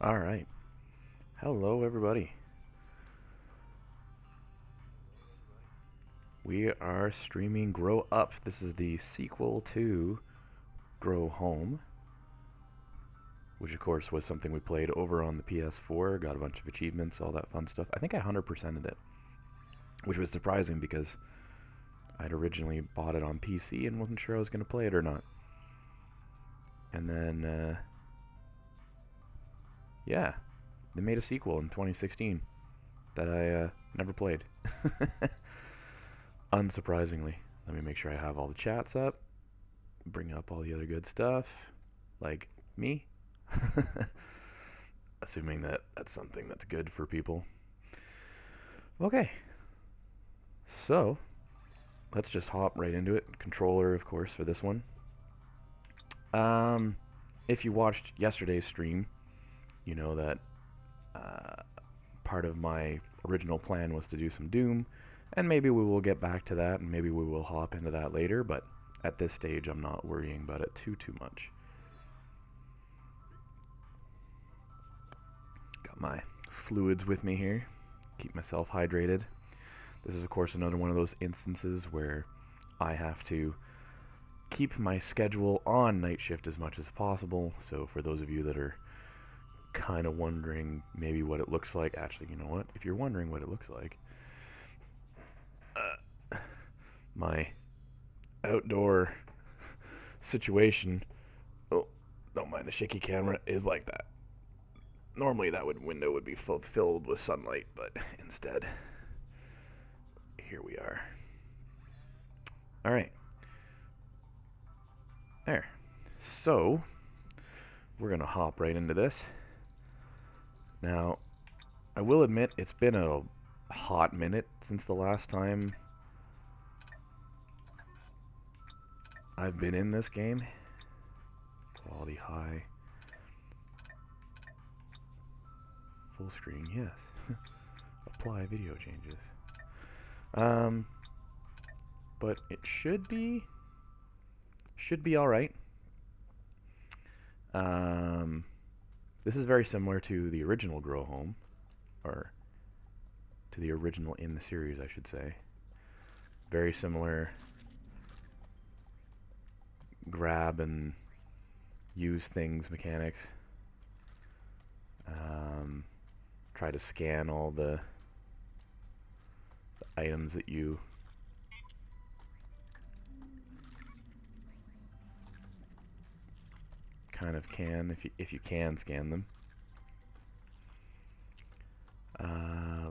All right. Hello, everybody. We are streaming Grow Up. This is the sequel to Grow Home, which, of course, was something we played over on the PS4. Got a bunch of achievements, all that fun stuff. I think I 100%ed it, which was surprising because I'd originally bought it on PC and wasn't sure I was going to play it or not. And then, yeah, they made a sequel in 2016 that I never played. Unsurprisingly. Let me make sure I have all the chats up. Bring up all the other good stuff. Like me. Assuming that that's something that's good for people. Okay. So, let's just hop right into it. Controller, of course, for this one. If you watched yesterday's stream, you know that part of my original plan was to do some Doom, and maybe we will get back to that, and maybe we will hop into that later, but at this stage, I'm not worrying about it too much. Got my fluids with me here. Keep myself hydrated. This is, of course, another one of those instances where I have to keep my schedule on night shift as much as possible. So for those of you that are kind of wondering maybe what it looks like, actually, you know what? If you're wondering what it looks like, my outdoor situation, oh, don't mind the shaky camera, is like that. Normally that window would be filled with sunlight, but instead, here we are. All right. There. So, we're going to hop right into this. Now, I will admit it's been a hot minute since the last time I've been in this game. Quality high. Full screen, yes. Apply video changes. But it should be all right. This is very similar to the original Grow Home, or to the original in the series, I should say. Very similar grab and use things mechanics. Try to scan all the items that you kind of can, if you can scan them.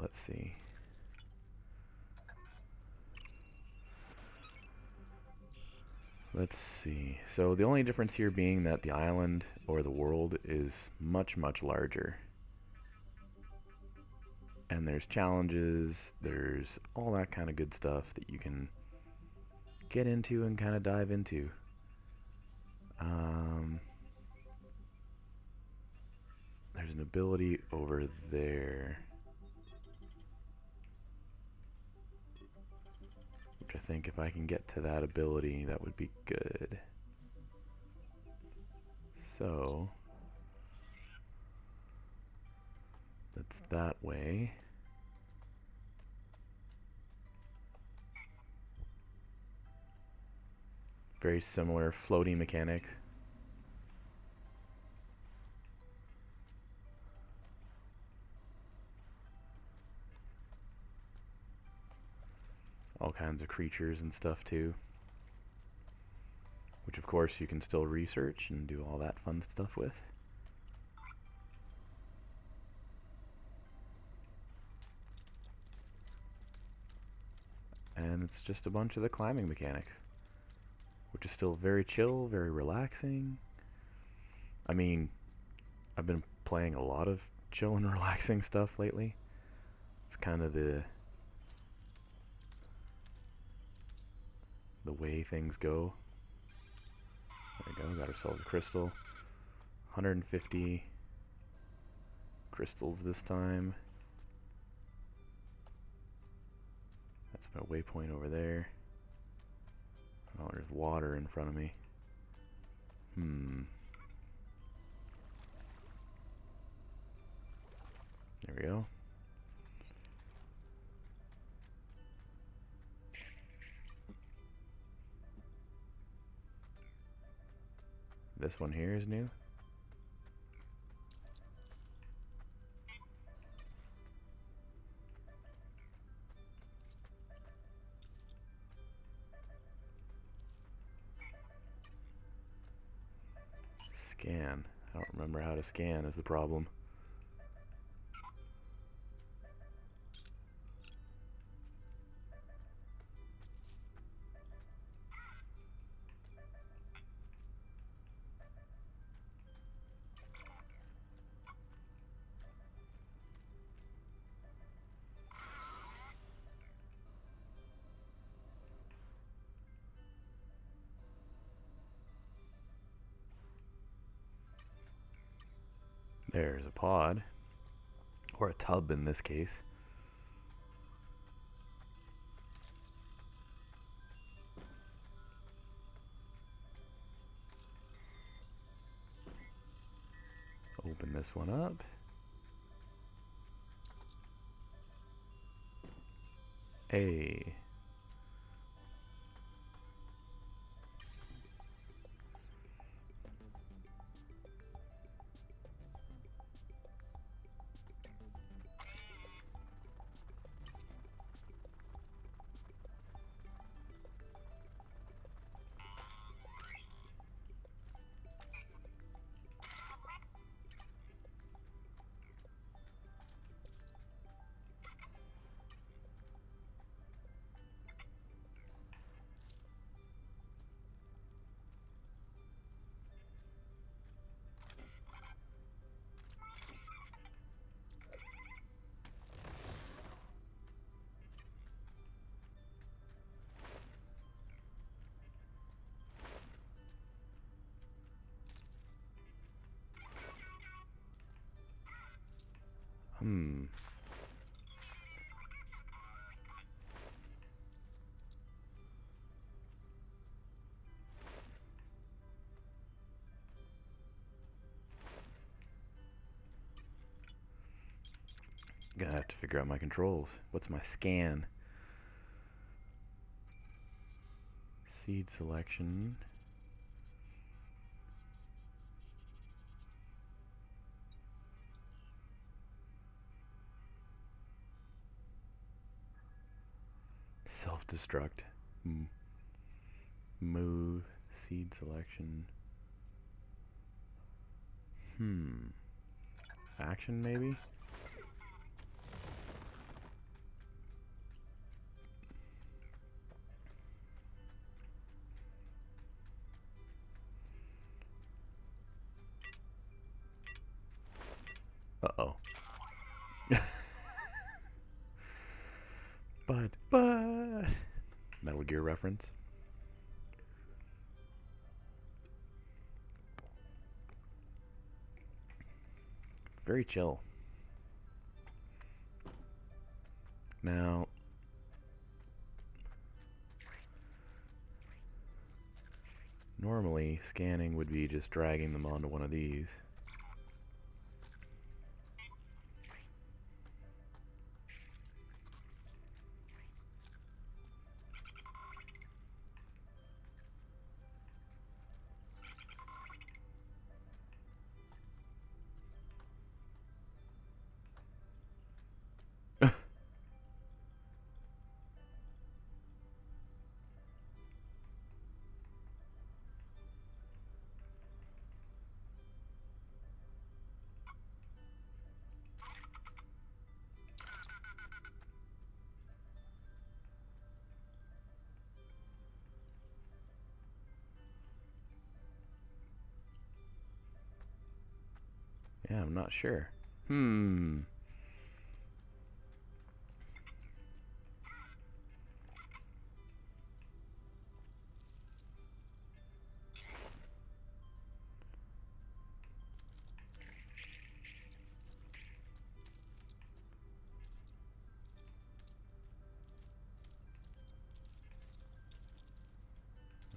Let's see. Let's see. So the only difference here being that the island or the world is much larger. And there's challenges, there's all that kind of good stuff that you can get into and kind of dive into. There's an ability over there, which I think if I can get to that ability, that would be good. So, that's that way. Very similar floating mechanics. All kinds of creatures and stuff too, which of course you can still research and do all that fun stuff with. And it's just a bunch of the climbing mechanics, which is still very chill, very relaxing. I mean, I've been playing a lot of chill and relaxing stuff lately. It's kind of the way things go. There we go, got ourselves a crystal. 150 crystals this time. That's my waypoint over there. Oh, there's water in front of me. There we go. This one here is new. Scan. I don't remember how to scan is the problem. There's a pod, or a tub in this case. Open this one up. Hey. Gonna have to figure out my controls. What's my scan? Seed selection. Self-destruct. Move. Seed selection. Action maybe? Uh-oh. But Metal Gear reference. Very chill. Now, normally scanning would be just dragging them onto one of these. Yeah, I'm not sure.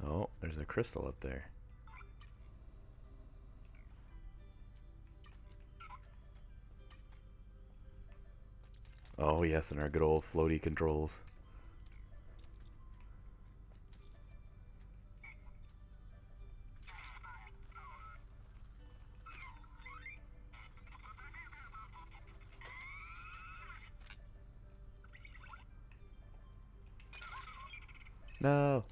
Oh, there's a crystal up there. Oh yes, and our good old floaty controls. No.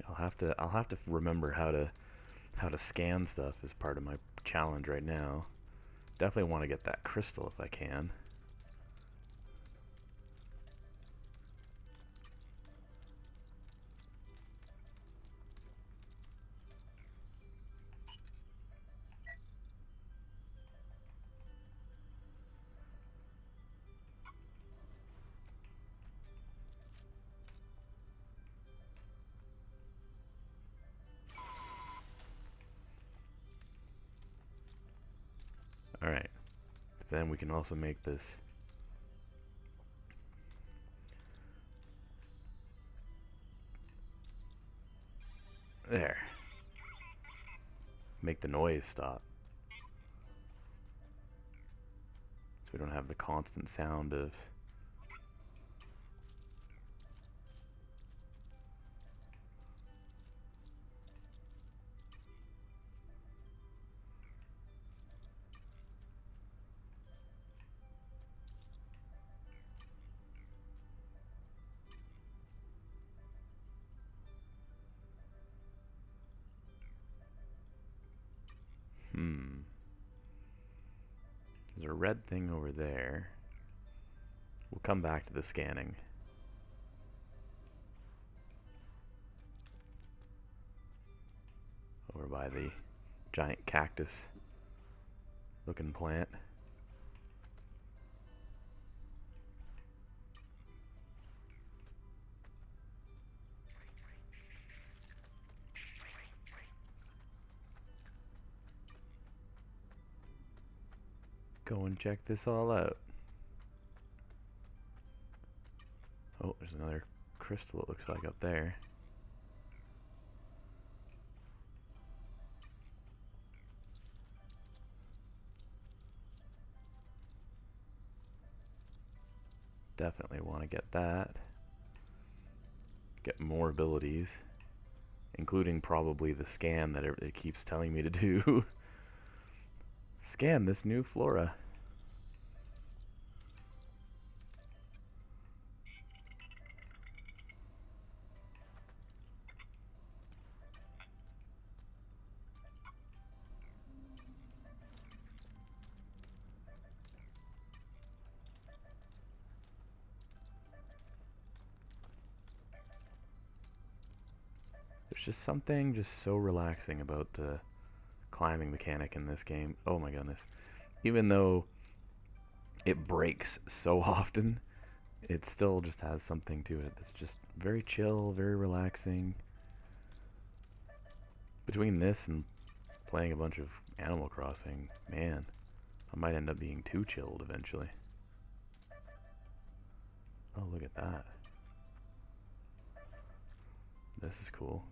I'll have to remember how to scan stuff as part of my challenge right now. Definitely want to get that crystal if I can. Alright. Then we can also make this. There. Make the noise stop. So we don't have the constant sound of. There's a red thing over there. We'll come back to the scanning. Over by the giant cactus looking plant. Go and check this all out. Oh, there's another crystal it looks like up there. Definitely want to get that. Get more abilities, including probably the scan that it keeps telling me to do. Scan this new flora. There's just something just so relaxing about the climbing mechanic in this game. Oh my goodness. Even though it breaks so often, it still just has something to it that's just very chill, very relaxing. Between this and playing a bunch of Animal Crossing, man, I might end up being too chilled eventually. Oh, look at that. This is cool.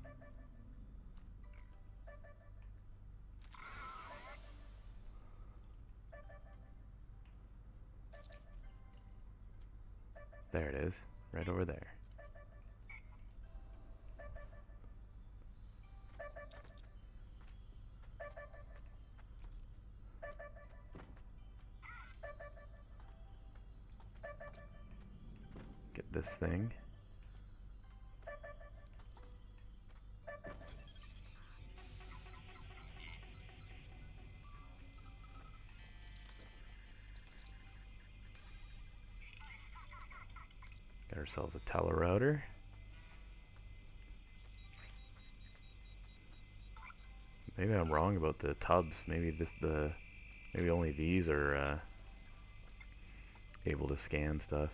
There it is, right over there. Get this thing. Get ourselves a telerouter. Maybe I'm wrong about the tubs. Maybe maybe only these are able to scan stuff.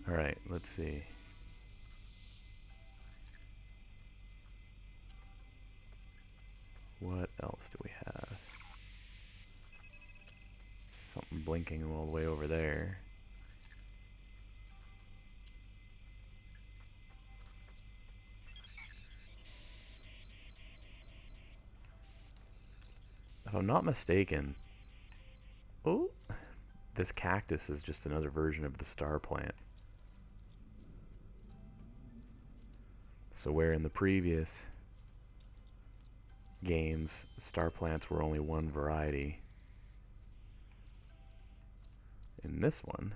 Alright, let's see. What else do we have? blinking all the way over there. If I'm not mistaken, oh, this cactus is just another version of the star plant. So where in the previous games, star plants were only one variety, in this one,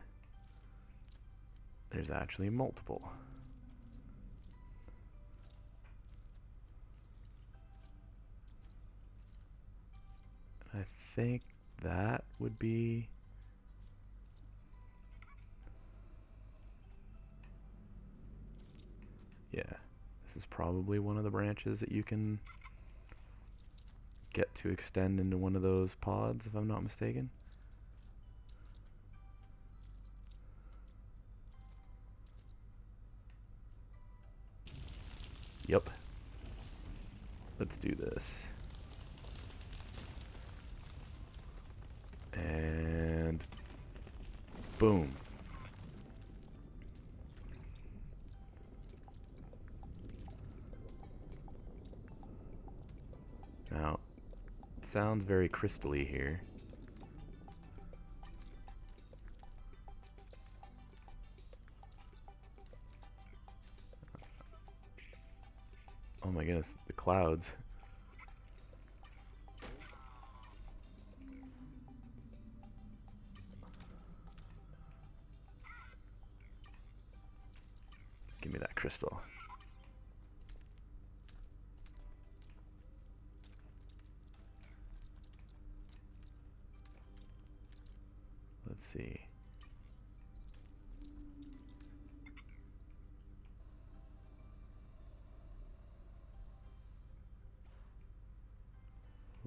there's actually multiple. I think that would be... yeah, this is probably one of the branches that you can get to extend into one of those pods, if I'm not mistaken. Yep. Let's do this. And boom. Now, it sounds very crystally here. Oh my goodness, the clouds. Give me that crystal. Let's see.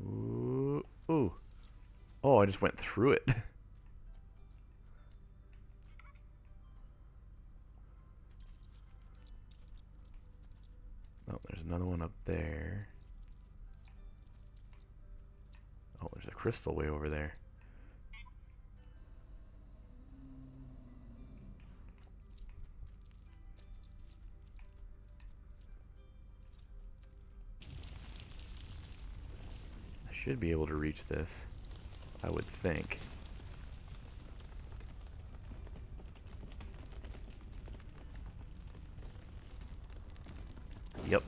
Ooh. Ooh. Oh, I just went through it. Oh, there's another one up there. Oh, there's a crystal way over there. I should be able to reach this, I would think. Yep.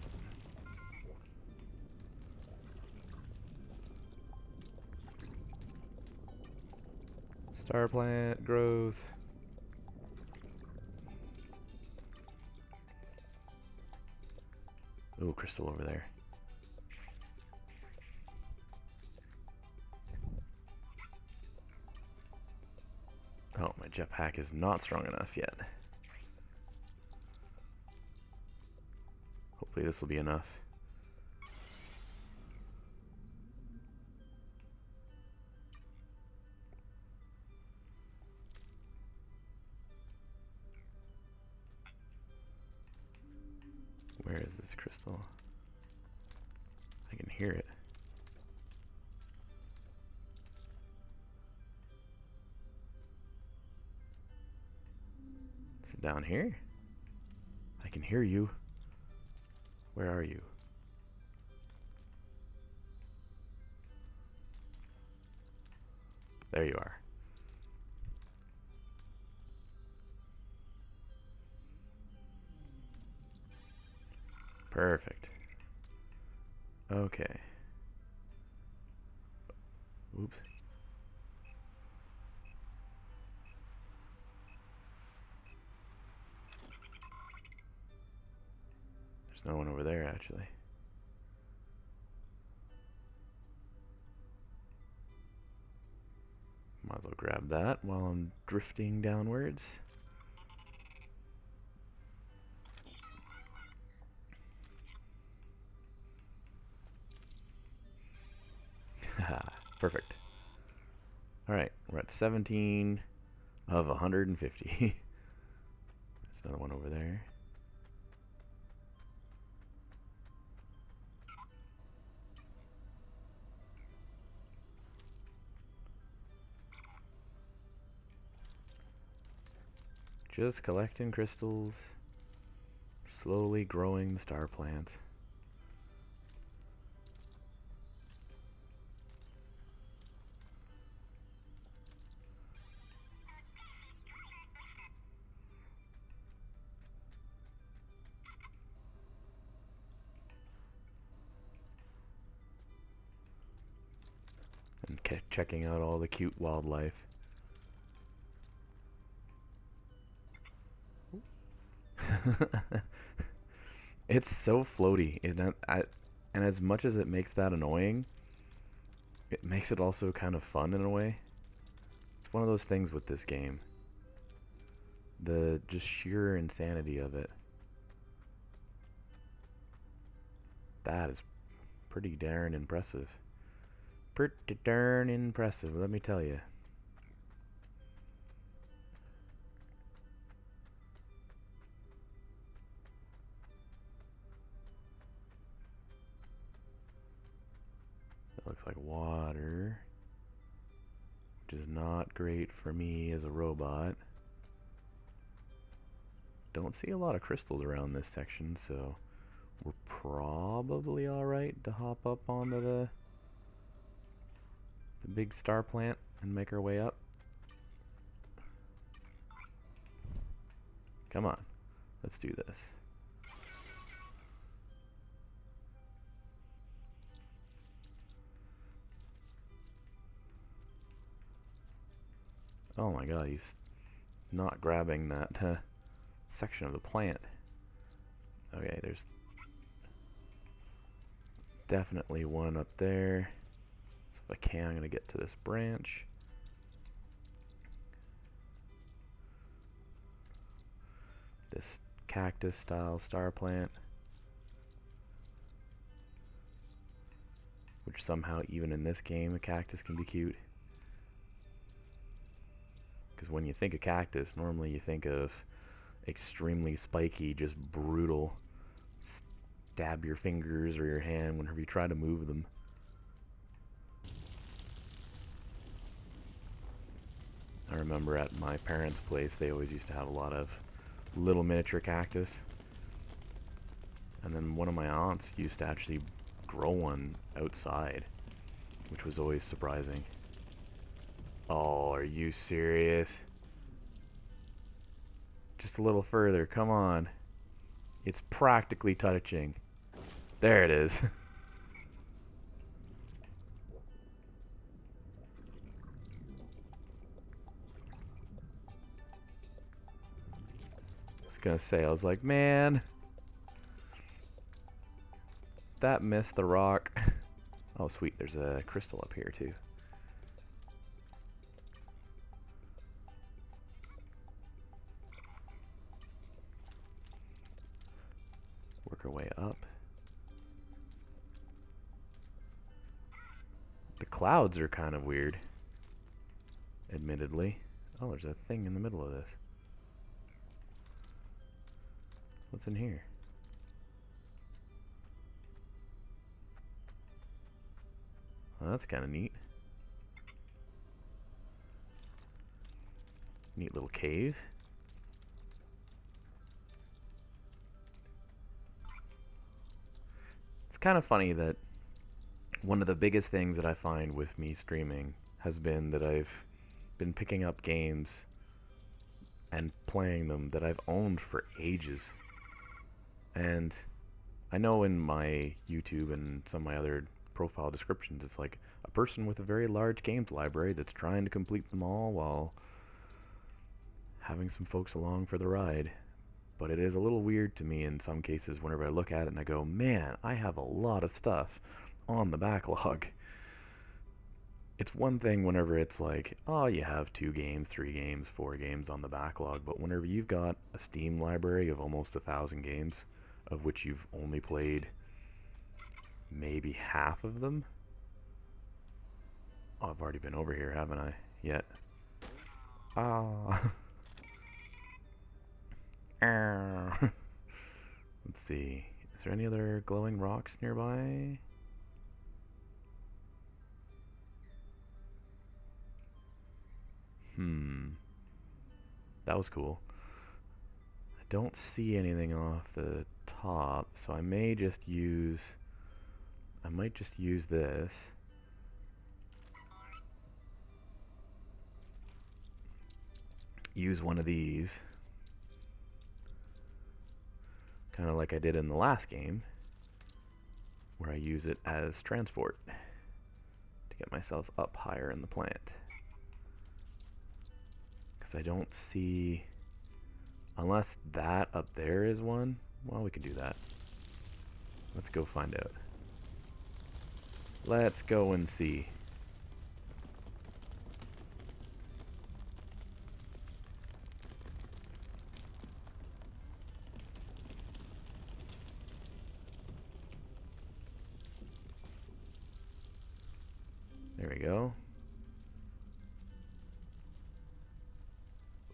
Star plant growth. Ooh, crystal over there. Oh, my jetpack is not strong enough yet. Hopefully this will be enough. Where is this crystal? I can hear it. Is it down here? I can hear you. Where are you? There you are. Perfect. Okay. Oops. There's no one over there, actually. Might as well grab that while I'm drifting downwards. Perfect. Alright, we're at 17 of 150. There's another one over there. Just collecting crystals, slowly growing the star plants. And checking out all the cute wildlife. It's so floaty, and as much as it makes that annoying, it makes it also kind of fun in a way. It's one of those things with this game. The just sheer insanity of it. That is pretty darn impressive. Pretty darn impressive, let me tell you. That looks like water, which is not great for me as a robot. Don't see a lot of crystals around this section, so we're probably alright to hop up onto the big star plant and make our way up. Come on, let's do this. Oh my god, he's not grabbing that section of the plant. Okay, there's definitely one up there. So if I can, I'm going to get to this branch. This cactus style star plant. Which somehow, even in this game, a cactus can be cute. Because when you think of cactus, normally you think of extremely spiky, just brutal, stab your fingers or your hand whenever you try to move them. I remember at my parents' place, they always used to have a lot of little miniature cactus. And then one of my aunts used to actually grow one outside, which was always surprising. Oh, are you serious? Just a little further, come on. It's practically touching. There it is. I was gonna say, I was like, man, that missed the rock. Oh, sweet, there's a crystal up here, too. Work our way up. The clouds are kind of weird, admittedly. Oh, there's a thing in the middle of this. What's in here? Well, that's kind of neat. Neat little cave. It's kind of funny that one of the biggest things that I find with me streaming has been that I've been picking up games and playing them that I've owned for ages. And I know in my YouTube and some of my other profile descriptions, it's like a person with a very large games library that's trying to complete them all while having some folks along for the ride. But it is a little weird to me in some cases whenever I look at it and I go, man, I have a lot of stuff on the backlog. It's one thing whenever it's like, oh, you have 2 games, 3 games, 4 games on the backlog, but whenever you've got a Steam library of almost 1,000 games, of which you've only played maybe half of them. Oh, I've already been over here, haven't I? Yet. Ah. Let's see. Is there any other glowing rocks nearby? That was cool. don't see anything off the top, so I might just use this. Use one of these, kind of like I did in the last game, where I use it as transport to get myself up higher in the plant. Because I don't see, unless that up there is one. Well, we can do that. Let's go find out. Let's go and see. There we go.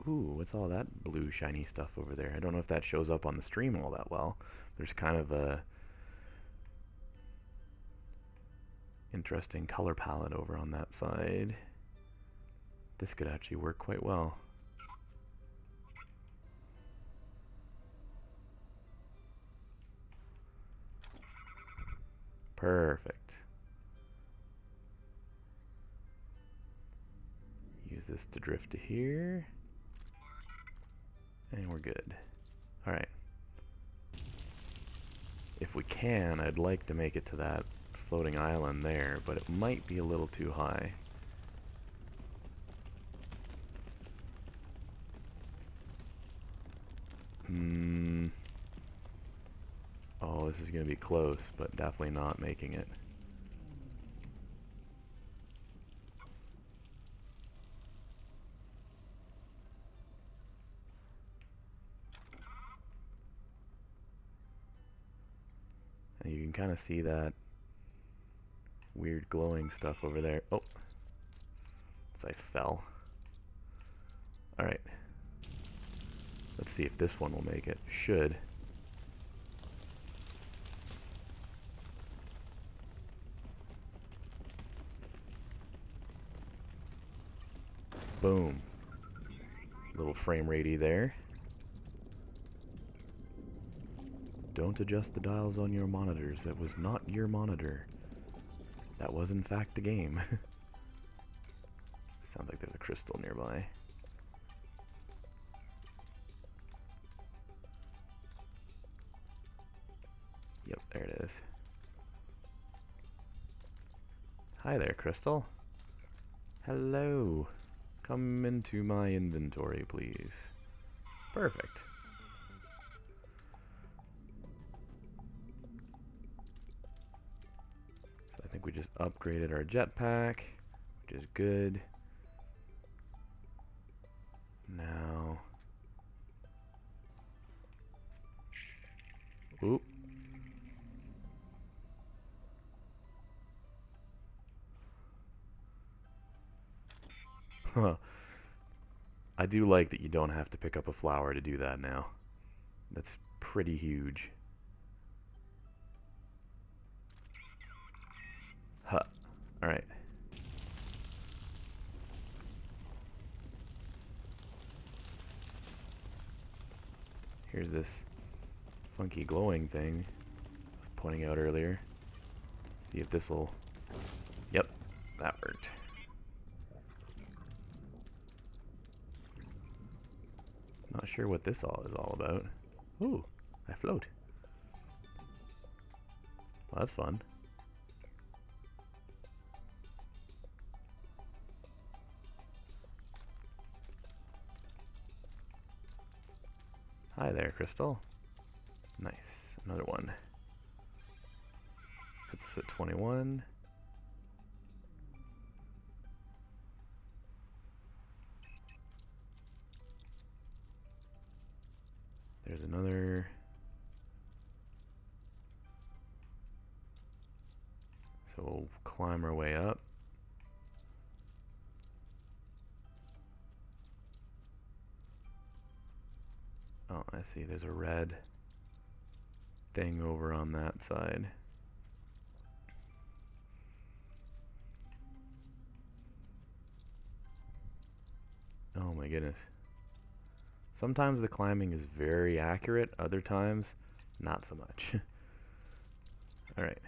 Ooh, what's all that blue shiny stuff over there? I don't know if that shows up on the stream all that well. There's kind of a interesting color palette over on that side. This could actually work quite well. Perfect. Use this to drift to here. And we're good. Alright. If we can, I'd like to make it to that floating island there, but it might be a little too high. Oh, this is going to be close, but definitely not making it. And you can kind of see that weird glowing stuff over there. Oh, as I fell. Alright. Let's see if this one will make it. Should. Boom. Little frame ratey there. Don't adjust the dials on your monitors. That was not your monitor. That was in fact the game. Sounds like there's a crystal nearby. Yep, there it is. Hi there, Crystal. Hello. Come into my inventory, please. Perfect. So I think we just upgraded our jetpack, which is good. Now... Oop. Huh. I do like that you don't have to pick up a flower to do that now. That's pretty huge. Huh. Alright. Here's this funky glowing thing I was pointing out earlier. See if this'll... Yep, that worked. Not sure what this all is all about. Ooh, I float. Well, that's fun. Hi there, Crystal. Nice. Another one. It's at 21. There's another. So we'll climb our way up. Oh, I see. There's a red thing over on that side. Oh my goodness. Sometimes the climbing is very accurate, other times not so much. Alright.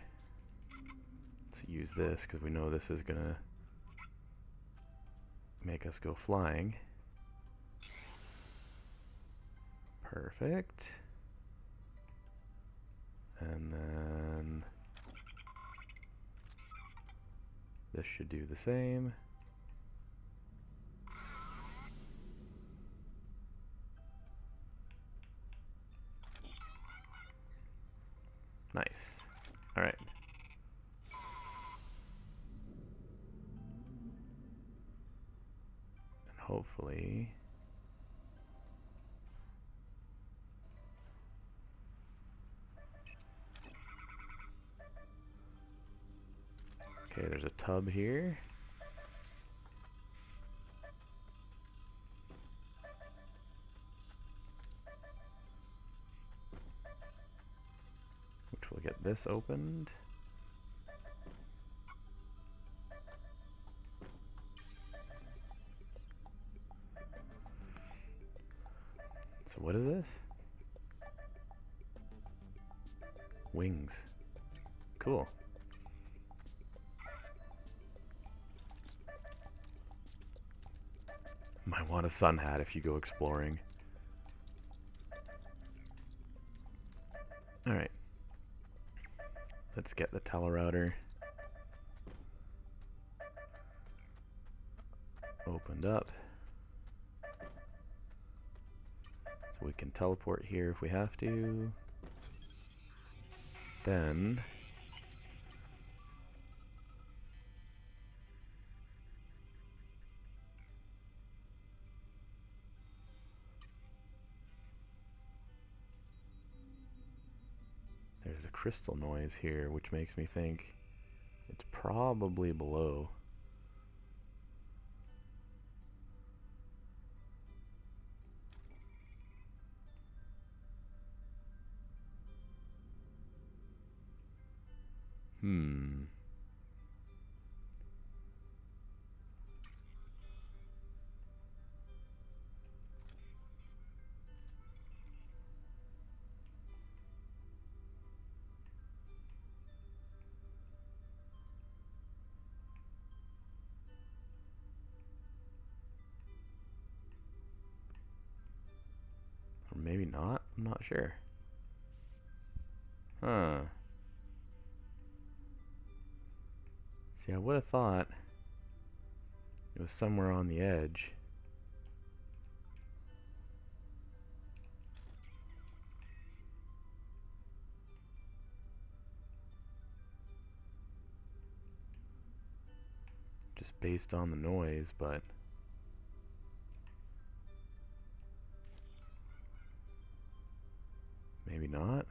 Let's use this because we know this is gonna make us go flying. Perfect. And then this should do the same. Nice. All right. And hopefully okay, there's a tub here. Which will get this opened. So what is this? Wings. Cool. Might want a sun hat if you go exploring. Alright. Let's get the telerouter opened up. So we can teleport here if we have to. Then there's a crystal noise here, which makes me think it's probably below. Or maybe not. I'm not sure. Huh. See, I would have thought it was somewhere on the edge. Just based on the noise, but maybe not.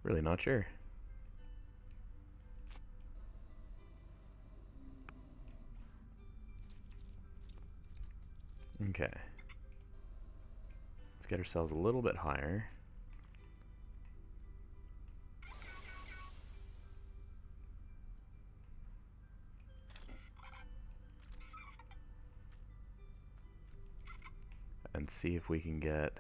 Really not sure. Okay. Let's get ourselves a little bit higher. And see if we can get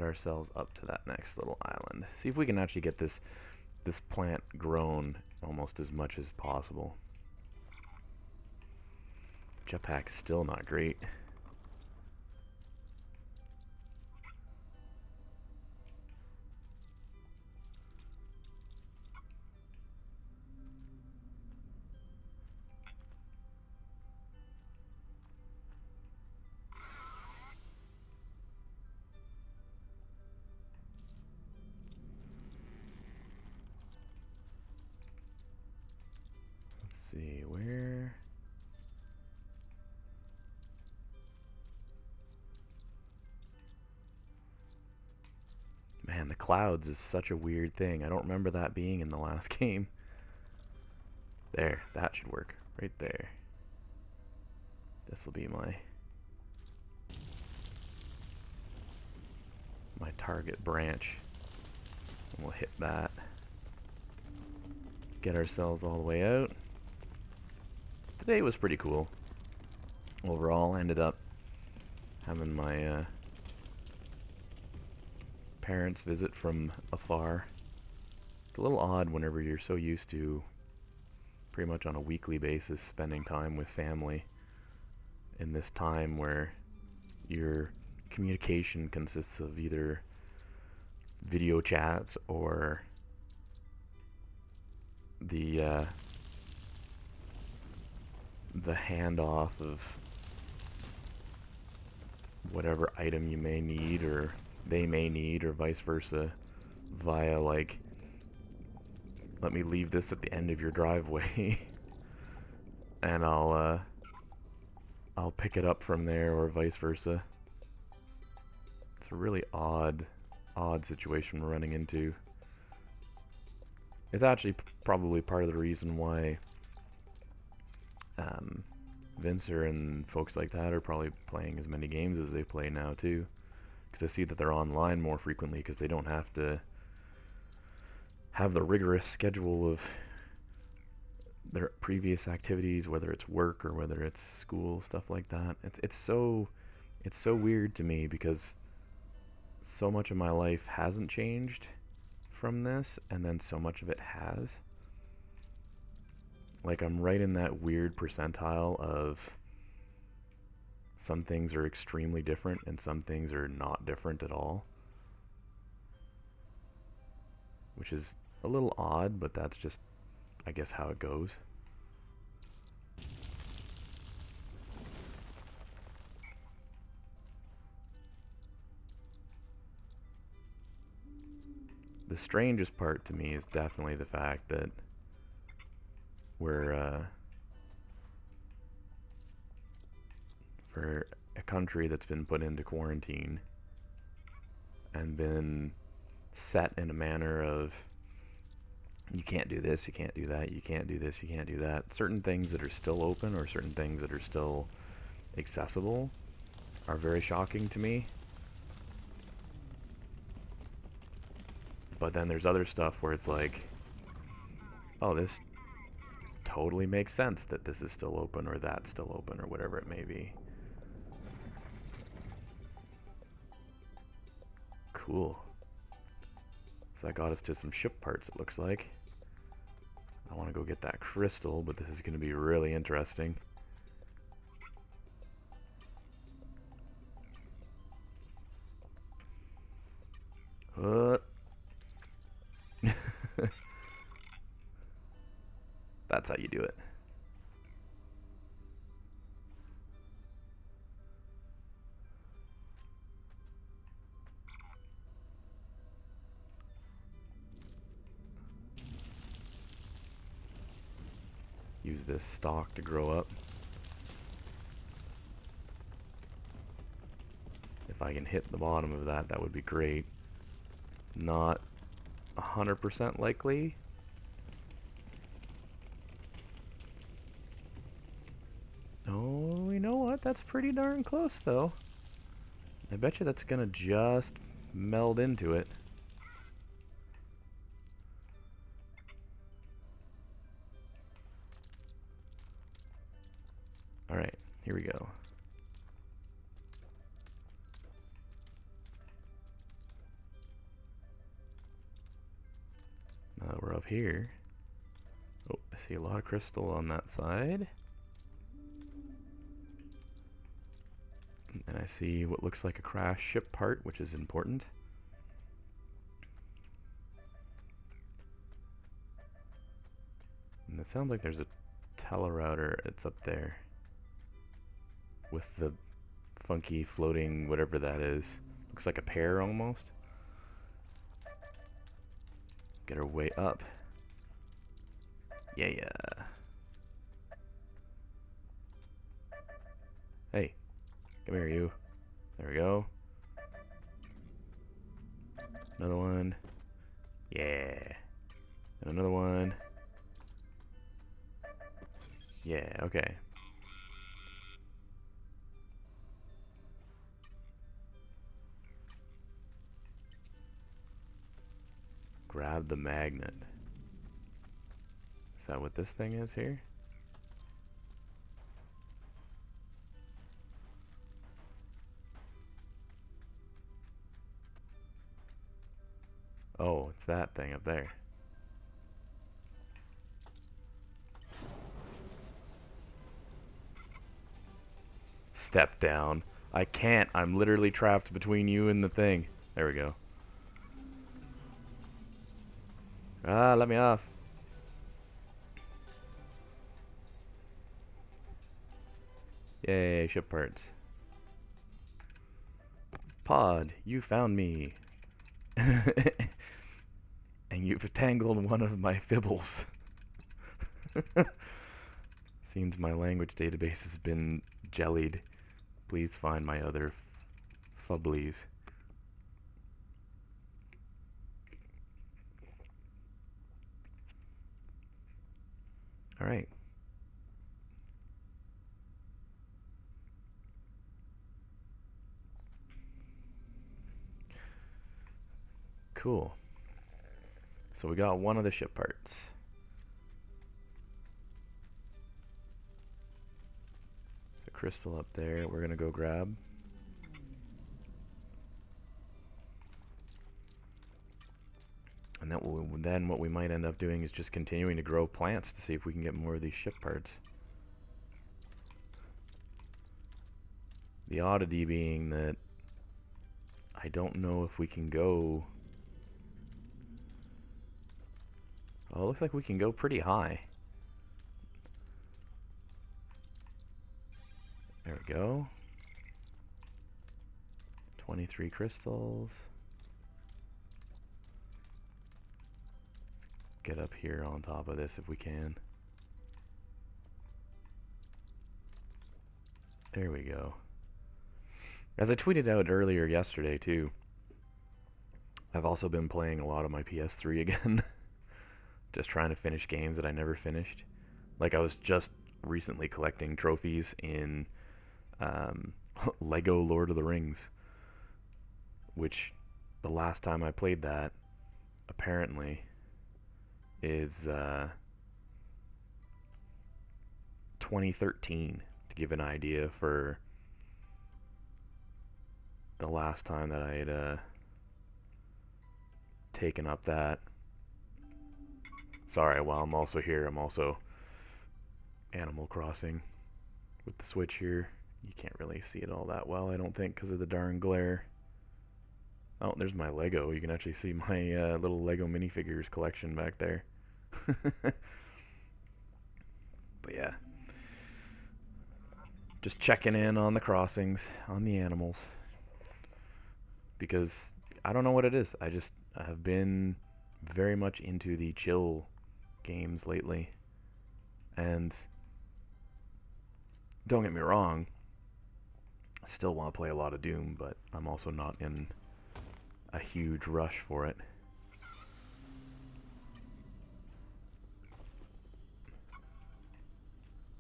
ourselves up to that next little island. See if we can actually get this plant grown almost as much as possible. Jetpack's still not great. Let's see, where? Man, the clouds is such a weird thing. I don't remember that being in the last game. There, that should work. Right there. This will be my target branch. And we'll hit that. Get ourselves all the way out. Today was pretty cool. Overall, ended up having my parents visit from afar. It's a little odd whenever you're so used to pretty much on a weekly basis spending time with family in this time where your communication consists of either video chats or the handoff of whatever item you may need or they may need, or vice versa, via like, let me leave this at the end of your driveway and I'll pick it up from there, or vice versa. It's a really odd situation we're running into. It's actually probably part of the reason why Vincer and folks like that are probably playing as many games as they play now too, because I see that they're online more frequently because they don't have to have the rigorous schedule of their previous activities, whether it's work or whether it's school, stuff like that. It's so weird to me because so much of my life hasn't changed from this, and then so much of it has. Like, I'm right in that weird percentile of some things are extremely different and some things are not different at all. Which is a little odd, but that's just, I guess, how it goes. The strangest part to me is definitely the fact that we're for a country that's been put into quarantine and been set in a manner of, you can't do this, you can't do that, you can't do this, you can't do that. Certain things that are still open or certain things that are still accessible are very shocking to me. But then there's other stuff where it's like, oh, this totally makes sense that this is still open or that's still open or whatever it may be. Cool. So that got us to some ship parts, it looks like. I want to go get that crystal, but this is going to be really interesting. That's how you do it. Use this stalk to grow up. If I can hit the bottom of that, that would be great. Not 100% likely. Oh, you know what? That's pretty darn close, though. I bet you that's gonna just meld into it. Alright, here we go. Now that we're up here. Oh, I see a lot of crystal on that side. And I see what looks like a crashed ship part, which is important. And it sounds like there's a telerouter. It's up there with the funky floating whatever that is. Looks like a pear almost. Get our way up. Yeah. Hey, come here, you. There we go. Another one. Yeah. And another one. Yeah, okay. Grab the magnet. Is that what this thing is here? Oh, it's that thing up there. Step down. I can't. I'm literally trapped between you and the thing. There we go. Ah, let me off. Yay, ship parts. Pod, you found me. And you've tangled one of my fibbles. Seems my language database has been jellied. Please find my other fubblies. Alright. Cool. So we got one of the ship parts. There's a crystal up there we're gonna go grab. And then what we might end up doing is just continuing to grow plants to see if we can get more of these ship parts. The oddity being that I don't know if we can go... Oh, it looks like we can go pretty high. There we go. 23 crystals. Let's get up here on top of this if we can. There we go. As I tweeted out earlier yesterday too, I've also been playing a lot of my PS3 again. Just trying to finish games that I never finished. Like I was just recently collecting trophies in Lego Lord of the Rings, which the last time I played that apparently is 2013, to give an idea for the last time that I had taken up that. Sorry, while I'm also here, I'm also Animal Crossing with the Switch here. You can't really see it all that well, I don't think, because of the darn glare. Oh, there's my Lego. You can actually see my little Lego minifigures collection back there. But yeah. Just checking in on the crossings, on the animals. Because I don't know what it is. I have been very much into the chill games lately. And don't get me wrong, I still want to play a lot of Doom, but I'm also not in a huge rush for it.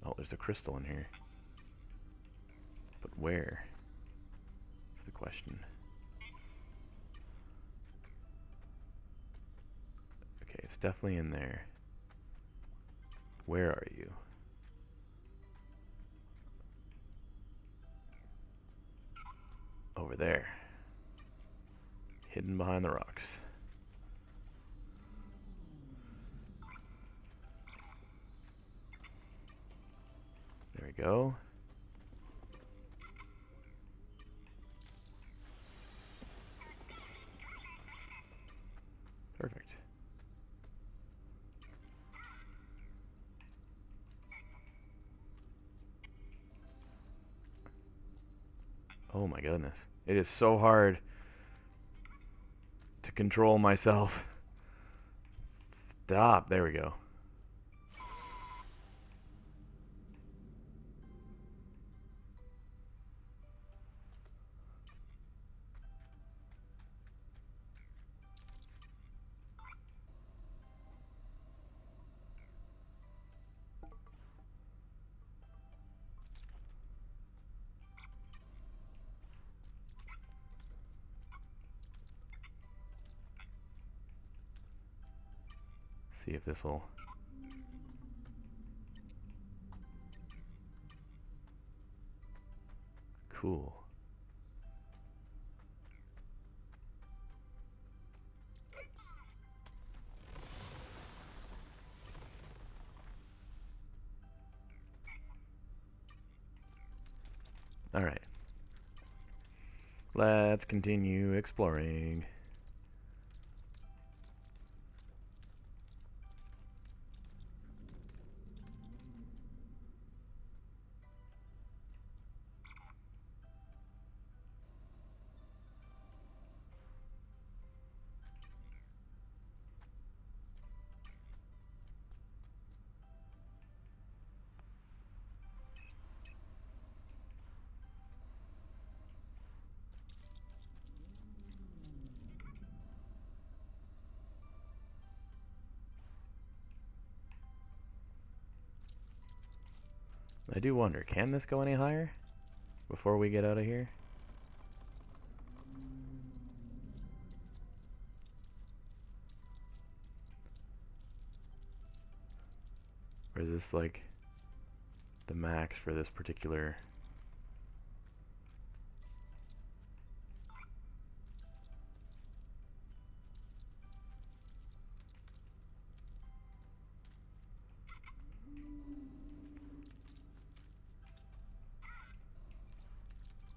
Oh, there's a crystal in here. But where? That's the question. Okay, it's definitely in there. Where are you? Over there. Hidden behind the rocks. There we go. Perfect. Oh my goodness. It is so hard to control myself. Stop. There we go. See if this will... Cool. Alright. Let's continue exploring. I do wonder, can this go any higher before we get out of here? Or is this like the max for this particular...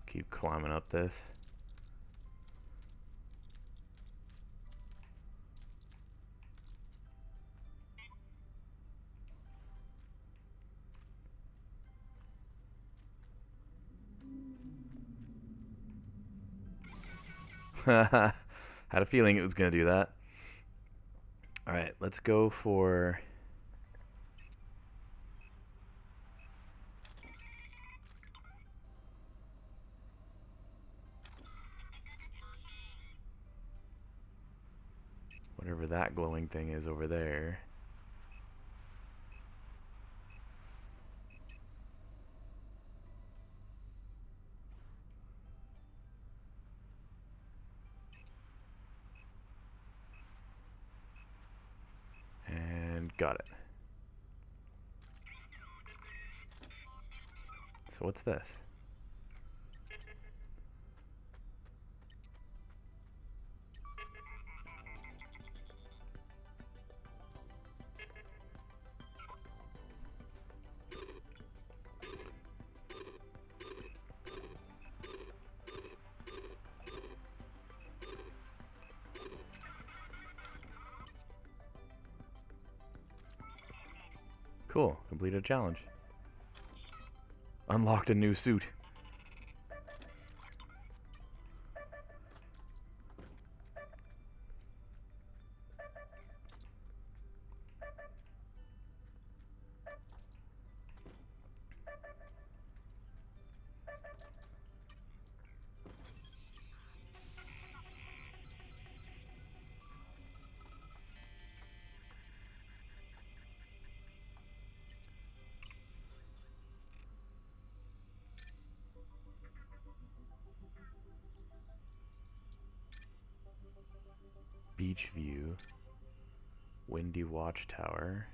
Keep climbing up this. Had a feeling it was going to do that. Alright, let's go for... whatever that glowing thing is over there. And got it. So what's this? Cool, completed a challenge. Unlocked a new suit. Beach view. Windy watchtower.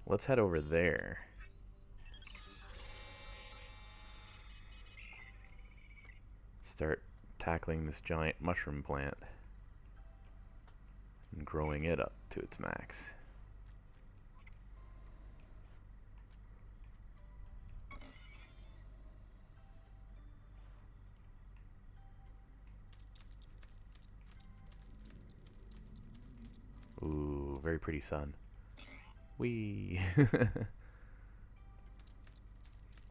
Let's head over there. Start tackling this giant mushroom plant and growing it up to its max. Ooh, very pretty sun. Whee!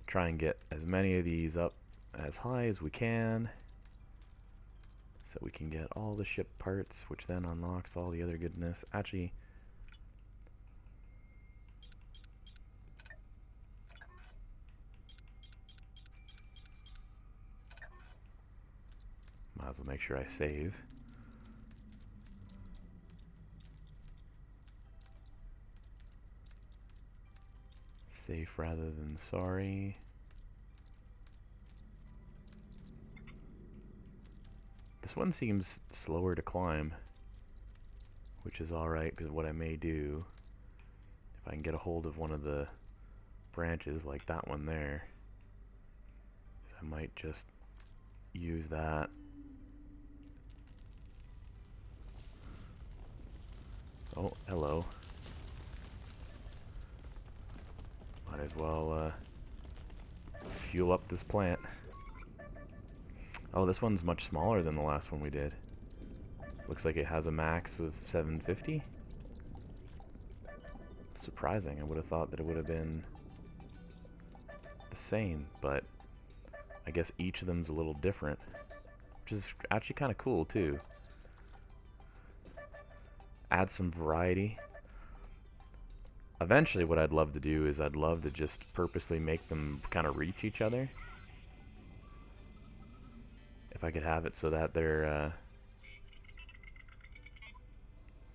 Try and get as many of these up as high as we can, so we can get all the ship parts, which then unlocks all the other goodness. Actually, might as well make sure I save. Safe rather than sorry. This one seems slower to climb, which is alright, because what I may do, if I can get a hold of one of the branches like that one there, is I might just use that. Oh, hello. Might as well fuel up this plant. Oh, this one's much smaller than the last one we did. Looks like it has a max of 750. Surprising. I would have thought that it would have been the same, but I guess each of them's a little different, which is actually kind of cool too. Add some variety. Eventually what I'd love to do is I'd love to just purposely make them kind of reach each other. If I could have it so that they're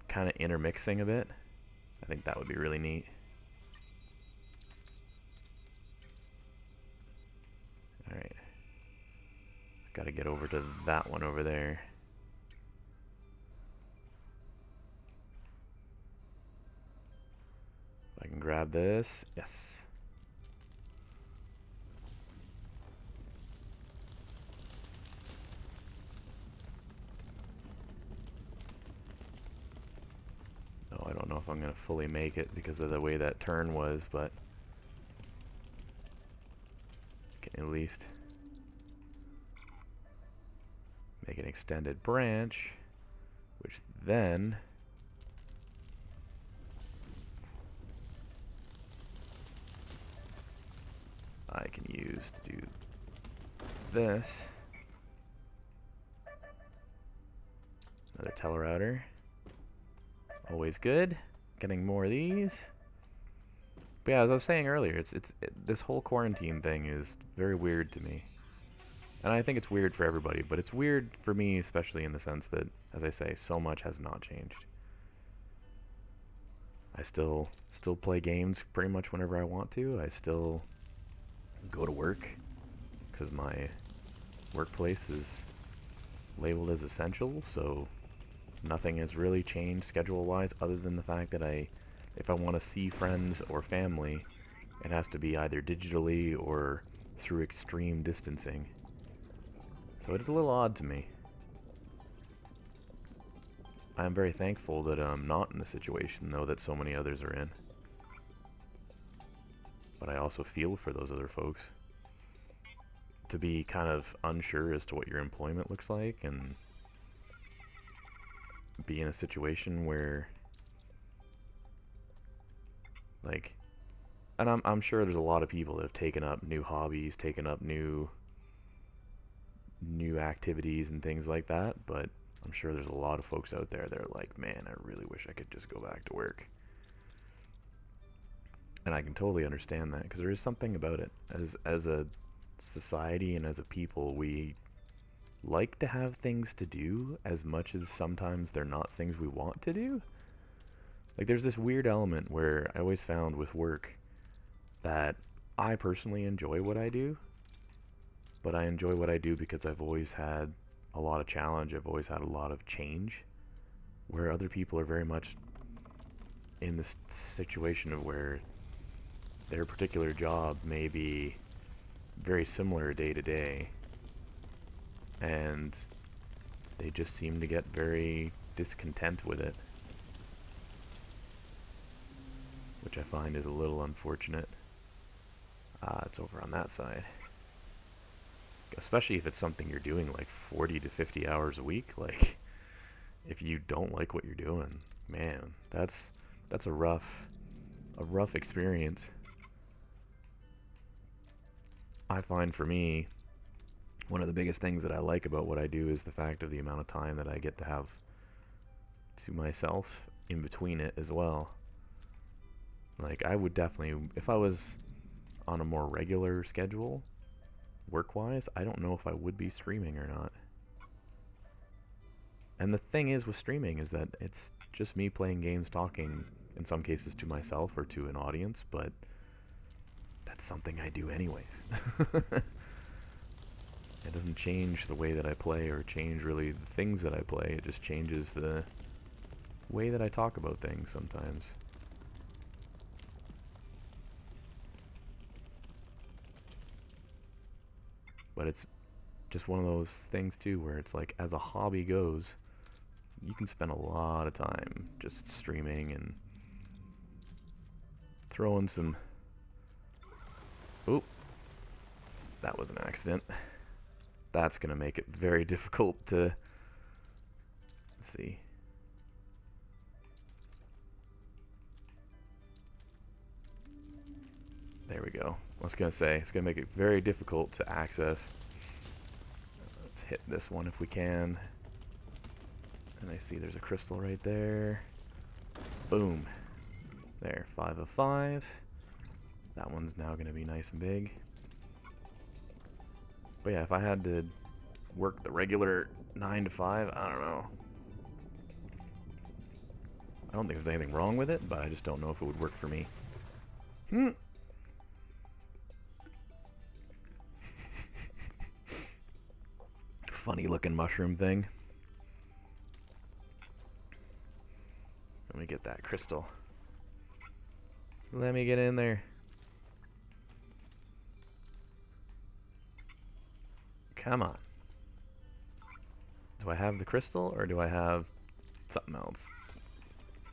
kind of intermixing a bit, I think that would be really neat. Alright. Gotta get over to that one over there. If I can grab this. Yes. Oh, I don't know if I'm going to fully make it because of the way that turn was, but I can at least make an extended branch, which then I can use to do this. Another telerouter. Always good. Getting more of these. But yeah, as I was saying earlier, this whole quarantine thing is very weird to me. And I think it's weird for everybody, but it's weird for me especially in the sense that, as I say, so much has not changed. I still play games pretty much whenever I want to. I still go to work because my workplace is labeled as essential, so nothing has really changed schedule-wise other than the fact that if I want to see friends or family, it has to be either digitally or through extreme distancing. So it is a little odd to me. I am very thankful that I'm not in the situation, though, that so many others are in. But I also feel for those other folks. To be kind of unsure as to what your employment looks like and be in a situation where, like, and I'm sure there's a lot of people that have taken up new hobbies, taken up new activities and things like that, but I'm sure there's a lot of folks out there that are like, man, I really wish I could just go back to work. And I can totally understand that, because there is something about it. As a society and as a people, we like to have things to do as much as sometimes they're not things we want to do. Like, there's this weird element where I always found with work that I personally enjoy what I do, but I enjoy what I do because I've always had a lot of challenge, I've always had a lot of change, where other people are very much in this situation of where their particular job may be very similar day to day, and they just seem to get very discontent with it, which I find is a little unfortunate. It's over on that side. Especially if it's something you're doing like 40 to 50 hours a week. Like, if you don't like what you're doing, man, that's a rough experience. I find for me, one of the biggest things that I like about what I do is the fact of the amount of time that I get to have to myself in between it as well. Like, I would definitely, if I was on a more regular schedule, work-wise, I don't know if I would be streaming or not. And the thing is with streaming is that it's just me playing games, talking, in some cases to myself or to an audience, but that's something I do anyways. It doesn't change the way that I play or change really the things that I play. It just changes the way that I talk about things sometimes. But it's just one of those things too where it's like, as a hobby goes, you can spend a lot of time just streaming and throwing some... Oop. That was an accident. That's going to make it very difficult to... Let's see. There we go. I was going to say, it's going to make it very difficult to access. Let's hit this one if we can. And I see there's a crystal right there. Boom. There, 5 of 5. That one's now going to be nice and big. But yeah, if I had to work the regular 9 to 5, I don't know. I don't think there's anything wrong with it, but I just don't know if it would work for me. Funny looking mushroom thing. Let me get that crystal. Let me get in there. Come on. Do I have the crystal or do I have something else?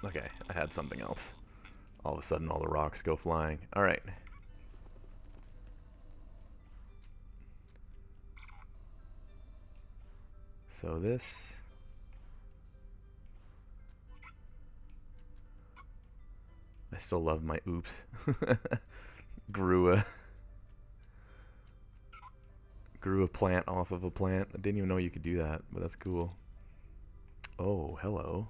Okay, I had something else. All of a sudden all the rocks go flying. Alright. So this... I still love my oops. Grew a plant off of a plant. I didn't even know you could do that, but that's cool. Oh, hello.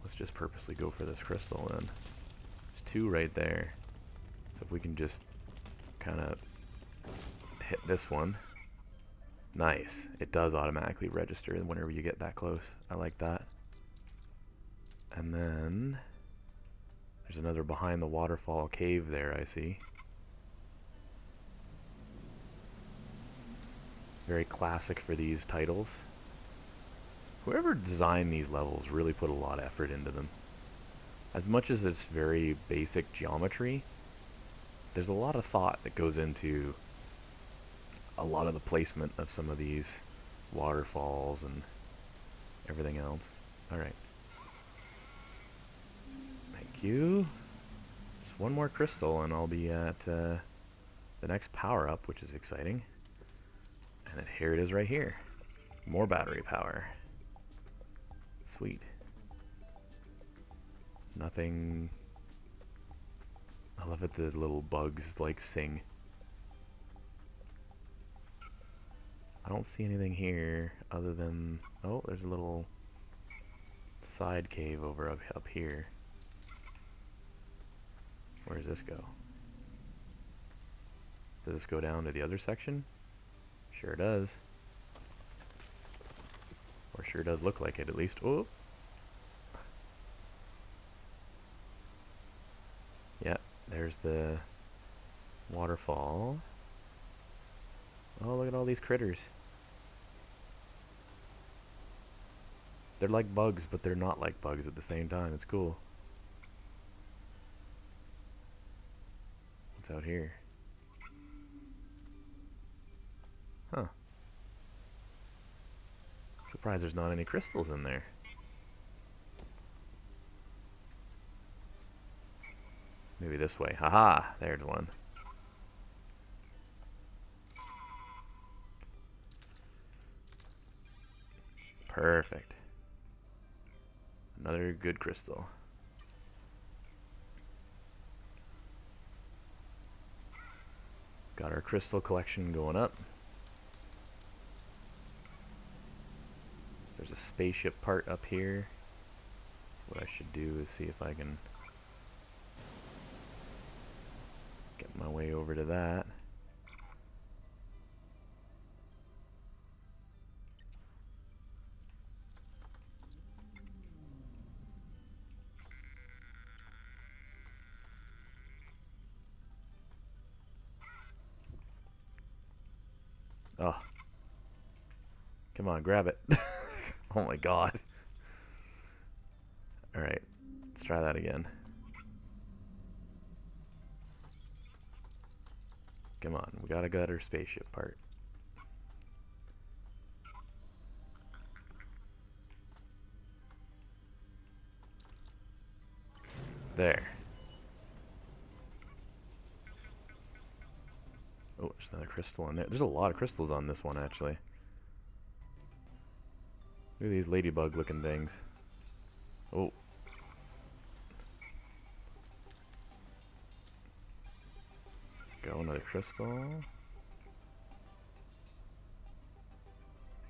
Let's just purposely go for this crystal then. There's 2 right there. So if we can just kind of hit this one. Nice. It does automatically register whenever you get that close. I like that. And then there's another behind the waterfall cave there, I see. Very classic for these titles. Whoever designed these levels really put a lot of effort into them. As much as it's very basic geometry, there's a lot of thought that goes into a lot of the placement of some of these waterfalls and everything else. Alright. Thank you. Just one more crystal and I'll be at the next power-up, which is exciting. And here it is right here. More battery power. Sweet. Nothing... I love it, the little bugs like sing. I don't see anything here other than... Oh, there's a little side cave over up here. Where does this go? Does this go down to the other section? Sure does. Or sure does look like it at least. Oh! Yeah, there's the waterfall. Oh, look at all these critters. They're like bugs, but they're not like bugs at the same time. It's cool. What's out here? Huh. Surprised there's not any crystals in there. Maybe this way. Haha! There's one. Perfect. Another good crystal. Got our crystal collection going up. There's a spaceship part up here. So what I should do is see if I can get my way over to that. Oh, come on, grab it. Oh my god. Alright, let's try that again. Come on, we gotta get our spaceship part. There. Oh, there's another crystal in there. There's a lot of crystals on this one, actually. Look at these ladybug looking things. Oh. Go, another crystal.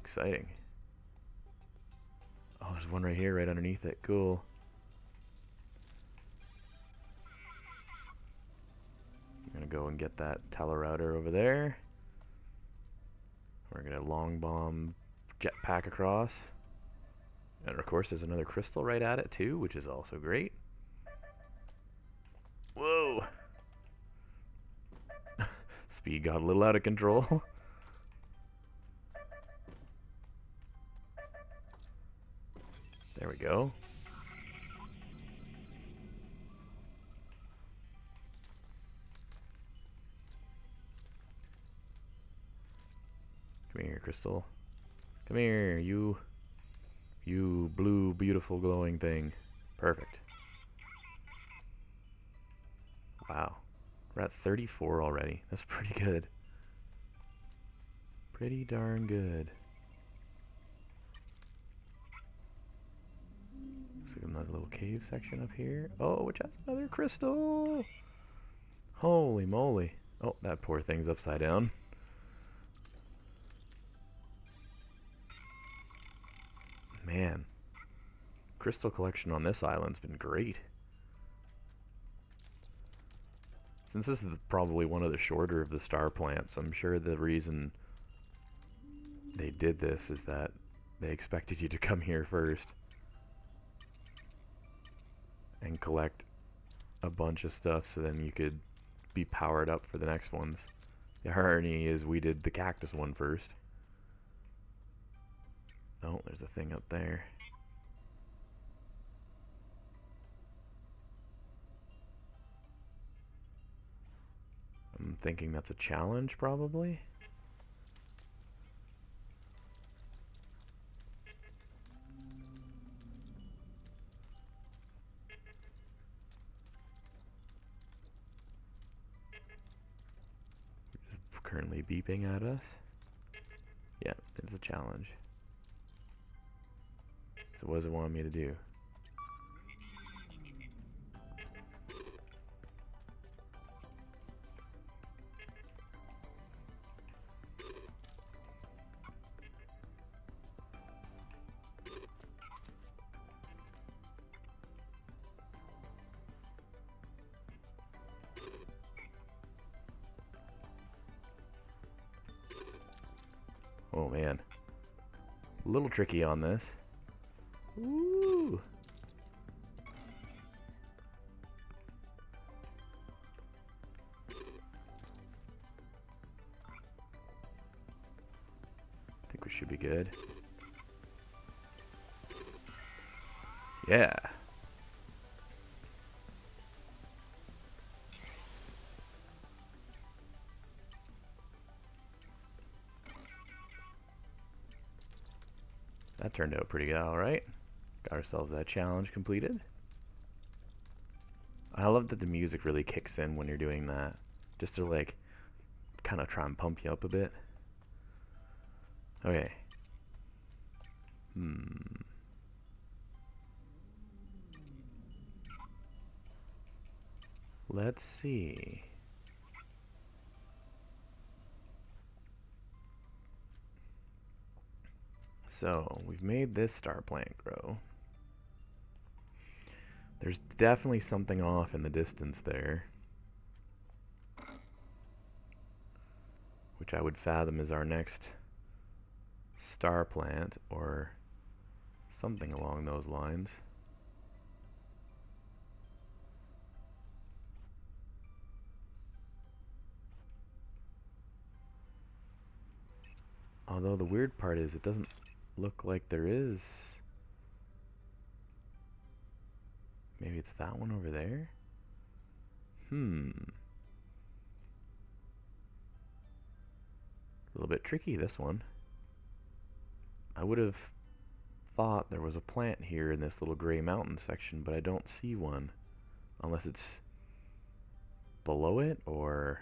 Exciting. Oh, there's one right here, right underneath it. Cool. I'm gonna go and get that telerouter over there. We're gonna long bomb jetpack across. And of course there's another crystal right at it too, which is also great. Whoa! Speed got a little out of control. There we go. Come here, Crystal. Come here, you blue, beautiful, glowing thing. Perfect. Wow. We're at 34 already. That's pretty good. Pretty darn good. Looks like another little cave section up here. Oh, which has another crystal! Holy moly. Oh, that poor thing's upside down. Man. Crystal collection on this island's been great. Since this is probably one of the shorter of the star plants, I'm sure the reason they did this is that they expected you to come here first and collect a bunch of stuff so then you could be powered up for the next ones. The irony is we did the cactus one first. Oh, there's a thing up there. I'm thinking that's a challenge, probably. It's currently beeping at us. Yeah, it's a challenge. So what does it want me to do? Oh man. A little tricky on this. Ooh. I think we should be good. Yeah. That turned out pretty alright. Got ourselves that challenge completed. I love that the music really kicks in when you're doing that. Just to like, kind of try and pump you up a bit. Okay. Let's see. So, we've made this star plant grow. There's definitely something off in the distance there, which I would fathom is our next star plant or something along those lines. Although the weird part is it doesn't look like there is. Maybe it's that one over there? A little bit tricky, this one. I would have thought there was a plant here in this little gray mountain section, but I don't see one. Unless it's below it, or...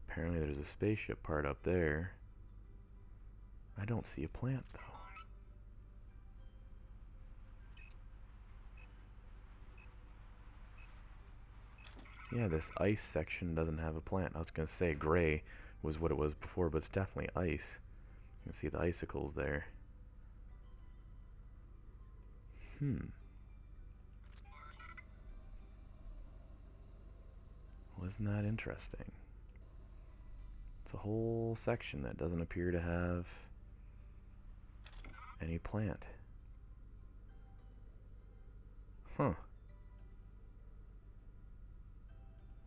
Apparently there's a spaceship part up there. I don't see a plant, though. Yeah, this ice section doesn't have a plant. I was going to say gray was what it was before, but it's definitely ice. You can see the icicles there. Well, isn't that interesting? It's a whole section that doesn't appear to have any plant. Huh.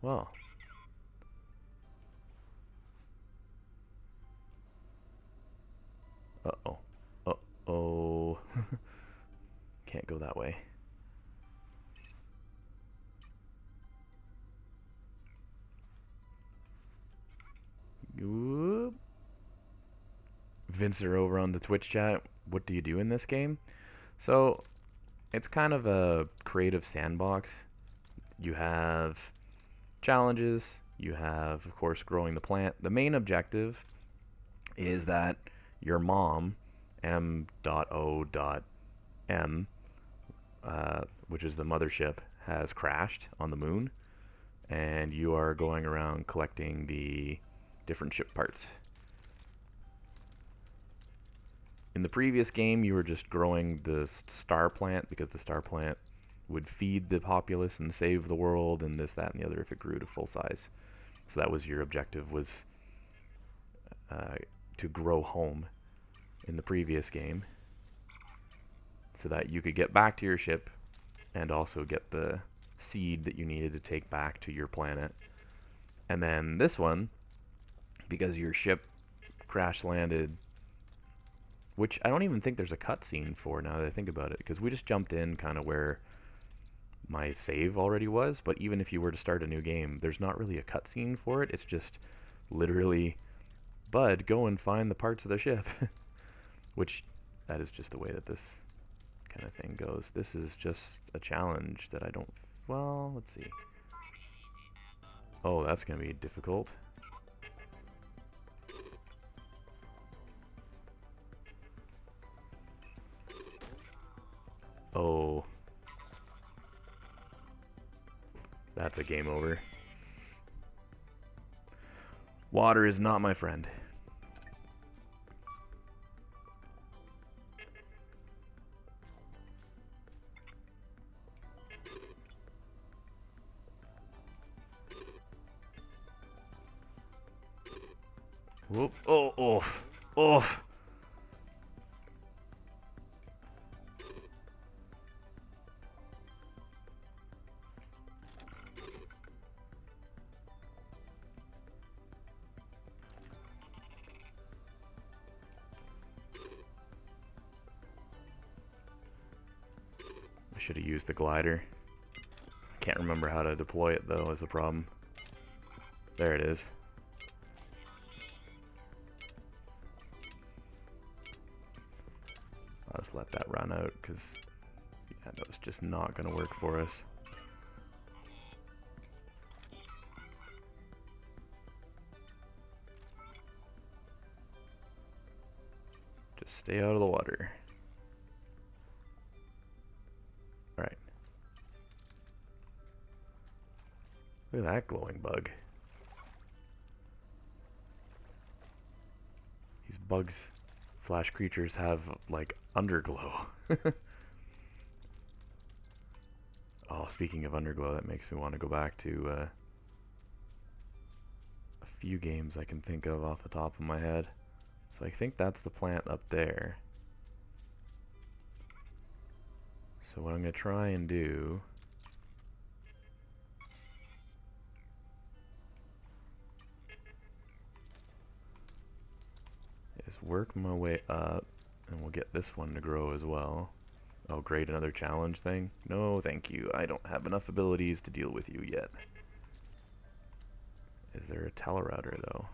Well. Uh-oh. Uh-oh. Can't go that way. Whoop. Vince are over on the Twitch chat. What do you do in this game? So, it's kind of a creative sandbox. You have challenges. You have, of course, growing the plant. The main objective is that your mom, M.O.M., which is the mothership, has crashed on the moon, and you are going around collecting the different ship parts. In the previous game, you were just growing the star plant, because the star plant would feed the populace and save the world and this, that, and the other if it grew to full size. So that was your objective, was to grow home in the previous game, so that you could get back to your ship and also get the seed that you needed to take back to your planet. And then this one, because your ship crash landed, which I don't even think there's a cutscene for now that I think about it, because we just jumped in kind of where my save already was. But even if you were to start a new game, there's not really a cutscene for it. It's just literally, Bud, go and find the parts of the ship. Which, that is just the way that this kind of thing goes. This is just a challenge that I don't... Well, let's see. Oh, that's going to be difficult. Oh. That's a game over. Water is not my friend. Whoop. Oh, oof. Oof. I should have used the glider. Can't remember how to deploy it, though, is the problem. There it is. I'll just let that run out, because yeah, that was just not going to work for us. Just stay out of the water. Alright. Look at that glowing bug. These bugs slash creatures have, like, underglow. Oh, speaking of underglow, that makes me want to go back to a few games I can think of off the top of my head. So I think that's the plant up there. So what I'm going to try and do is work my way up, and we'll get this one to grow as well. Oh great, another challenge thing? No thank you, I don't have enough abilities to deal with you yet. Is there a telerouter though?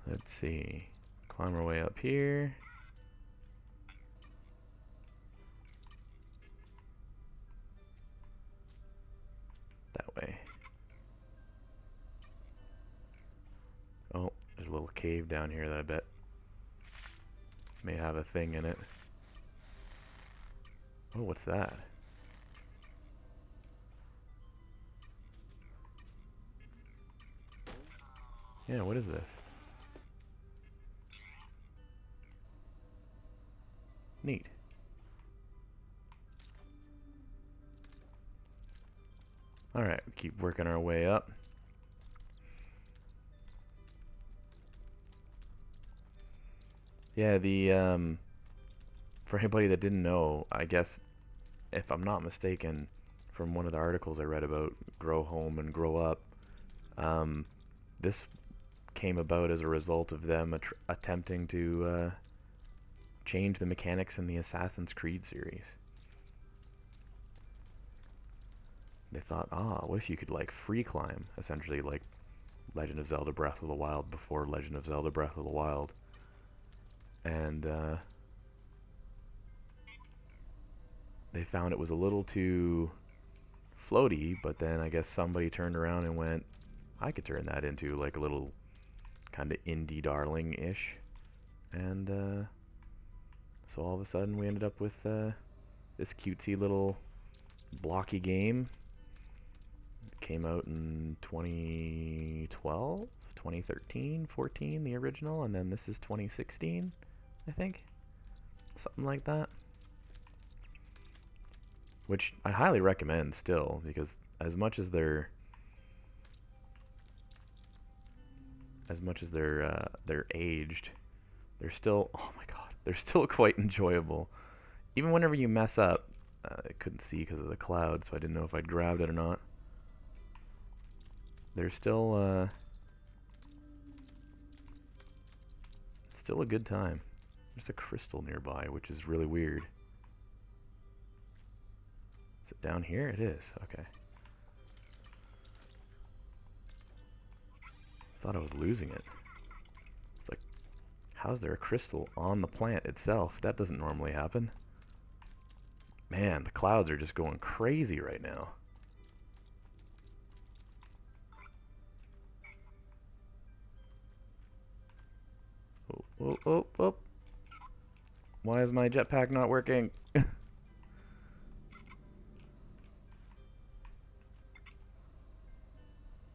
Let's see. Climb our way up here. That way. Oh, there's a little cave down here that I bet may have a thing in it. Oh, what's that? Yeah, what is this? Neat. Alright, keep working our way up. Yeah, for anybody that didn't know, I guess, if I'm not mistaken, from one of the articles I read about Grow Home and Grow Up, this came about as a result of them attempting to change the mechanics in the Assassin's Creed series. They thought, what if you could like free climb, essentially like Legend of Zelda Breath of the Wild before Legend of Zelda Breath of the Wild. And they found it was a little too floaty, but then I guess somebody turned around and went, I could turn that into like a little kind of indie darling-ish. And so all of a sudden we ended up with this cutesy little blocky game. It came out in 2012, 2013, 14, the original, and then this is 2016, I think. Something like that. Which I highly recommend still, because as much as they're aged, they're still, oh my god, they're still quite enjoyable. Even whenever you mess up, I couldn't see because of the cloud, so I didn't know if I'd grabbed it or not. They're still a good time. There's a crystal nearby, which is really weird. Is it down here? It is. Okay. Thought I was losing it. It's like, how's there a crystal on the plant itself? That doesn't normally happen. Man, the clouds are just going crazy right now. Oh, oh, oh, oh. Why is my jetpack not working?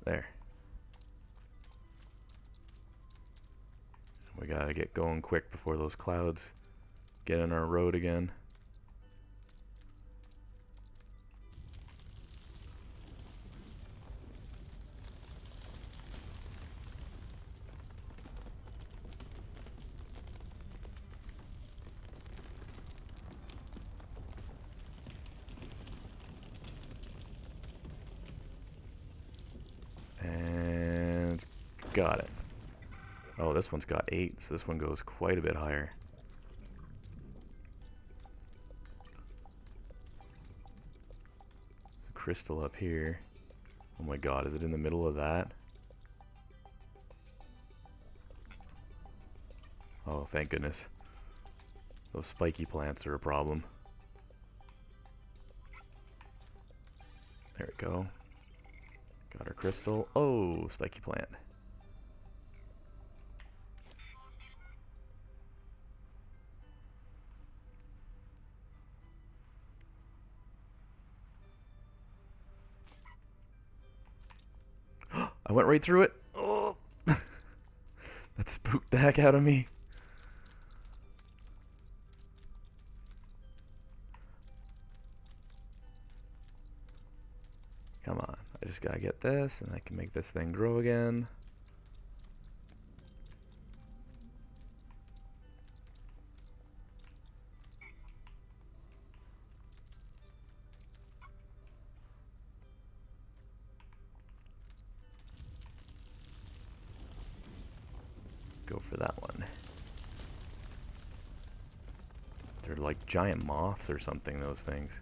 There. We gotta get going quick before those clouds get in our road again. And got it. Oh, this one's got 8, so this one goes quite a bit higher. There's a crystal up here. Oh my god, is it in the middle of that? Oh, thank goodness. Those spiky plants are a problem. There we go. Got our crystal. Oh, spiky plant. I went right through it. Oh, that spooked the heck out of me. Come on. I just gotta get this, and I can make this thing grow again. Go for that one. They're like giant moths or something, those things.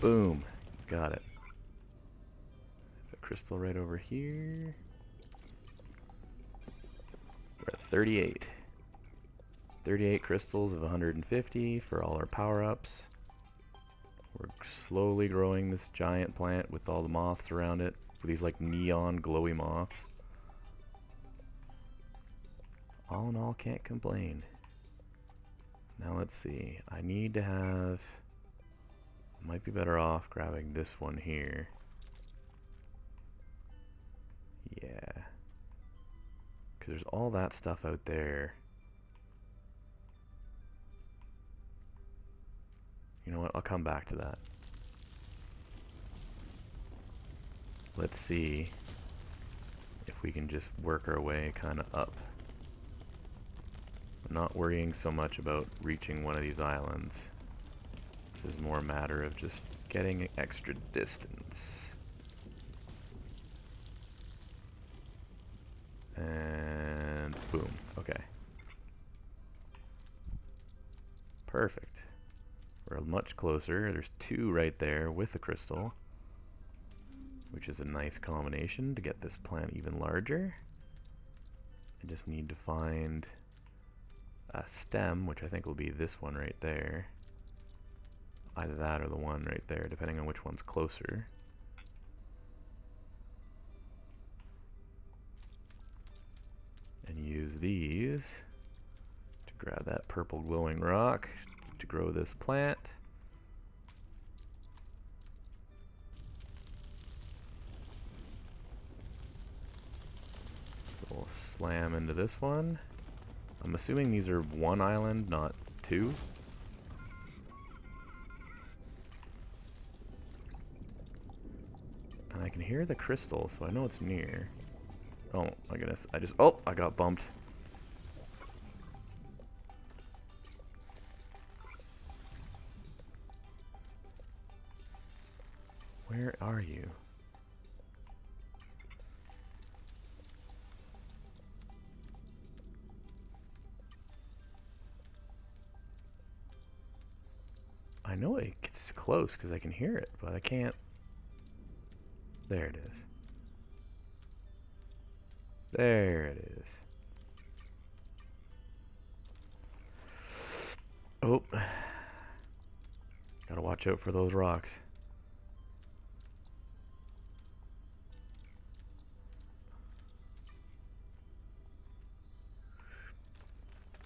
Boom. Got it. There's a crystal right over here. We're at 38. 38 crystals of 150 for all our power-ups. We're slowly growing this giant plant with all the moths around it. With these like neon glowy moths. All in all, can't complain. Now let's see. I need to have... Might be better off grabbing this one here. Yeah. Because there's all that stuff out there. You know what? I'll come back to that. Let's see if we can just work our way kind of up. I'm not worrying so much about reaching one of these islands. This is more a matter of just getting extra distance. And boom. Okay. Perfect. We're much closer. There's two right there with a crystal, which is a nice combination to get this plant even larger. I just need to find a stem, which I think will be this one right there. Either that or the one right there, depending on which one's closer. And use these to grab that purple glowing rock to grow this plant. So we'll slam into this one. I'm assuming these are one island, not two. And I can hear the crystal, so I know it's near. Oh my goodness, I got bumped. Where are you? I know it's close because I can hear it, but I can't. There it is. There it is. Oh. Gotta watch out for those rocks.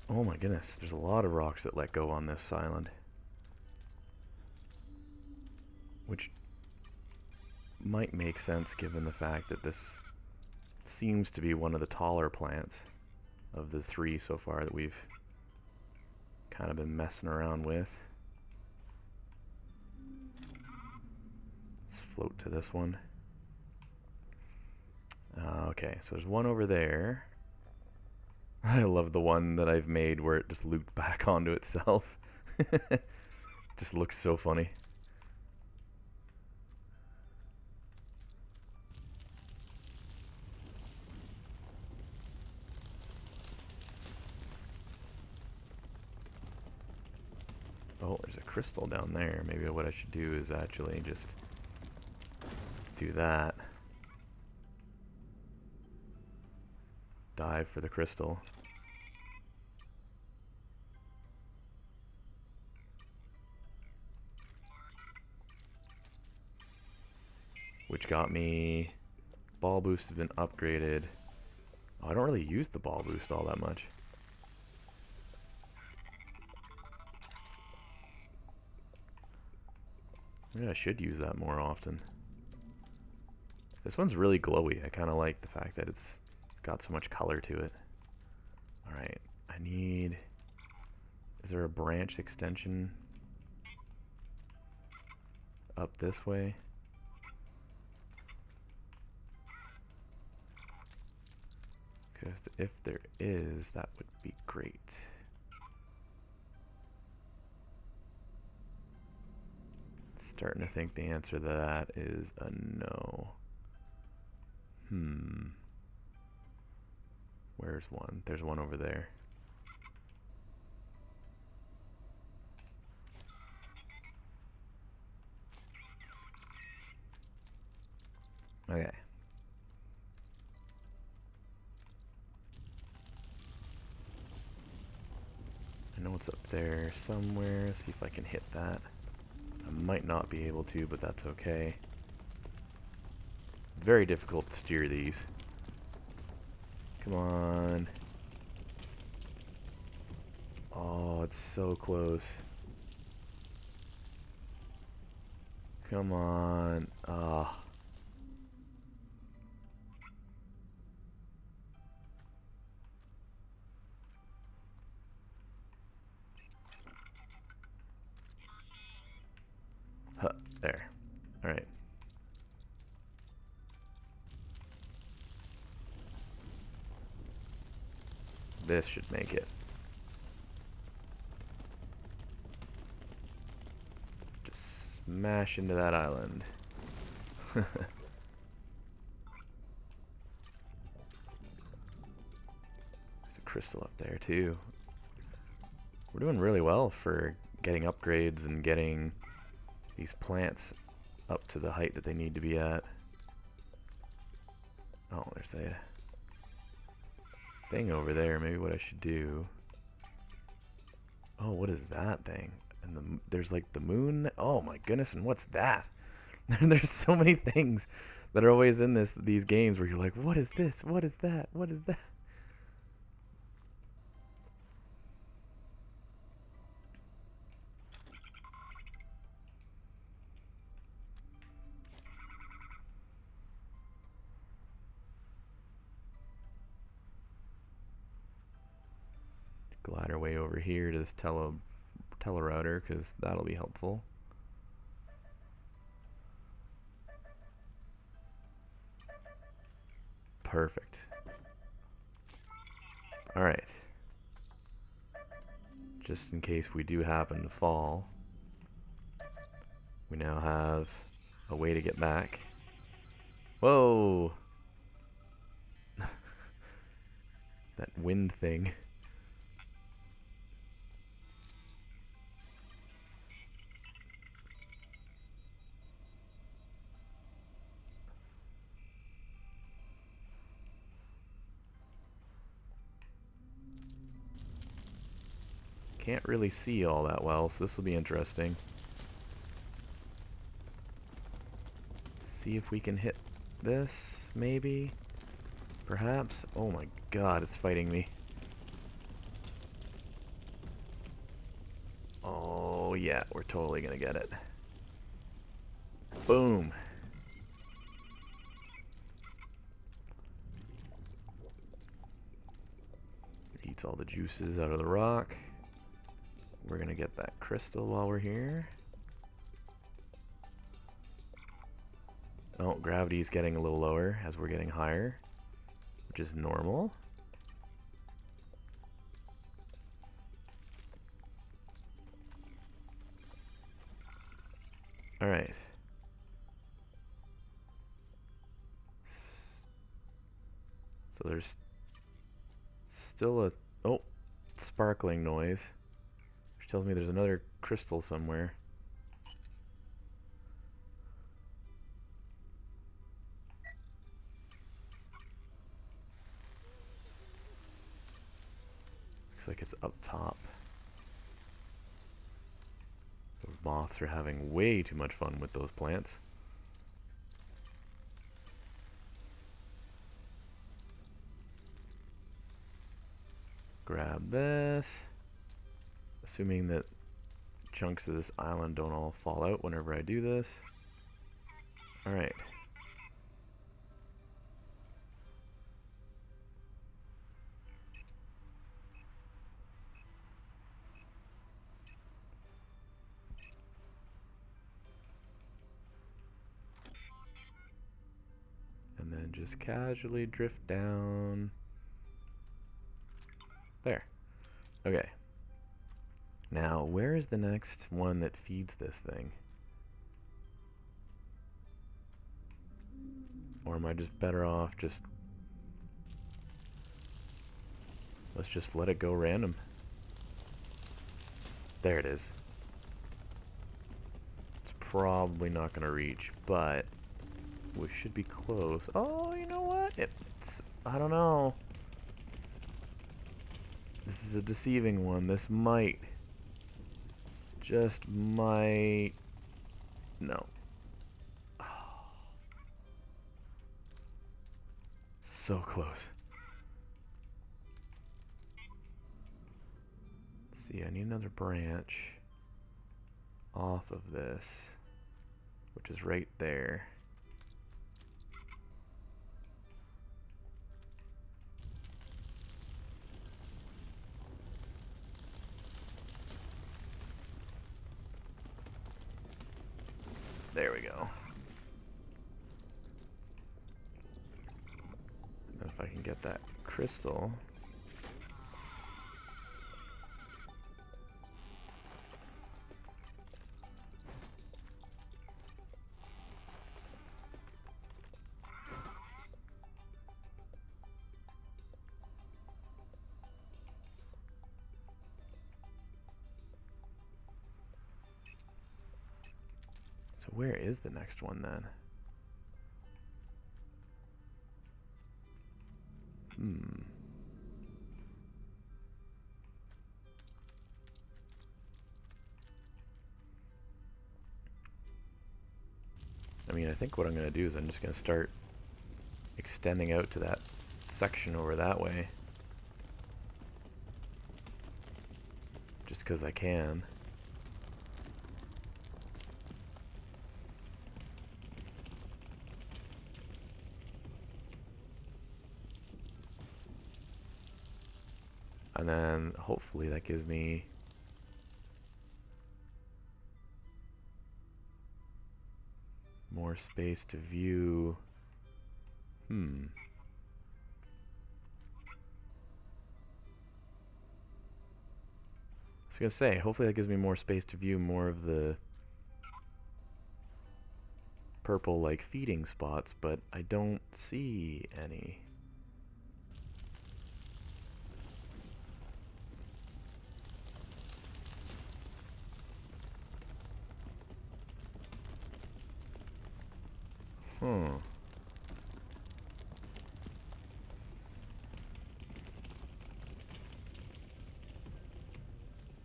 Oh my goodness, there's a lot of rocks that let go on this island. Which might make sense given the fact that this seems to be one of the taller plants of the three so far that we've kind of been messing around with. Let's float to this one. Okay, so there's one over there. I love the one that I've made where it just looped back onto itself. Just looks so funny. Oh, there's a crystal down there. Maybe what I should do is actually just do that. Dive for the crystal. Which got me... Ball boost has been upgraded. Oh, I don't really use the ball boost all that much. Maybe I should use that more often. This one's really glowy. I kind of like the fact that it's got so much color to it. Alright, I need... Is there a branch extension? up this way? Because if there is, that would be great. Starting to think the answer to that is a no. Where's one? There's one over there. Okay. I know it's up there somewhere. See if I can hit that. I might not be able to, but that's okay. Very difficult to steer these. Come on. Oh, it's so close. Come on. Ah. Huh, there. Alright. This should make it. Just smash into that island. There's a crystal up there too. We're doing really well for getting upgrades and getting these plants up to the height that they need to be at. Oh, there's a thing over there. Maybe what I should do. Oh, what is that thing? And there's like the moon. Oh my goodness, and what's that? There's so many things that are always in these games where you're like, what is this? What is that? What is that? Glide our way over here to this telerouter because that'll be helpful. Perfect. All right. Just in case we do happen to fall, we now have a way to get back. Whoa! That wind thing. Can't really see all that well, so this will be interesting. See if we can hit this, maybe? Perhaps? Oh my god, it's fighting me. Oh yeah, we're totally gonna get it. Boom! Eats all the juices out of the rock. We're gonna get that crystal while we're here. Oh, gravity's getting a little lower as we're getting higher, which is normal. Alright. So there's still a sparkling noise, which tells me there's another crystal somewhere. Looks like it's up top. Those moths are having way too much fun with those plants. Grab this. Assuming that chunks of this island don't all fall out whenever I do this. Alright. And just casually drift down. There. Okay. Now, where is the next one that feeds this thing? Or am I just better off just... Let's just let it go random. There it is. It's probably not going to reach, but we should be close. Oh, you know what? It's... I don't know. This is a deceiving one. This might... Just might... No. So close. See, I need another branch off of this, which is right there. There we go. And if I can get that crystal. So where is the next one then? I mean, I think what I'm going to do is I'm just going to start extending out to that section over that way. Just because I can. And then hopefully that gives me more space to view. I was gonna say, hopefully that gives me more space to view more of the purple like feeding spots, but I don't see any.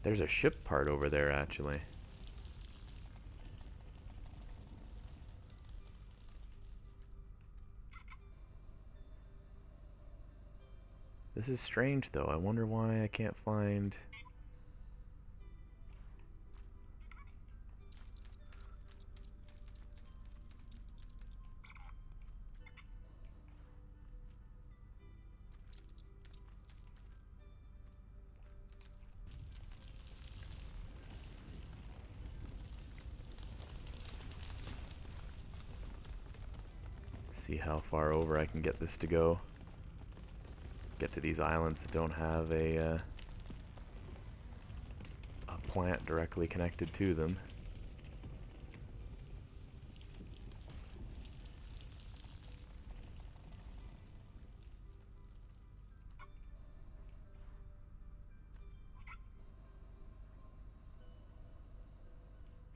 There's a ship part over there, actually. This is strange, though. I wonder why I can't find... See how far over I can get this to go. Get to these islands that don't have a plant directly connected to them.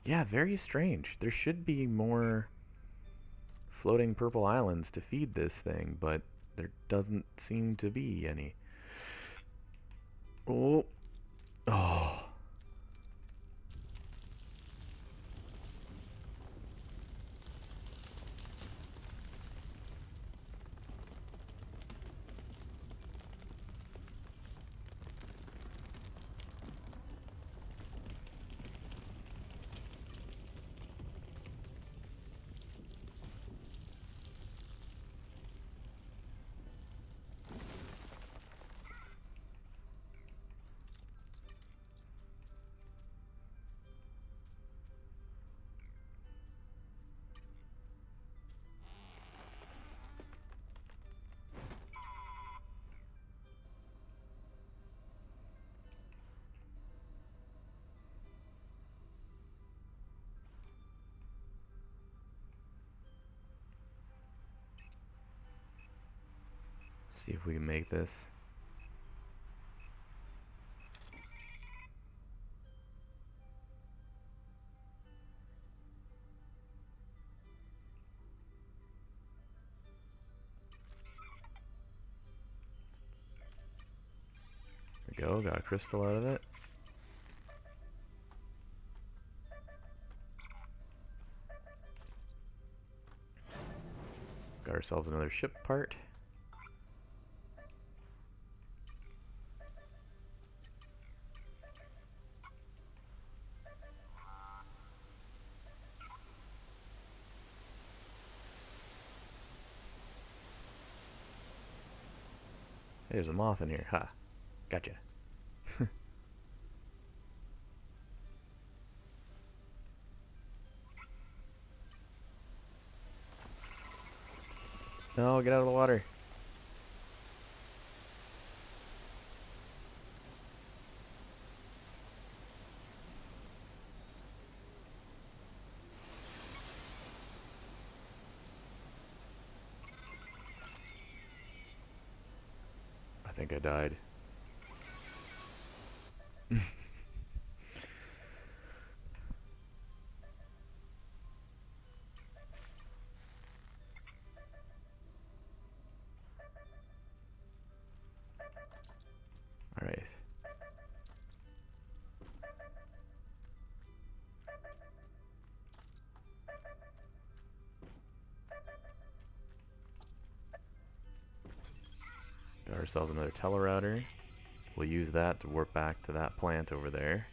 Yeah, very strange. There should be more floating purple islands to feed this thing, but there doesn't seem to be any. Oh. Oh. See if we can make this. There we go, got a crystal out of it. Got ourselves another ship part. Hey, there's a moth in here. Ha. Gotcha. No, get out of the water. I think I died. Alright. Got ourselves another telerouter. We'll use that to warp back to that plant over there.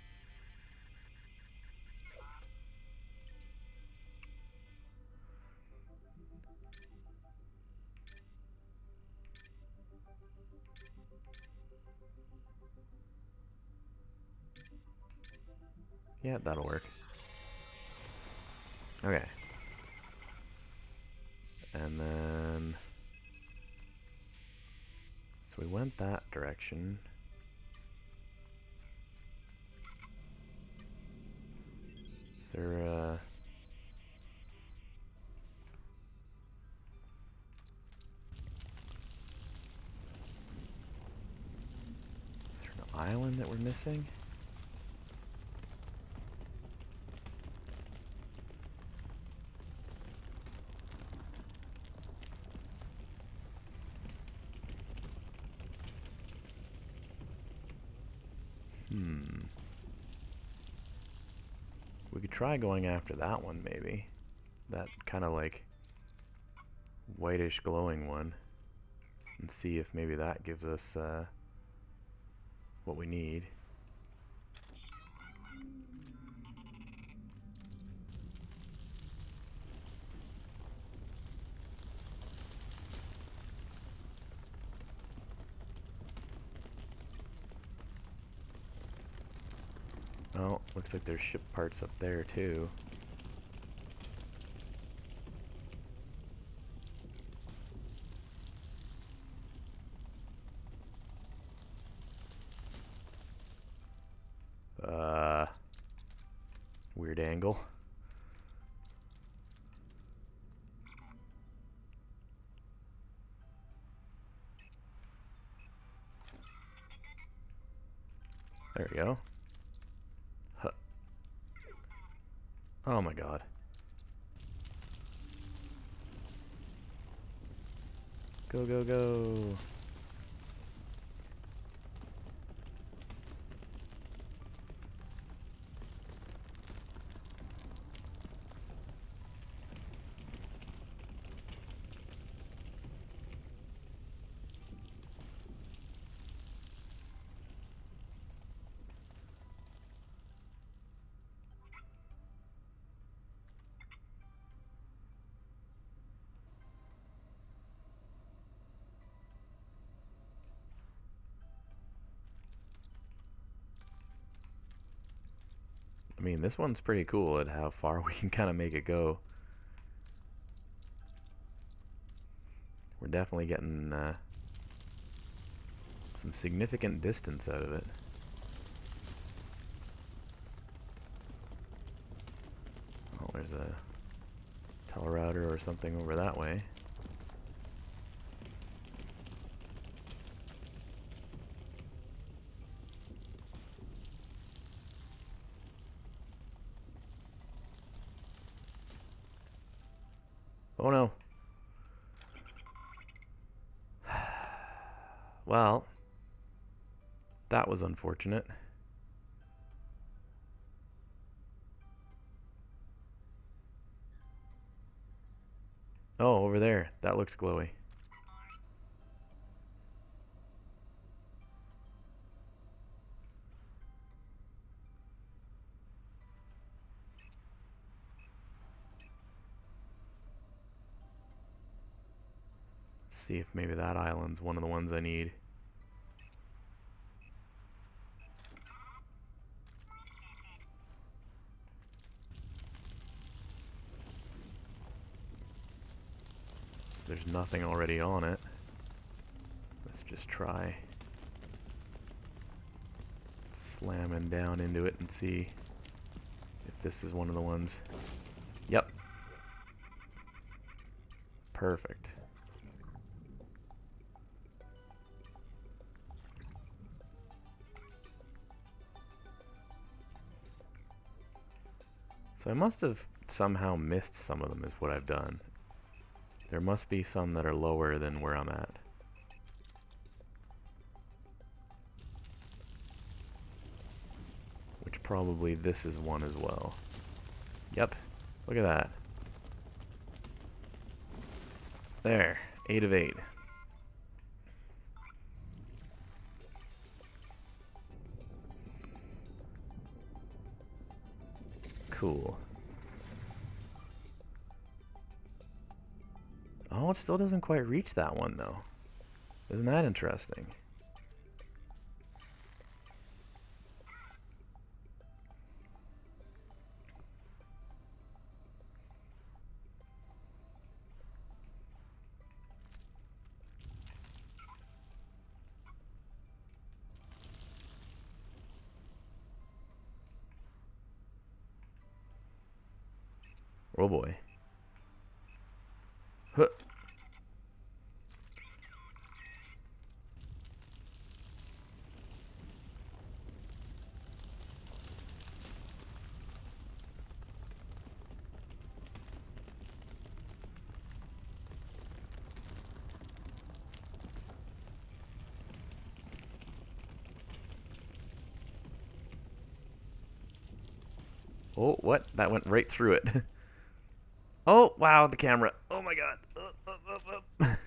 Yeah, that'll work. Okay. And then... so we went that direction. Is there an island that we're missing? We could try going after that one, maybe. That kind of like whitish glowing one. And see if maybe that gives us what we need. Oh, looks like there's ship parts up there too. Weird angle. There we go. Huh. Oh my god. Go, go, go. I mean, this one's pretty cool at how far we can kind of make it go. We're definitely getting some significant distance out of it. Oh, there's a telerouter or something over that way. Oh no. Well, that was unfortunate. Oh, over there. That looks glowy. Let's see if maybe that island's one of the ones I need. So there's nothing already on it. Let's just try slamming down into it and see if this is one of the ones. Yep. Perfect. So I must have somehow missed some of them is what I've done. There must be some that are lower than where I'm at. Which probably this is one as well. Yep. Look at that. There. 8 of 8. Cool. Oh, it still doesn't quite reach that one, though. Isn't that interesting? Oh boy. Huh. Oh, what? That went right through it. Oh, wow, the camera. Oh my god.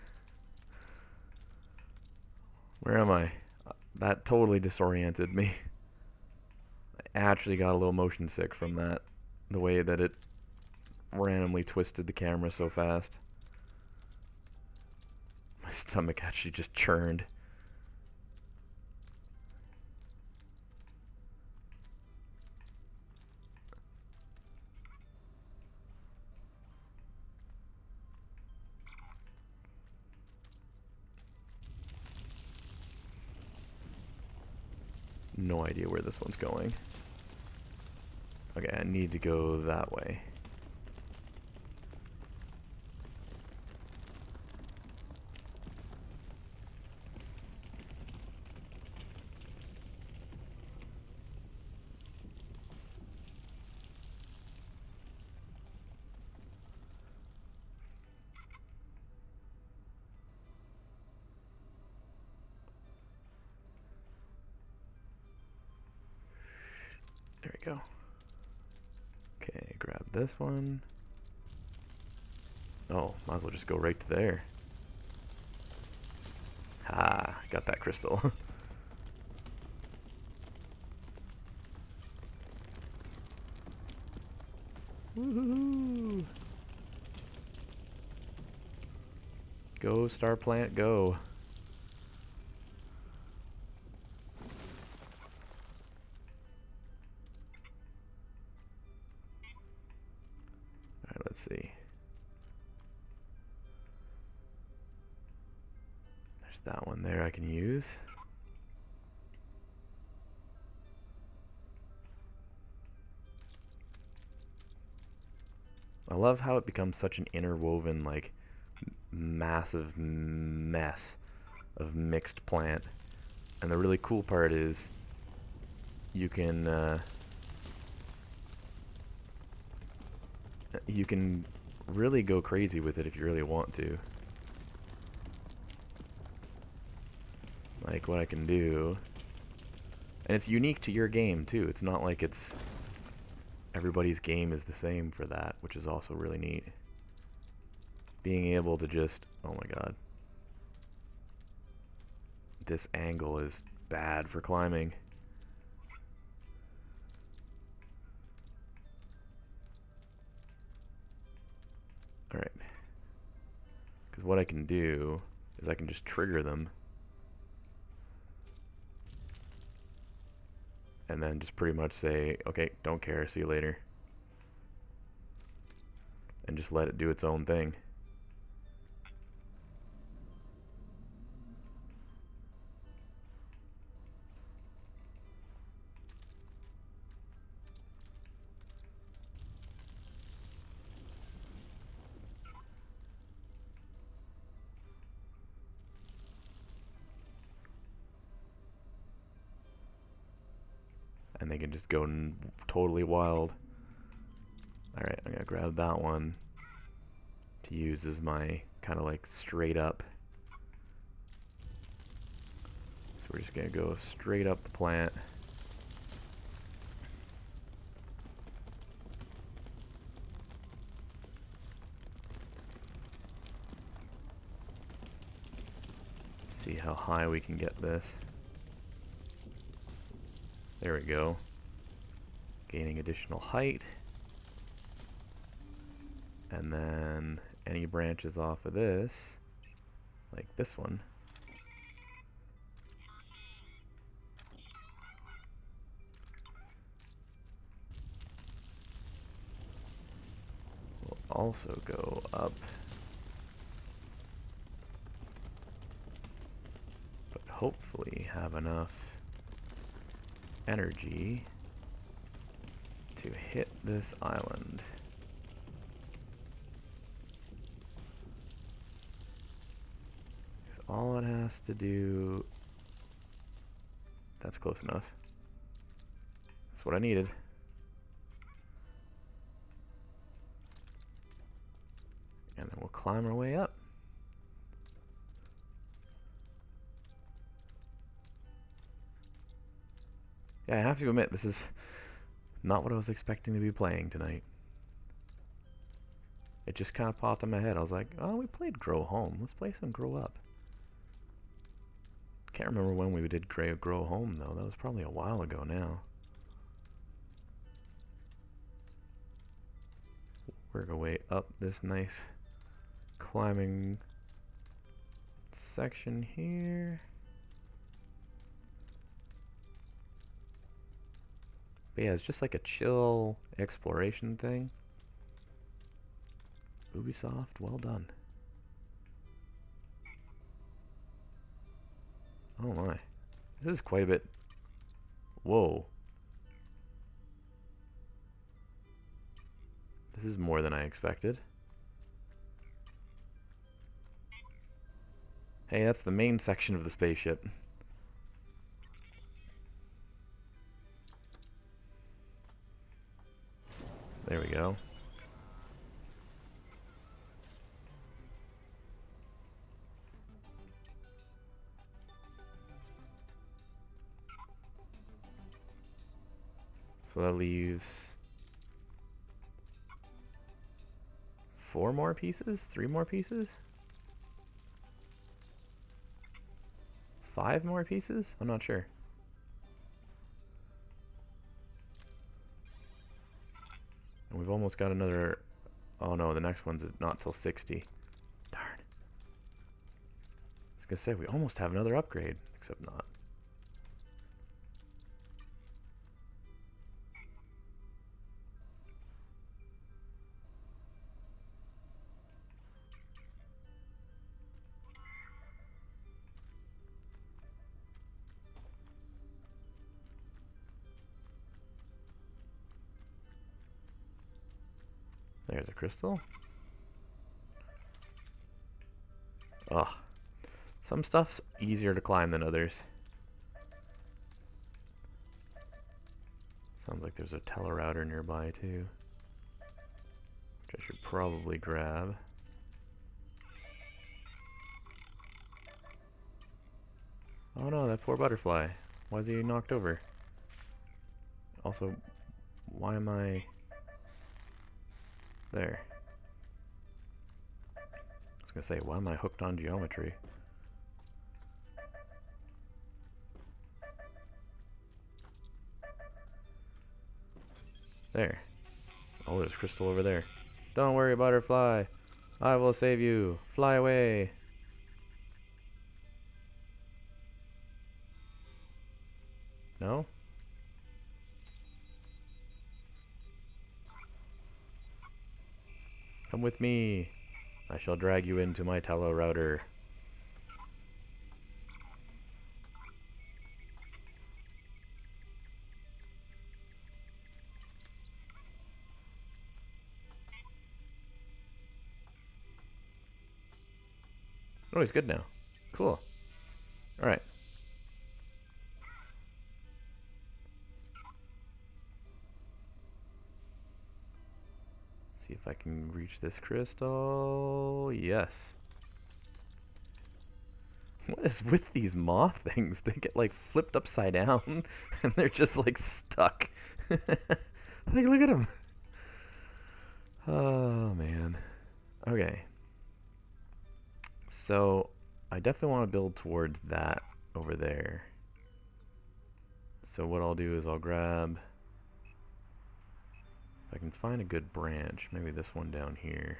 Where am I? That totally disoriented me. I actually got a little motion sick from that. The way that it randomly twisted the camera so fast. My stomach actually just churned. No idea where this one's going. Okay, I need to go that way. There we go. Okay, grab this one. Oh, might as well just go right to there. Ah, got that crystal. Woohoo! Go, star plant, go. Alright, let's see. There's that one there I can use. I love how it becomes such an interwoven, like, massive mess of mixed plant. And the really cool part is you can really go crazy with it if you really want to. Like what I can do. And it's unique to your game too. It's not like it's everybody's game is the same for that, which is also really neat. Being able to just, oh my god. This angle is bad for climbing. Alright. Because what I can do is I can just trigger them. And then just pretty much say, okay, don't care, see you later. And just let it do its own thing. And they can just go totally wild. Alright, I'm gonna grab that one to use as my kind of like straight up. So we're just gonna go straight up the plant. See how high we can get this. There we go. Gaining additional height. And then any branches off of this, like this one, will also go up. But hopefully have enough energy to hit this island. Because all it has to do... That's close enough. That's what I needed. And then we'll climb our way up. Yeah, I have to admit, this is not what I was expecting to be playing tonight. It just kind of popped in my head. I was like, oh, we played Grow Home. Let's play some Grow Up. Can't remember when we did Grow Home, though. That was probably a while ago now. Work our way up this nice climbing section here. But yeah, it's just like a chill exploration thing. Ubisoft, well done. Oh my. This is quite a bit... Whoa. This is more than I expected. Hey, that's the main section of the spaceship. There we go. So that leaves 4 more pieces? 3 more pieces? 5 more pieces? I'm not sure. And we've almost got another... Oh no, the next one's not till 60. Darn. I was gonna say, we almost have another upgrade, except not. There's a crystal. Ugh. Some stuff's easier to climb than others. Sounds like there's a telerouter nearby too. which I should probably grab. Oh no, that poor butterfly. Why is he knocked over? Also, why am I... there? I was gonna say, why am I hooked on geometry? There. Oh, there's crystal over there. Don't worry, butterfly. I will save you. Fly away. No? Come with me. I shall drag you into my tele router. Oh, he's good now. Cool. Alright. See if I can reach this crystal. Yes. What is with these moth things? They get like flipped upside down and they're just like stuck. Like, look at them. Oh, man. Okay. So, I definitely want to build towards that over there. So what I'll do is I'll grab... if I can find a good branch, maybe this one down here.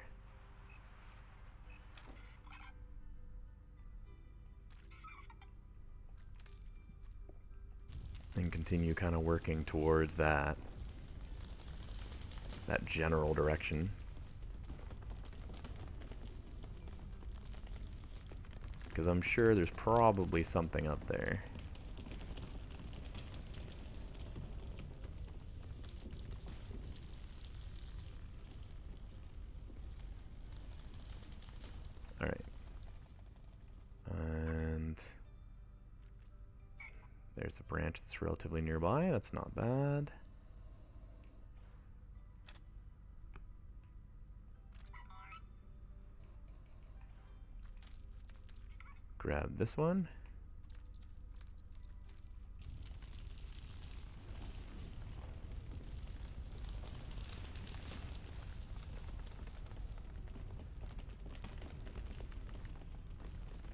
And continue kind of working towards that general direction. Because I'm sure there's probably something up there. Alright. And there's a branch that's relatively nearby. That's not bad. Grab this one.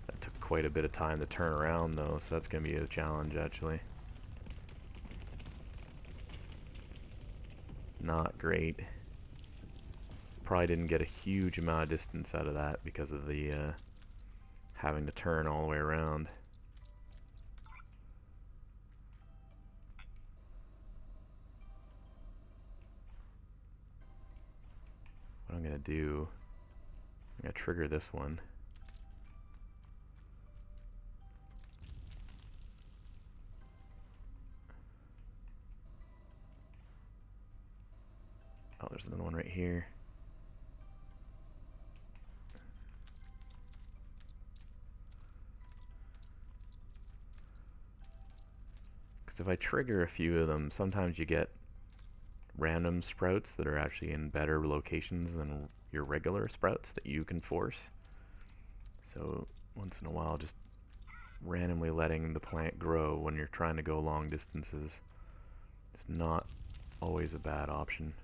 That took quite a bit of time to turn around though, so that's going to be a challenge actually. Not great. Probably didn't get a huge amount of distance out of that because of the having to turn all the way around. What I'm going to do, I'm going to trigger this one. Oh, there's another one right here. Because if I trigger a few of them, sometimes you get random sprouts that are actually in better locations than your regular sprouts that you can force. So once in a while, just randomly letting the plant grow when you're trying to go long distances is not always a bad option.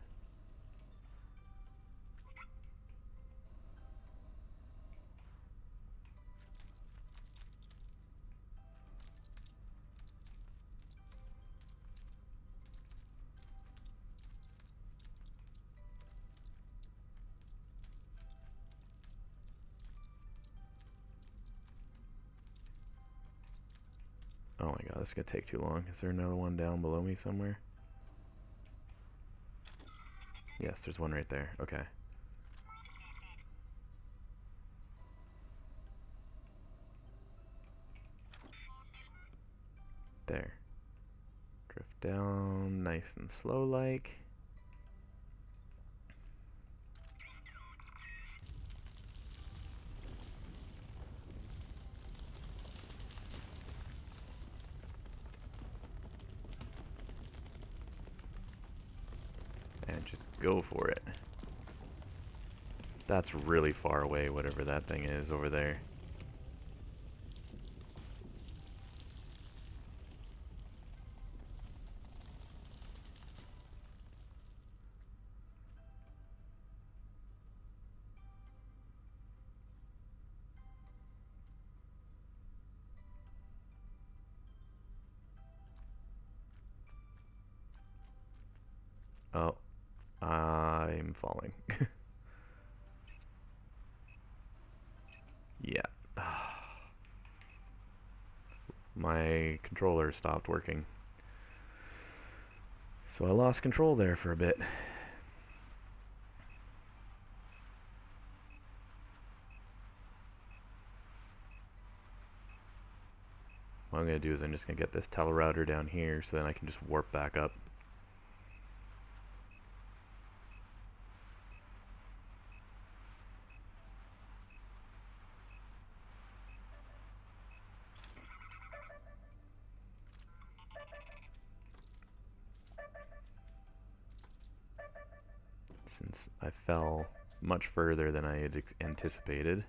Oh my god, this is going to take too long. Is there another one down below me somewhere? Yes, there's one right there. Okay. There. Drift down nice and slow like. And just go for it. That's really far away, whatever that thing is over there. Oh, I'm falling. Yeah. My controller stopped working. So I lost control there for a bit. What I'm going to do is I'm just going to get this telerouter down here so then I can just warp back up. Since I fell much further than I had anticipated.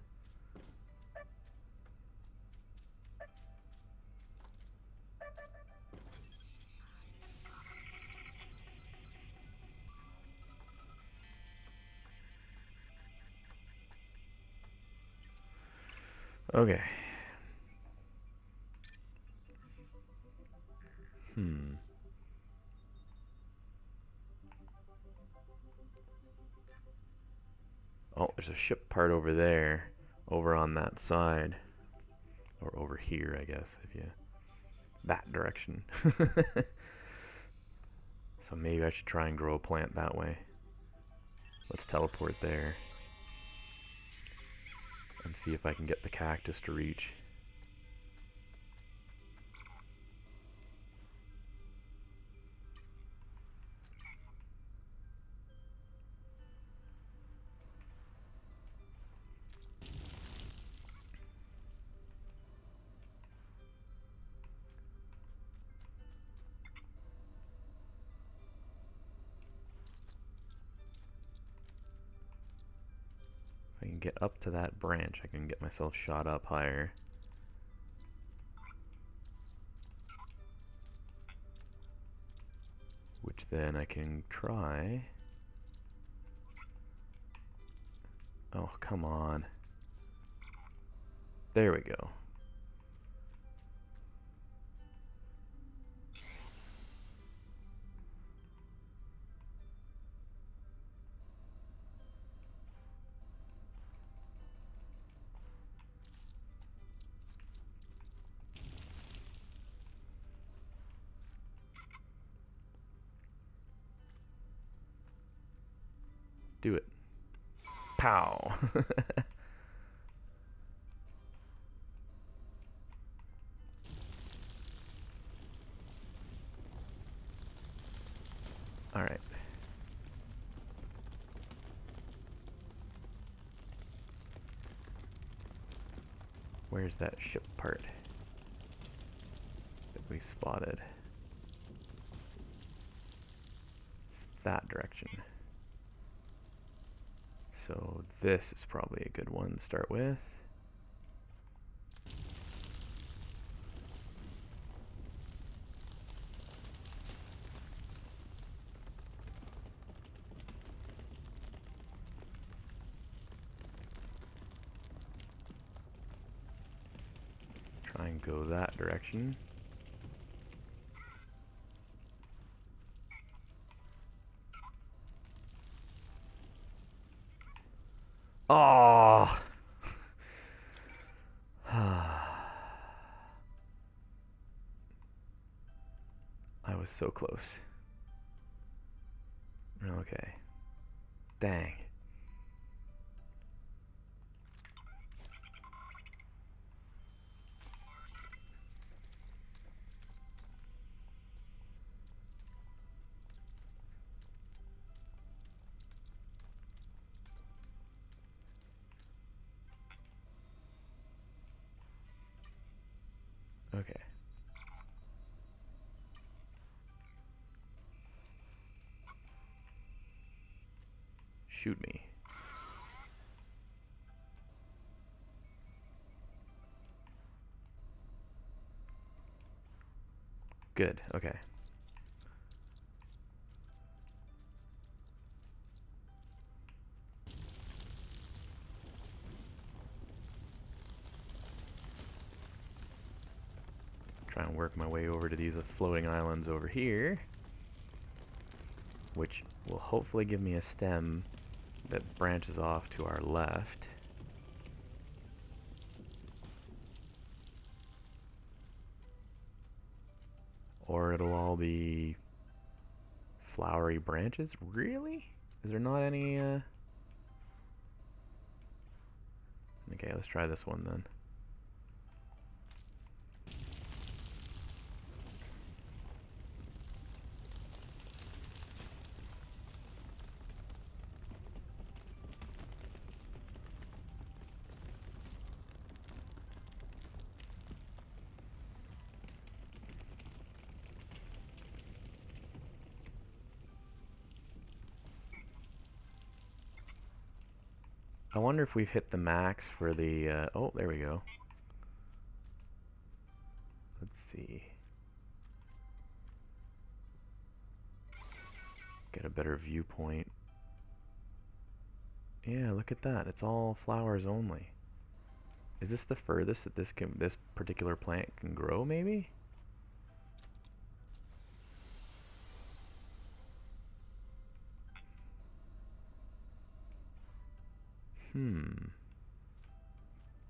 Okay. Oh, there's a ship part over there, over on that side. Or over here, I guess, if you... that direction. So maybe I should try and grow a plant that way. Let's teleport there. And see if I can get the cactus to reach. If I can get up to that branch, I can get myself shot up higher. Which then I can try... Oh, come on. There we go. Do it. Pow! Alright. Where's that ship part that we spotted? It's that direction. So this is probably a good one to start with. Try and go that direction. Oh! I was so close. Okay. Dang. Okay. Shoot me. Good, okay. Try and work my way over to these floating islands over here, which will hopefully give me a stem that branches off to our left. Or it'll all be flowery branches? Really? Is there not any, Okay, let's try this one then. I wonder if we've hit the max for the, oh, there we go. Let's see. Get a better viewpoint. Yeah, look at that. It's all flowers only. Is this the furthest that this particular plant can grow, maybe?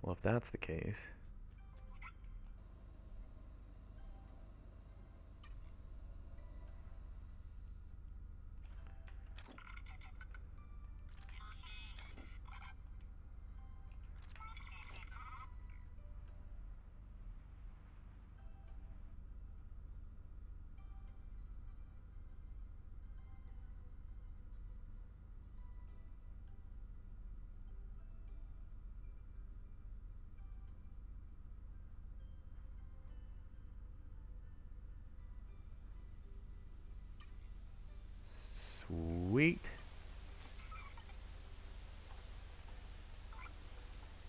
Well, if that's the case... Sweet.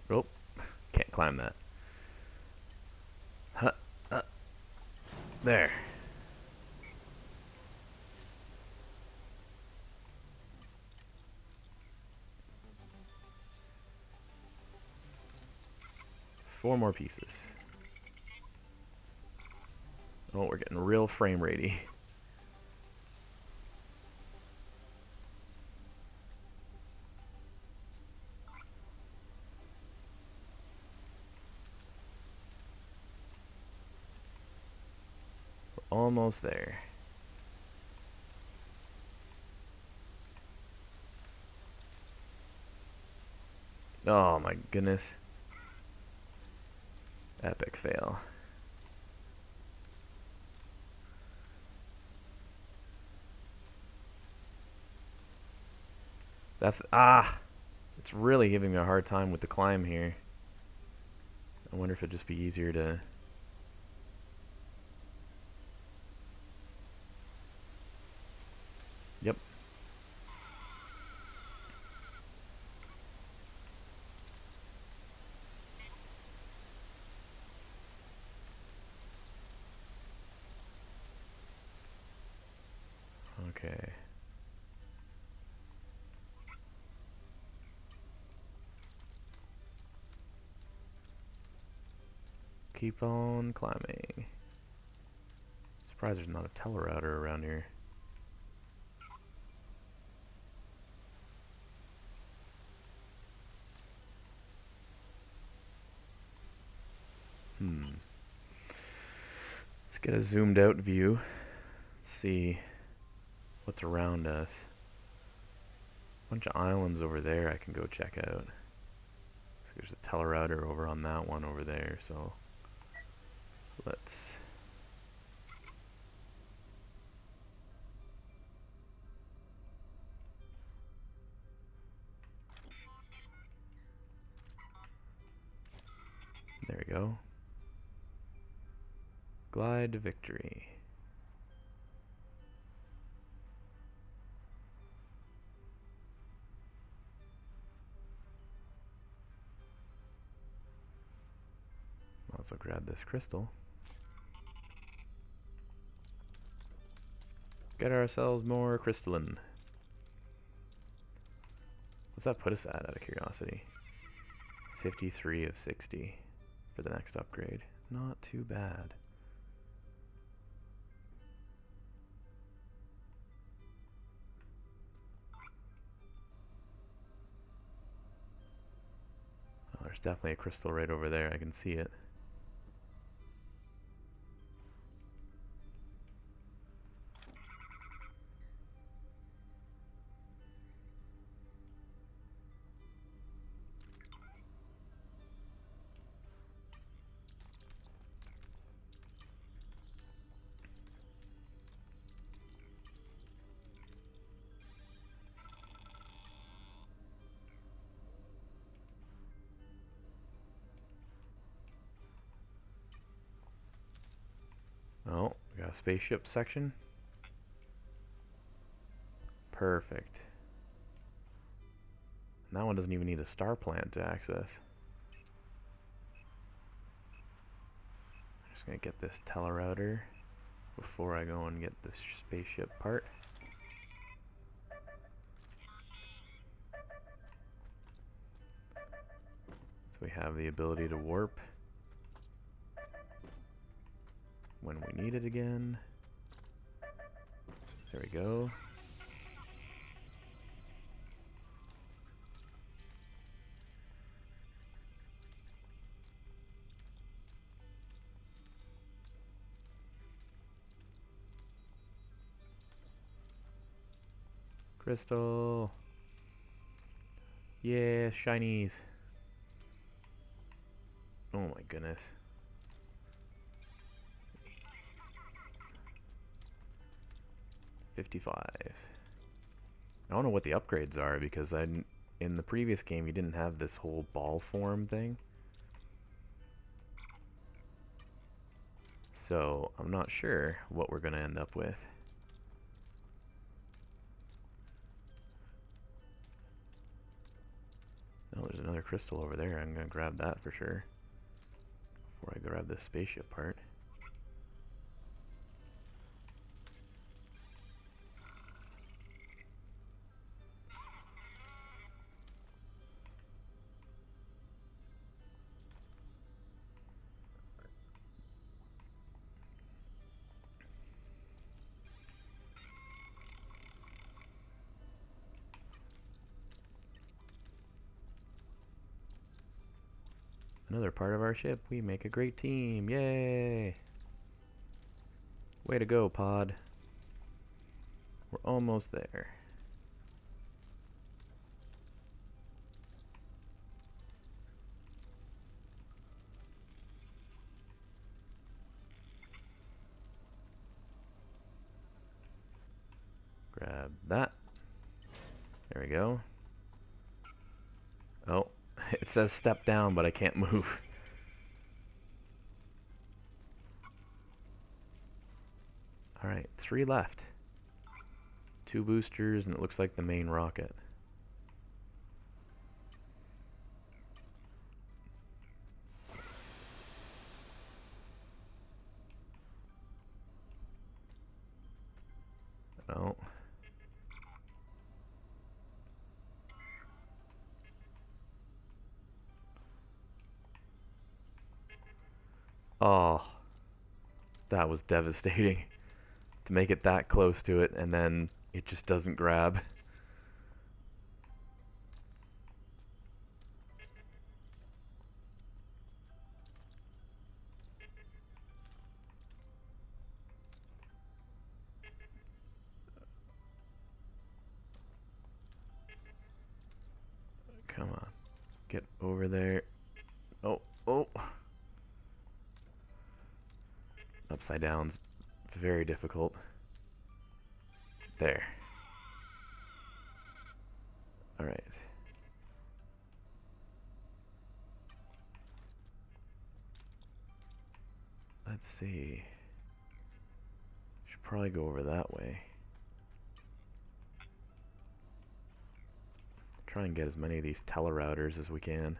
Oh, can't climb that. Huh, there. Four more pieces. Oh, we're getting real frame ratey. We're almost there. Oh my goodness. Epic fail. That's... It's really giving me a hard time with the climb here. I wonder if it'd just be easier to... Yep. Okay. Keep on climbing. Surprised there's not a telerouter around here. Let's get a zoomed out view. See what's around us. Bunch of islands over there I can go check out. So there's a telerouter over on that one over there, so let's... There we go. Glide to victory. Also grab this crystal. Get ourselves more crystalline. What's that put us at, out of curiosity? 53 of 60 for the next upgrade. Not too bad. Oh, there's definitely a crystal right over there. I can see it. Oh, we got a spaceship section. Perfect. And that one doesn't even need a star plant to access. I'm just gonna get this telerouter before I go and get this spaceship part. So we have the ability to warp when we need it again. There we go. Crystal. Yeah, shinies. Oh my goodness. $55. I don't know what the upgrades are because in the previous game you didn't have this whole ball form thing. So I'm not sure what we're gonna end up with. Oh, there's another crystal over there. I'm gonna grab that for sure before I grab this spaceship part. Another part of our ship. We make a great team. Yay! Way to go, pod. We're almost there. Grab that. There we go. Oh, it says step down, but I can't move. Alright, 3 left. 2 boosters, and it looks like the main rocket. Oh. Oh. That was devastating. To make it that close to it, and then it just doesn't grab. Come on. Get over there. Oh, oh. Upside down's very difficult. There. Alright. Let's see. Should probably go over that way. Try and get as many of these telerouters as we can.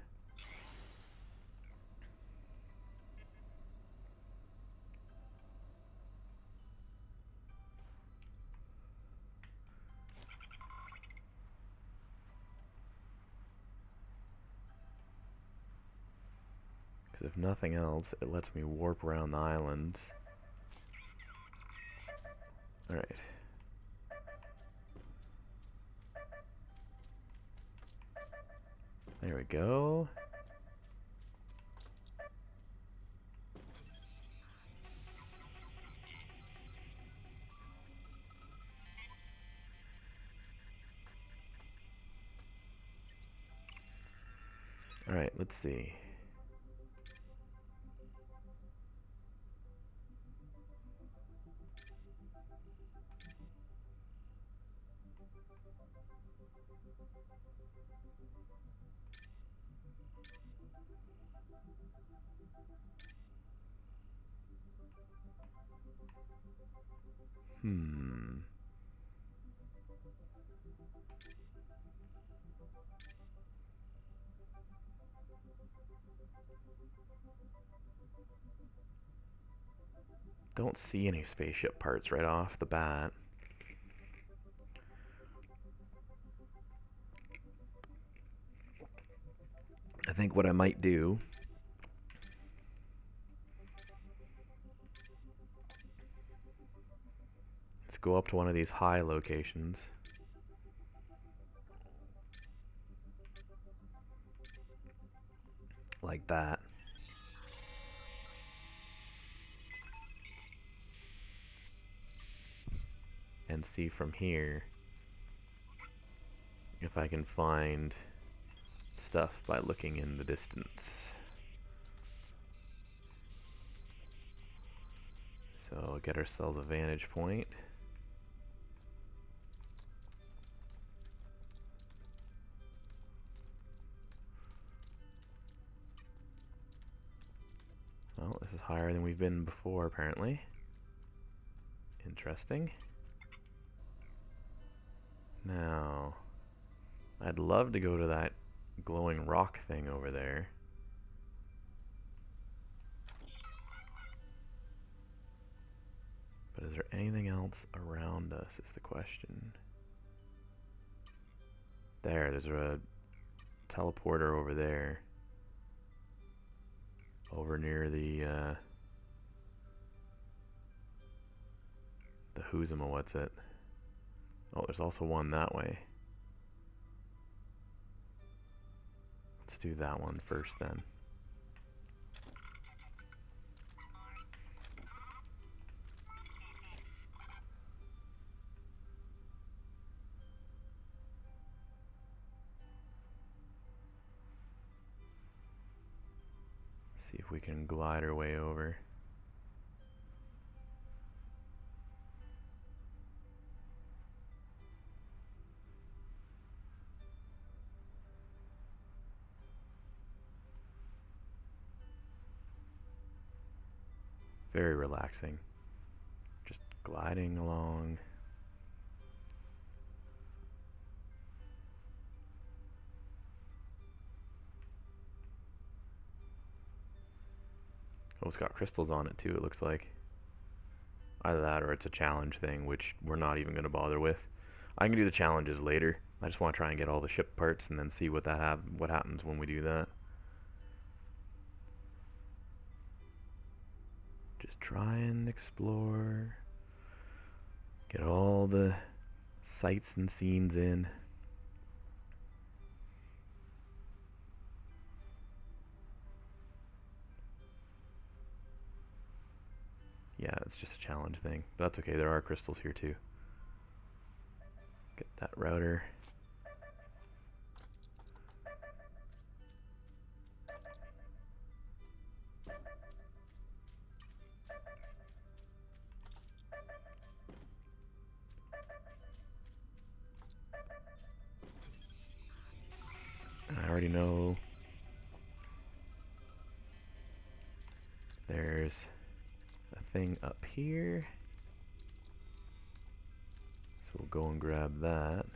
Because if nothing else, it lets me warp around the islands. Alright. There we go. Alright, let's see. Don't see any spaceship parts right off the bat. I think what I might do is go up to one of these high locations. Like that. And see from here if I can find stuff by looking in the distance. So get ourselves a vantage point. Well, this is higher than we've been before, apparently. Interesting. Now, I'd love to go to that glowing rock thing over there. But is there anything else around us is the question. There's a teleporter over there. Over near the Huzuma, what's it? Oh, there's also one that way. Let's do that one first then. See if we can glide our way over. Very relaxing. Just gliding along. Oh, it's got crystals on it too, it looks like. Either that or it's a challenge thing, which we're not even going to bother with. I can do the challenges later. I just want to try and get all the ship parts and then see what happens when we do that. Just try and explore. Get all the sights and scenes in. Yeah, it's just a challenge thing. But that's okay, there are crystals here too. Get that router. I already know there's a thing up here. So we'll go and grab that.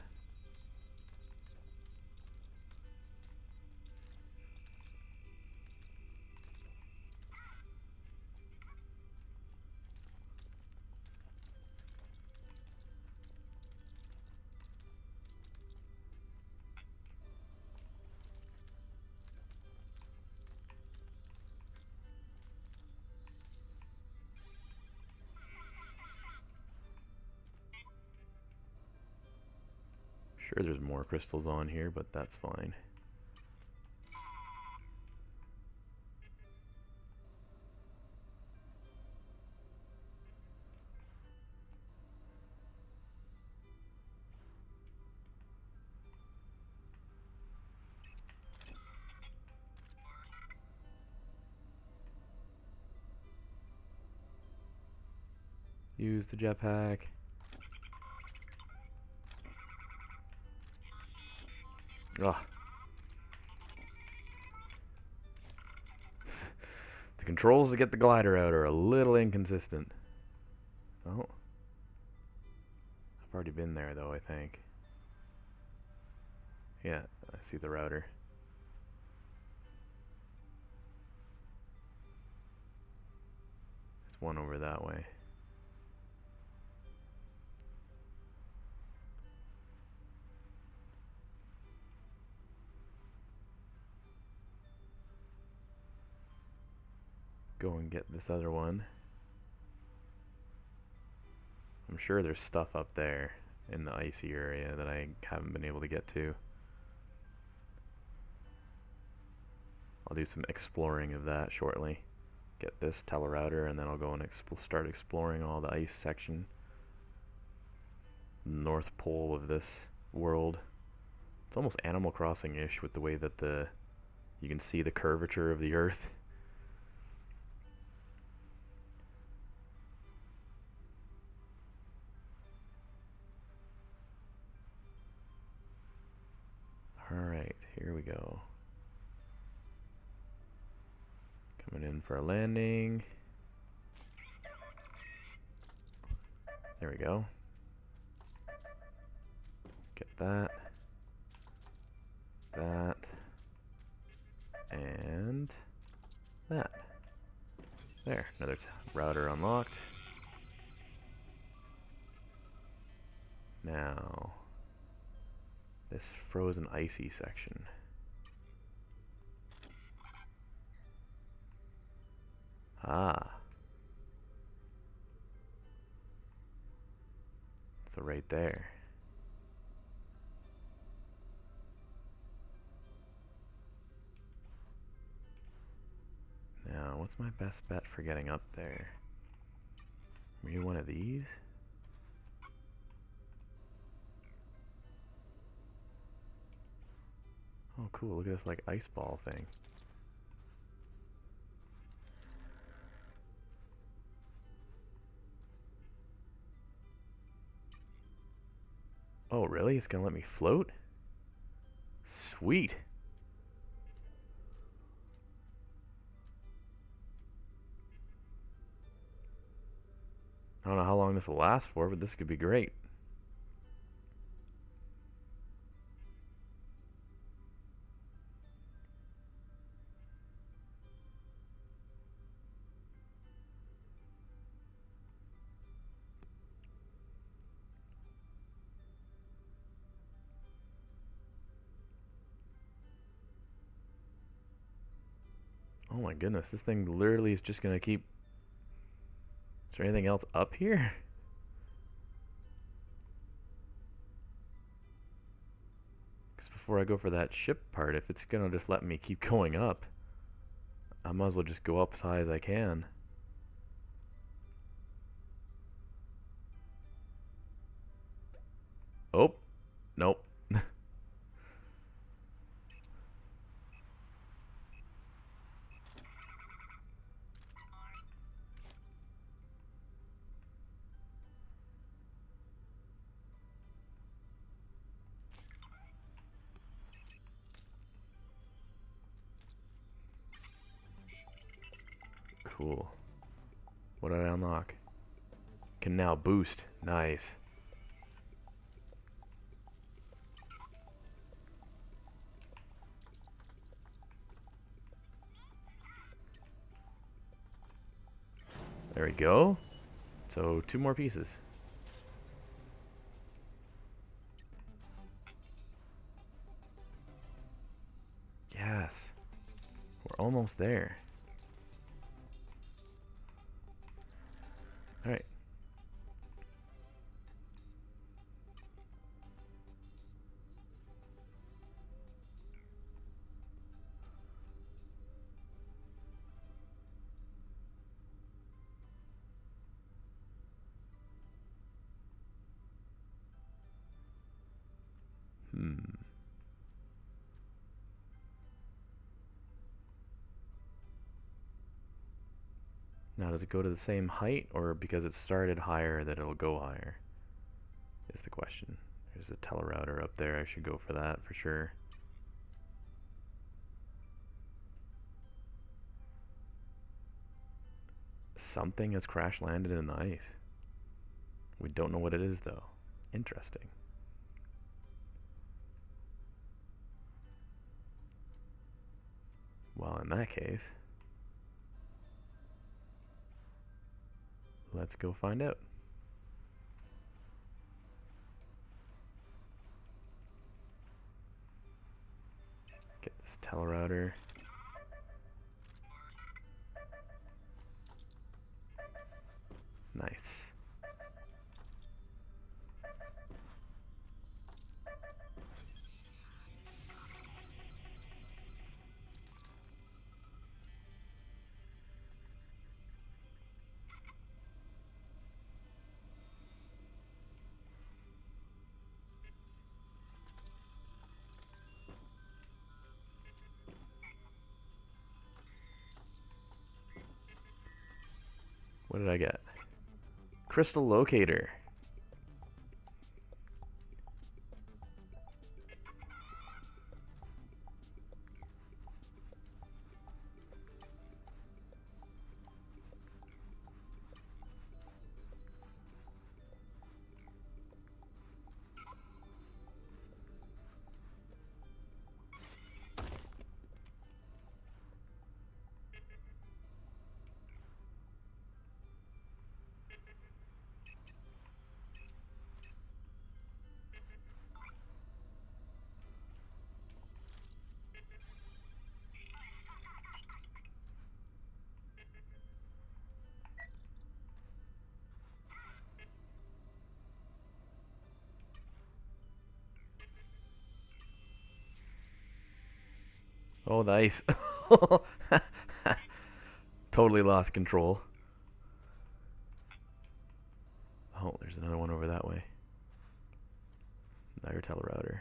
Sure, there's more crystals on here, but that's fine. Use the jetpack. Ugh. The controls to get the glider out are a little inconsistent. Oh. I've already been there though, I think. Yeah, I see the router. There's one over that way. Go and get this other one. I'm sure there's stuff up there in the icy area that I haven't been able to get to. I'll do some exploring of that shortly. Get this telerouter and then I'll go and start exploring all the ice section. North pole of this world. It's almost Animal Crossing-ish with the way that you can see the curvature of the earth. Alright, here we go. Coming in for a landing. There we go. Get that. That. And that. There, another router unlocked. Now, this frozen icy section. Ah. So right there. Now, what's my best bet for getting up there? Maybe one of these? Oh cool, look at this like ice ball thing. Oh really? It's gonna let me float? Sweet! I don't know how long this will last for, but this could be great. Oh my goodness, this thing literally is just gonna keep... Is there anything else up here? Because before I go for that ship part, if it's gonna just let me keep going up, I might as well just go up as high as I can. Oh, nope. Cool. What did I unlock? Can now boost. Nice. There we go. So 2 more pieces. Yes. We're almost there. Alright. Now, does it go to the same height, or because it started higher that it'll go higher? Is the question. There's a telerouter up there. I should go for that for sure. Something has crash landed in the ice. We don't know what it is, though. Interesting. Well, in that case, let's go find out. Get this telerouter. Nice. What did I get? Crystal locator. Oh, nice. Totally lost control. Oh, there's another one over that way. Another telerouter.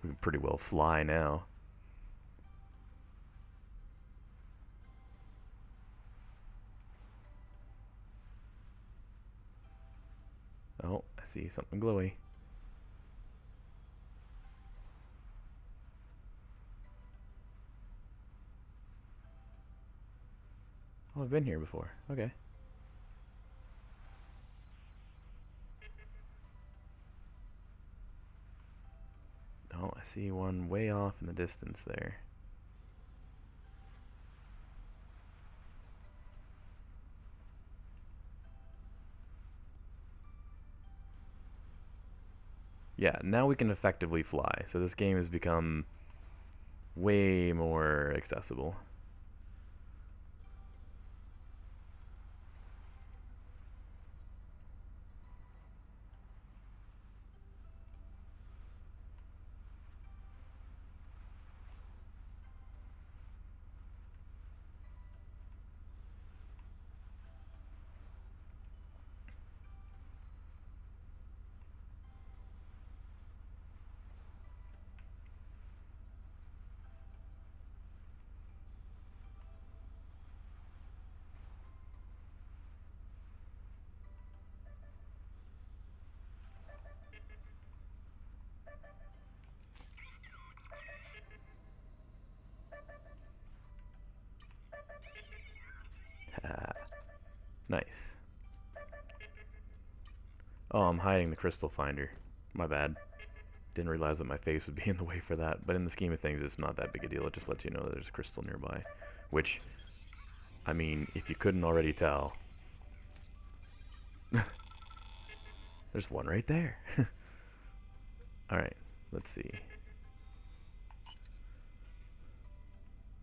We can pretty well fly now. Oh, I see something glowy. Oh, I've been here before. Okay. Oh, I see one way off in the distance there. Yeah, now we can effectively fly. So this game has become way more accessible. Nice. Oh, I'm hiding the crystal finder. My bad. Didn't realize that my face would be in the way for that. But in the scheme of things, it's not that big a deal. It just lets you know that there's a crystal nearby. Which, I mean, if you couldn't already tell, there's one right there. Alright, let's see.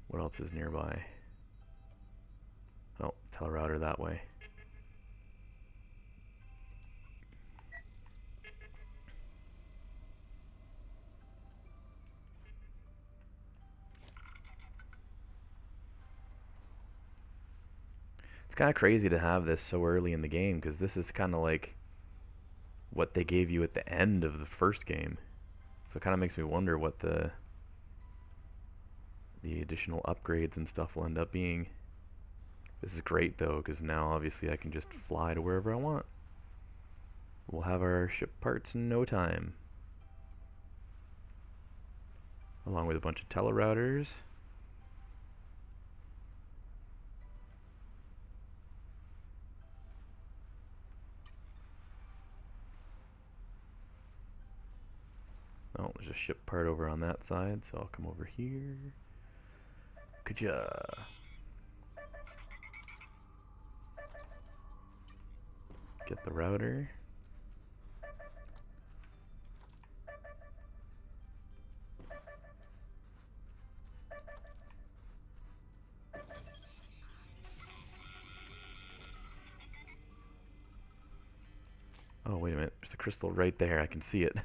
What else is nearby? Oh, telerouter that way. It's kind of crazy to have this so early in the game, because this is kind of like what they gave you at the end of the first game. So it kind of makes me wonder what the additional upgrades and stuff will end up being. This is great though, because now obviously I can just fly to wherever I want. We'll have our ship parts in no time. Along with a bunch of telerouters. Oh, there's a ship part over on that side, so I'll come over here. Kaja. Get the router. Oh, wait a minute. There's a crystal right there. I can see it.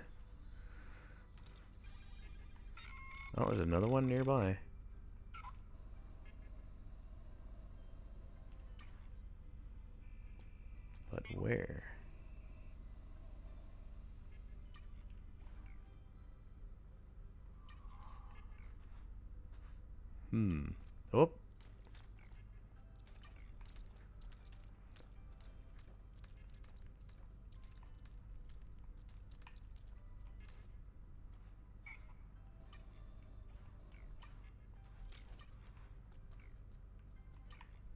Oh, there's another one nearby. But where? Oh.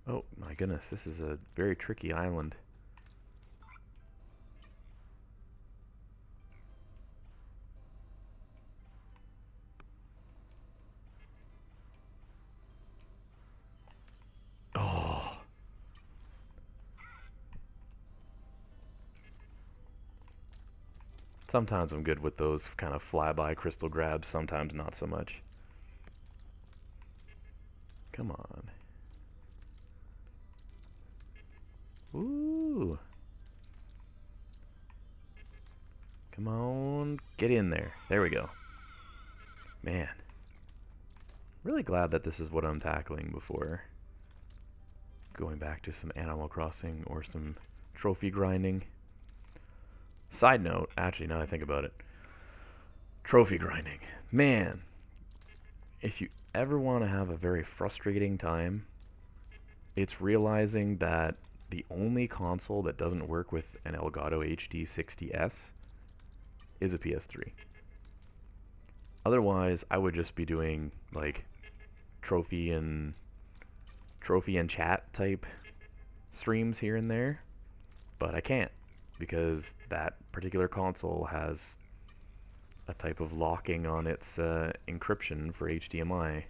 Oh my goodness, this is a very tricky island. Oh. Sometimes I'm good with those kind of flyby crystal grabs, sometimes not so much. Come on. Ooh. Come on, get in there. There we go. Man. Really glad that this is what I'm tackling before going back to some Animal Crossing or some trophy grinding. Side note, actually, now I think about it, trophy grinding. Man, if you ever want to have a very frustrating time, it's realizing that the only console that doesn't work with an Elgato HD 60S is a PS3. Otherwise, I would just be doing like trophy and chat type streams here and there, but I can't because that particular console has a type of locking on its encryption for HDMI.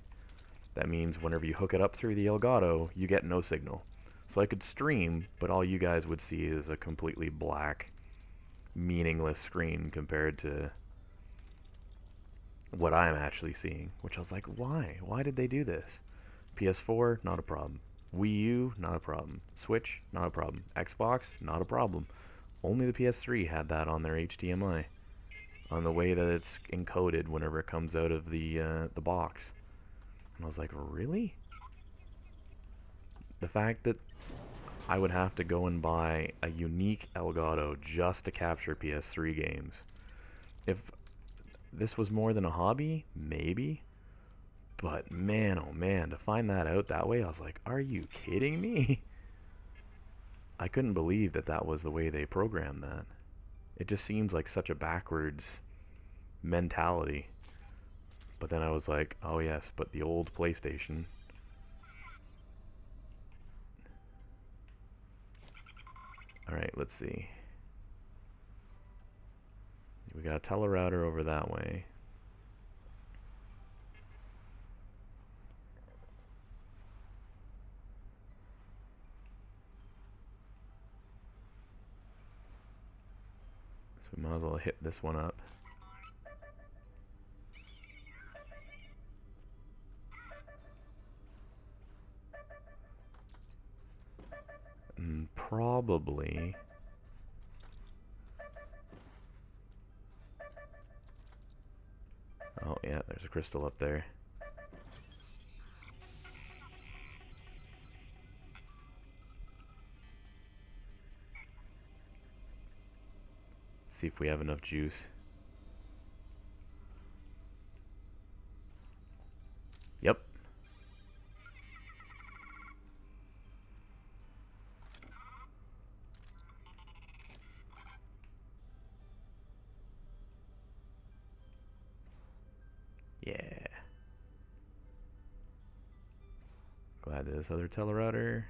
That means whenever you hook it up through the Elgato, you get no signal. So I could stream, but all you guys would see is a completely black, meaningless screen compared to what I'm actually seeing, which I was like, why? Why did they do this? PS4, not a problem. Wii U, not a problem. Switch, not a problem. Xbox, not a problem. Only the PS3 had that on their HDMI, on the way that it's encoded whenever it comes out of the box. And I was like, really? The fact that I would have to go and buy a unique Elgato just to capture PS3 games. If this was more than a hobby, maybe. But man, oh man, to find that out that way, I was like, are you kidding me? I couldn't believe that that was the way they programmed that. It just seems like such a backwards mentality. But then I was like, oh yes, but the old PlayStation. Alright, let's see. We got a telerouter over that way. So we might as well hit this one up. And probably... Oh yeah, there's a crystal up there. Let's see if we have enough juice. Yep. Yeah. Glad there's other telerouter.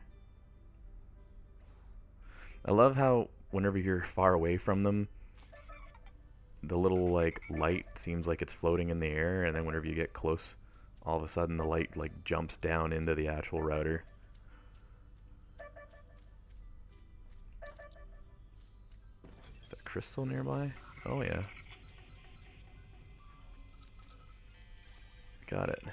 I love how whenever you're far away from them, the little like light seems like it's floating in the air, and then whenever you get close, all of a sudden the light like jumps down into the actual router. Is there a crystal nearby? Oh yeah. Got it.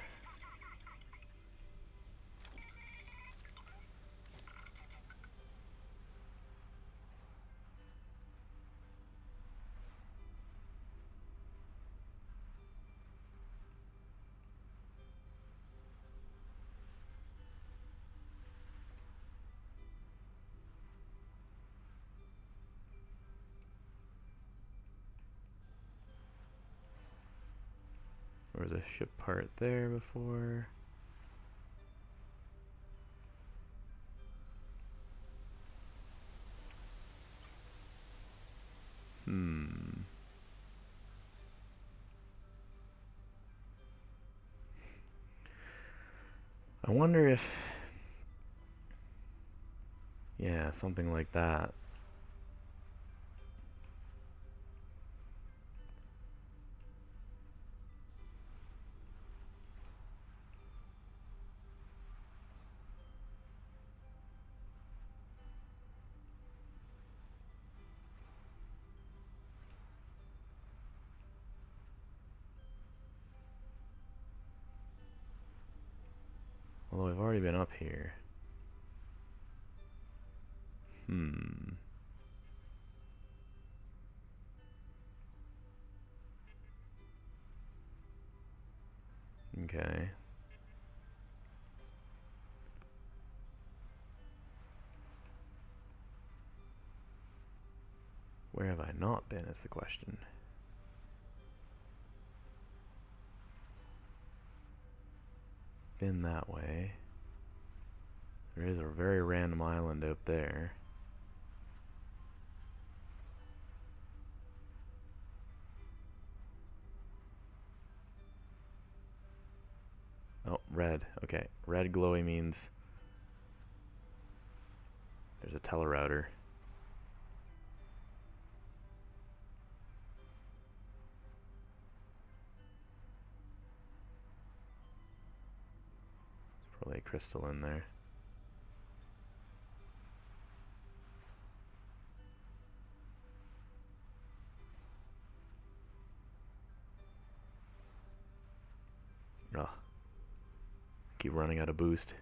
There was a ship part there before. I wonder if... Yeah, something like that. Although I've already been up here. Okay. Where have I not been is the question. Been that way. There is a very random island out there. Oh, red. Okay. Red glowy means there's a telerouter. There's probably a crystal in there. Oh. Keep running out of boost.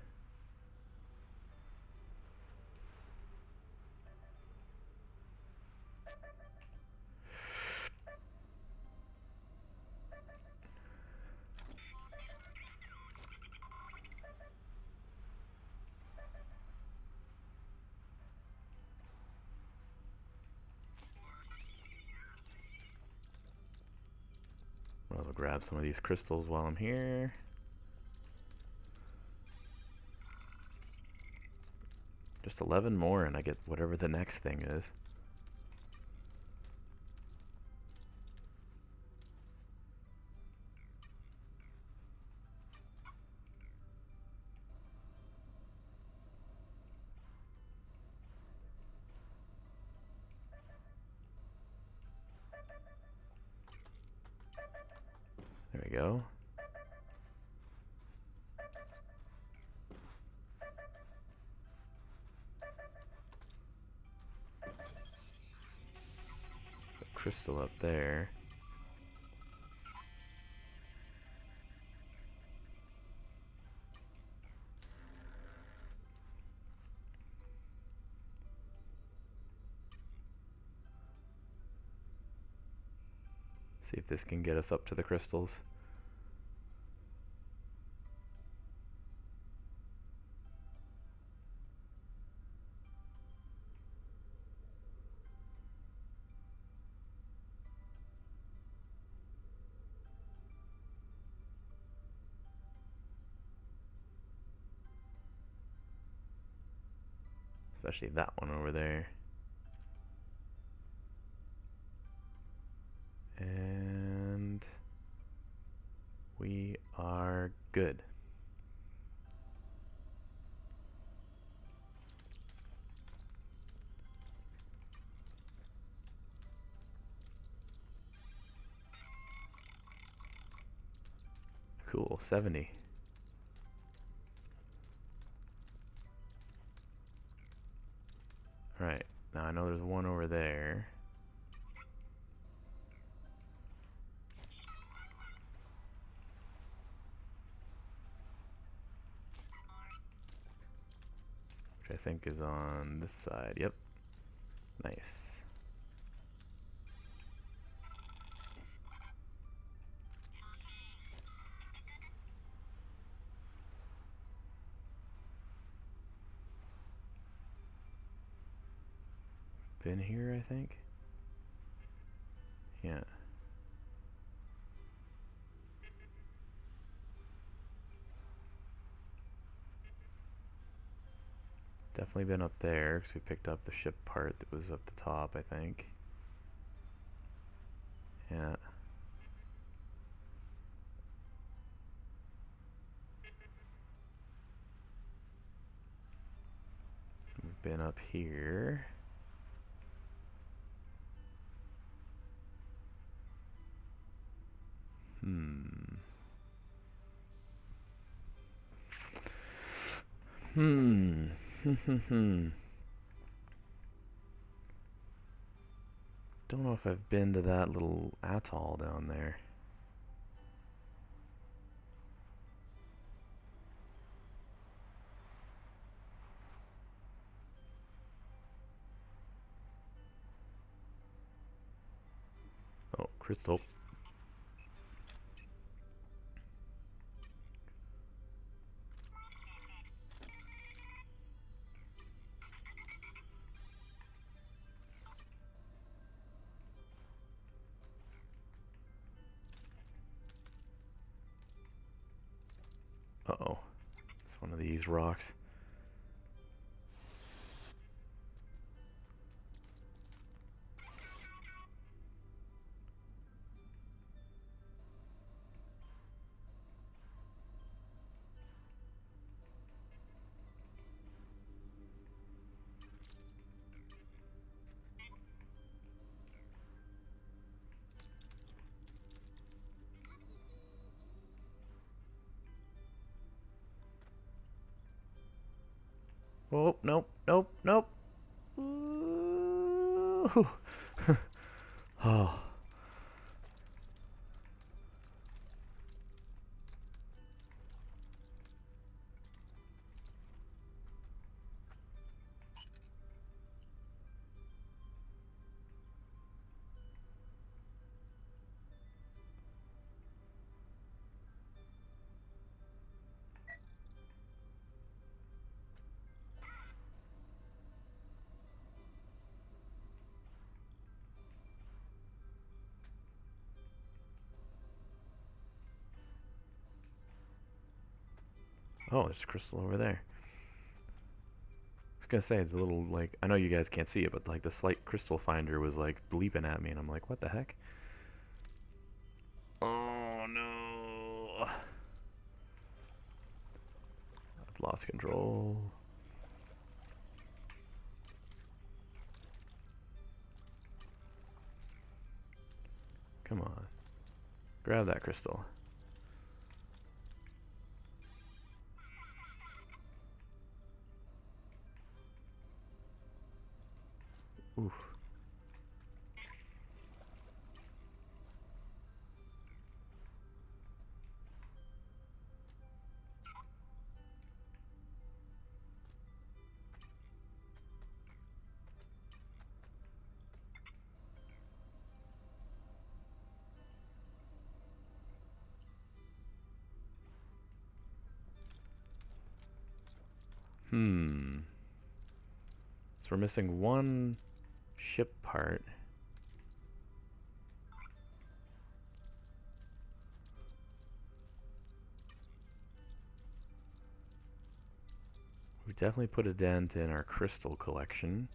I'll grab some of these crystals while I'm here. Just 11 more and I get whatever the next thing is. we go. Crystal up there. See if this can get us up to the crystals. Especially that one over there. And we are good. Cool, 70. Alright, now I know there's one over there. Which I think is on this side, yep. Nice. Been here, I think? Yeah. Definitely been up there, because we picked up the ship part that was up the top, I think. Yeah. We've been up here. Don't know if I've been to that little atoll down there. Oh, crystal. Uh-oh. It's one of these rocks. Oh, nope, nope, nope. Ooh. Oh. Oh, there's a crystal over there. I was gonna say, the little, like, I know you guys can't see it, but, like, the slight crystal finder was, like, bleeping at me, and I'm like, what the heck? Oh, no. I've lost control. Come on. Grab that crystal. Oof. So we're missing one ship part. We definitely put a dent in our crystal collection.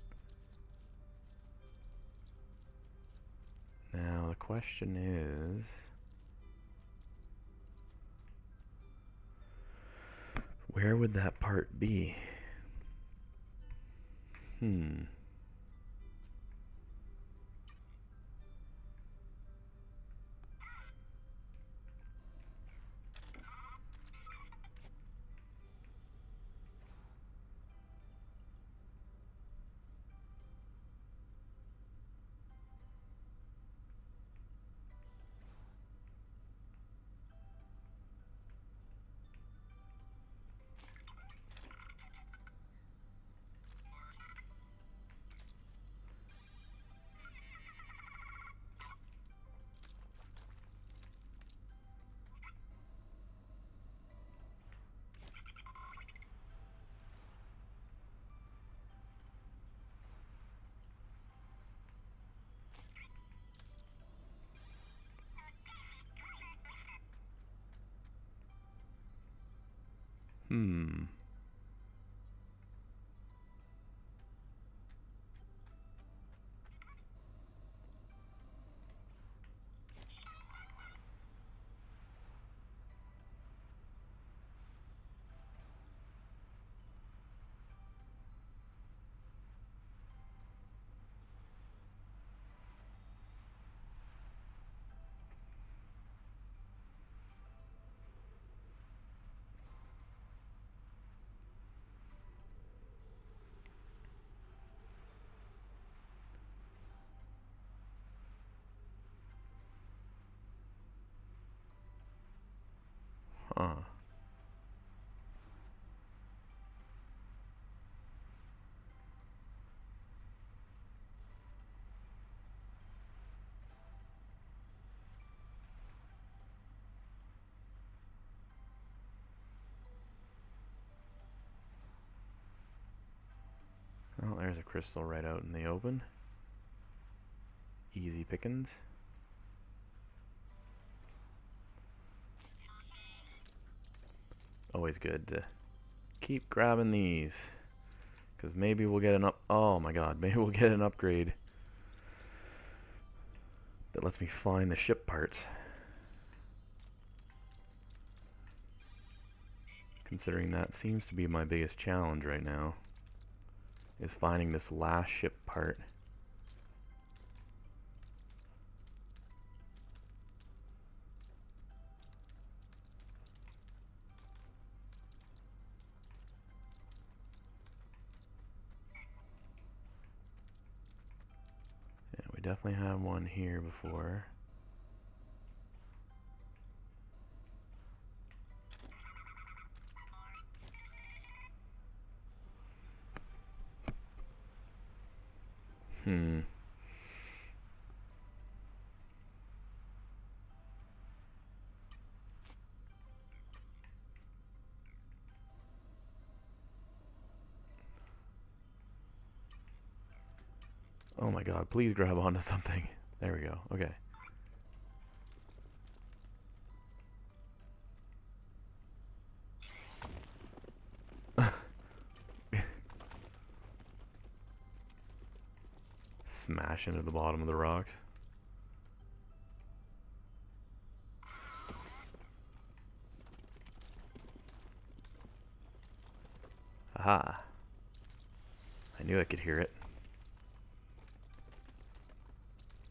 Now the question is, where would that part be? Huh. Well, there's a crystal right out in the open. Easy pickings. Always good to keep grabbing these, because maybe we'll get an oh my god, maybe we'll get an upgrade that lets me find the ship parts. Considering that seems to be my biggest challenge right now, is finding this last ship part. Yeah, we definitely have one here before. Oh my god, please grab onto something. There we go, okay. Smash into the bottom of the rocks. Aha. I knew I could hear it.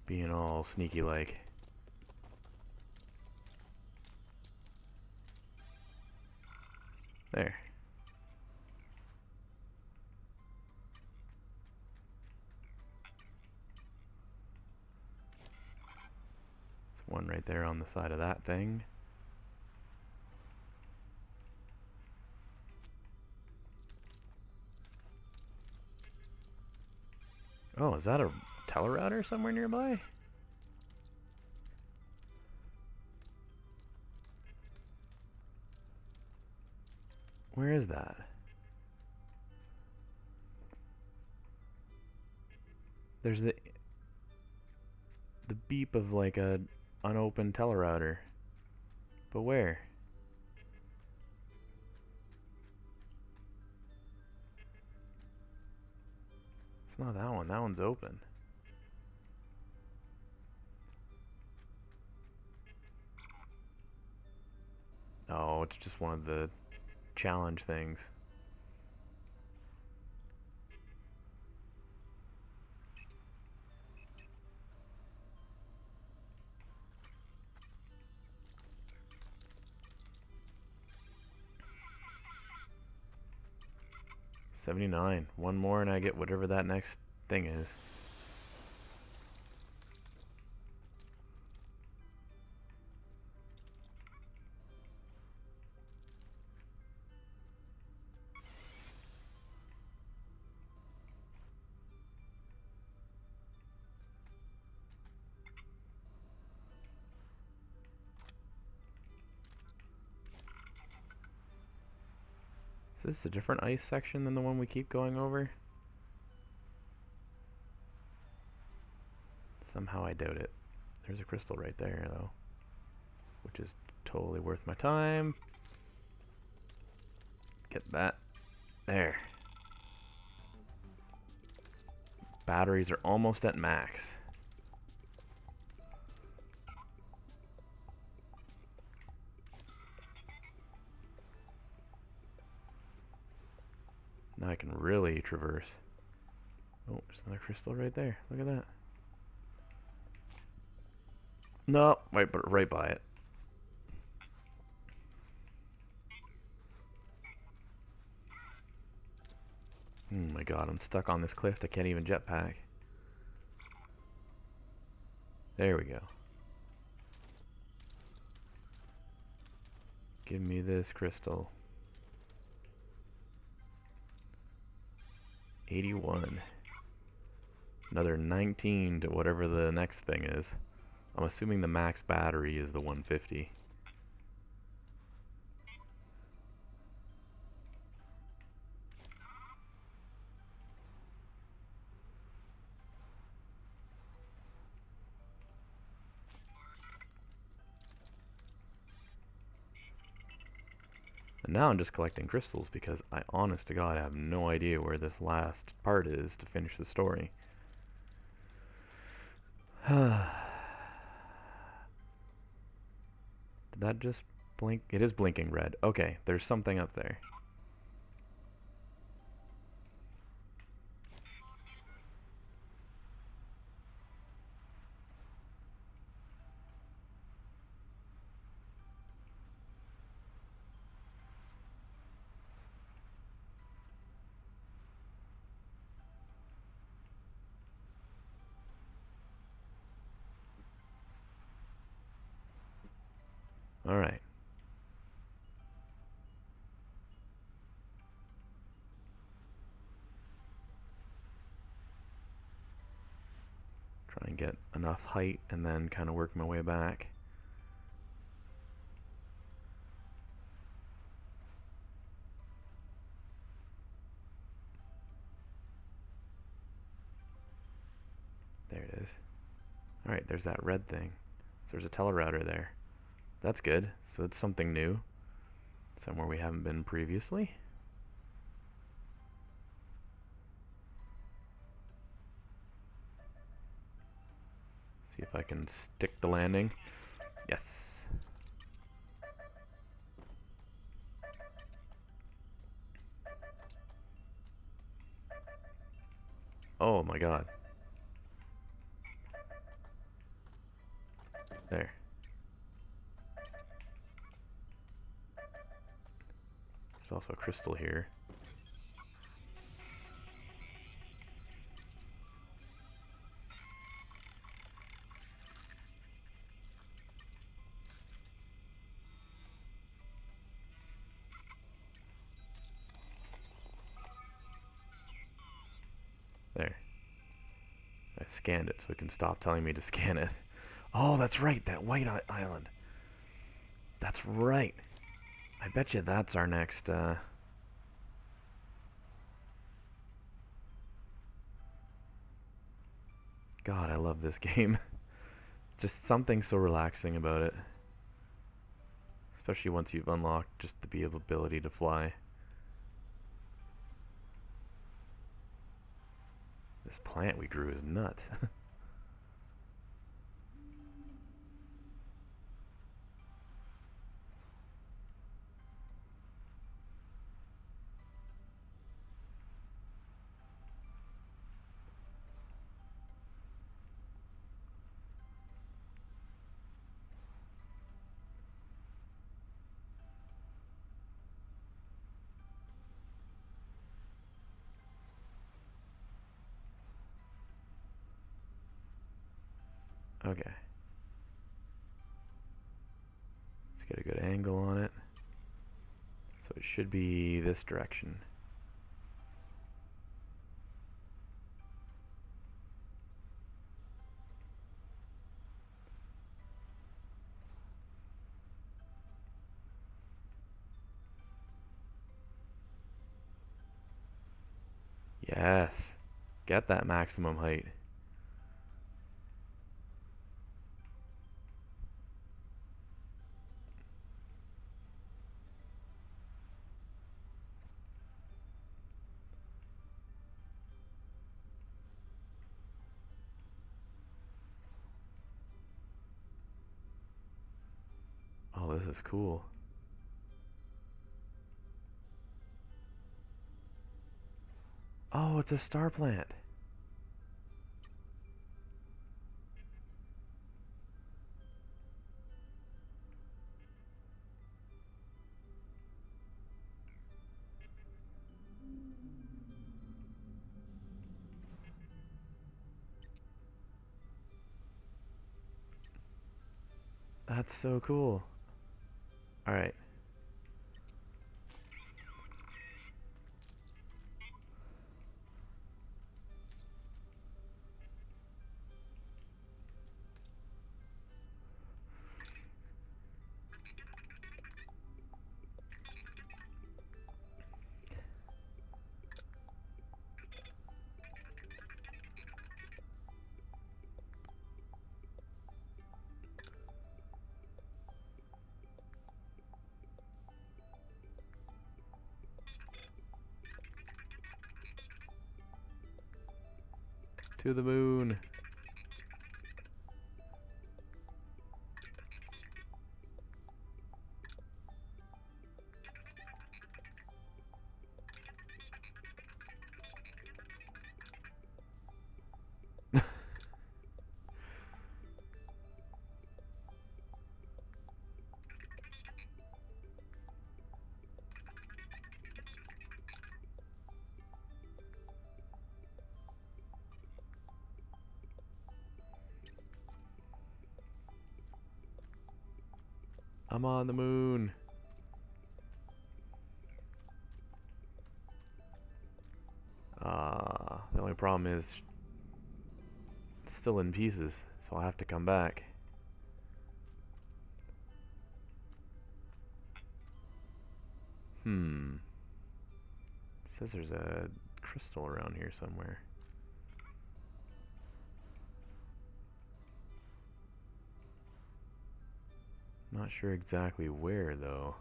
Being all sneaky like. There. one right there on the side of that thing. Oh, is that a telerouter somewhere nearby? Where is that? There's the beep of like a unopened telerouter. But where? It's not that one. That one's open. Oh, it's just one of the challenge things. $79. One more and I get whatever that next thing is. Is this a different ice section than the one we keep going over? Somehow I doubt it. There's a crystal right there, though, which is totally worth my time. Get that. There. Batteries are almost at max. Now I can really traverse. Oh, there's another crystal right there. Look at that. No, right, but right by it. Oh my god, I'm stuck on this cliff. I can't even jetpack. There we go. Give me this crystal. 81. Another 19 to whatever the next thing is. I'm assuming the max battery is the 150. And now I'm just collecting crystals because I, honest to God, have no idea where this last part is to finish the story. Did that just blink? It is blinking red. Okay, there's something up there. All right. Try and get enough height and then kind of work my way back. There it is. All right, there's that red thing. So there's a telerouter there. That's good. So it's something new. Somewhere we haven't been previously. See if I can stick the landing. Yes. Oh my god. There. There's also a crystal here. I scanned it so it can stop telling me to scan it. Oh, that's right, that white island. That's right. I bet you that's our next, God, I love this game. Just something so relaxing about it. Especially once you've unlocked just the ability to fly. This plant we grew is nuts. Okay. Let's get a good angle on it. So it should be this direction. Yes. Get that maximum height. Oh, this is cool. Oh, it's a star plant. That's so cool. Alright. To the moon. I'm on the moon. The only problem is it's still in pieces, so I'll have to come back. It says there's a crystal around here somewhere. Not sure exactly where, though.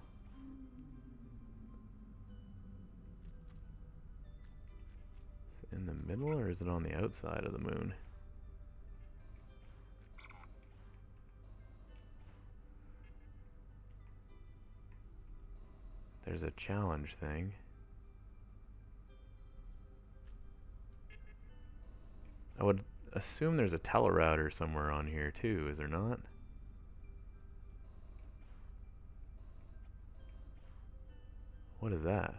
Is it in the middle, or is it on the outside of the moon? There's a challenge thing. I would assume there's a telerouter somewhere on here, too, is there not? What is that?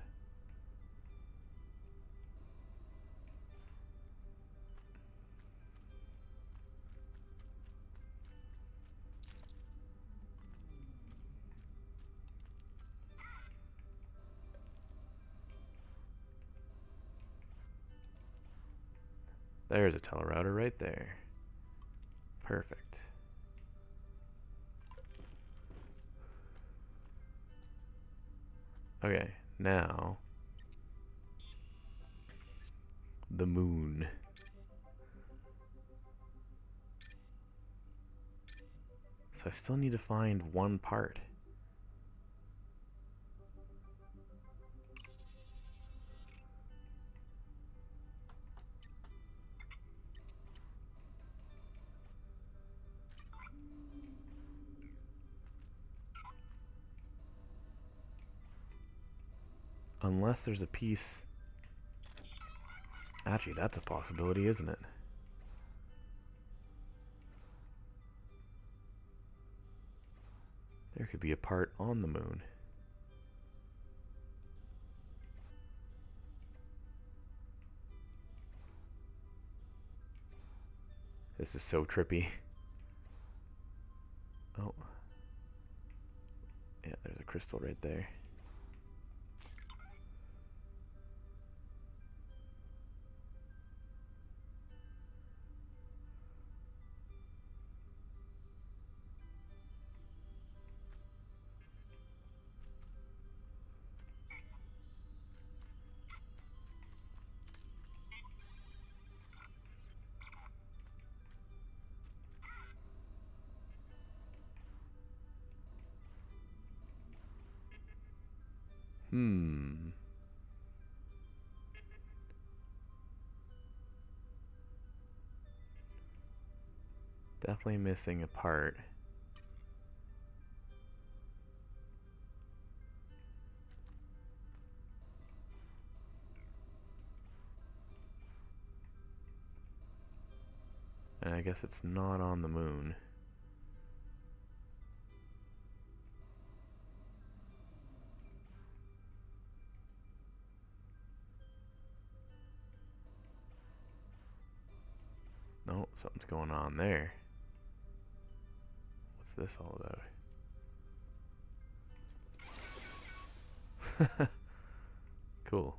There's a telerouter right there. Perfect. Okay, now the moon. So I still need to find one part. Unless there's a piece. Actually, that's a possibility, isn't it? There could be a part on the moon. This is so trippy. Oh. Yeah, there's a crystal right there. Definitely missing a part. And I guess it's not on the moon. No, something's going on there. What's this all about? Cool.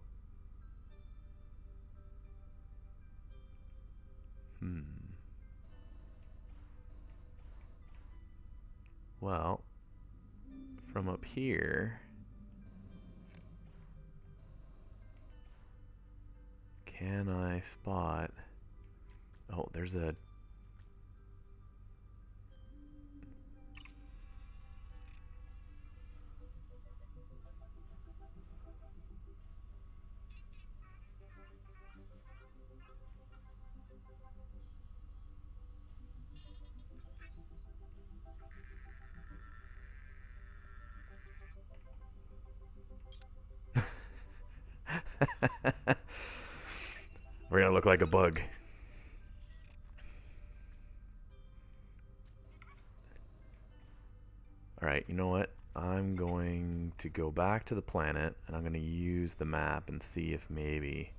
Well, from up here, can I spot... Oh, there's a... We're gonna look like a bug. Alright, you know what? I'm going to go back to the planet, and I'm going to use the map and see if maybe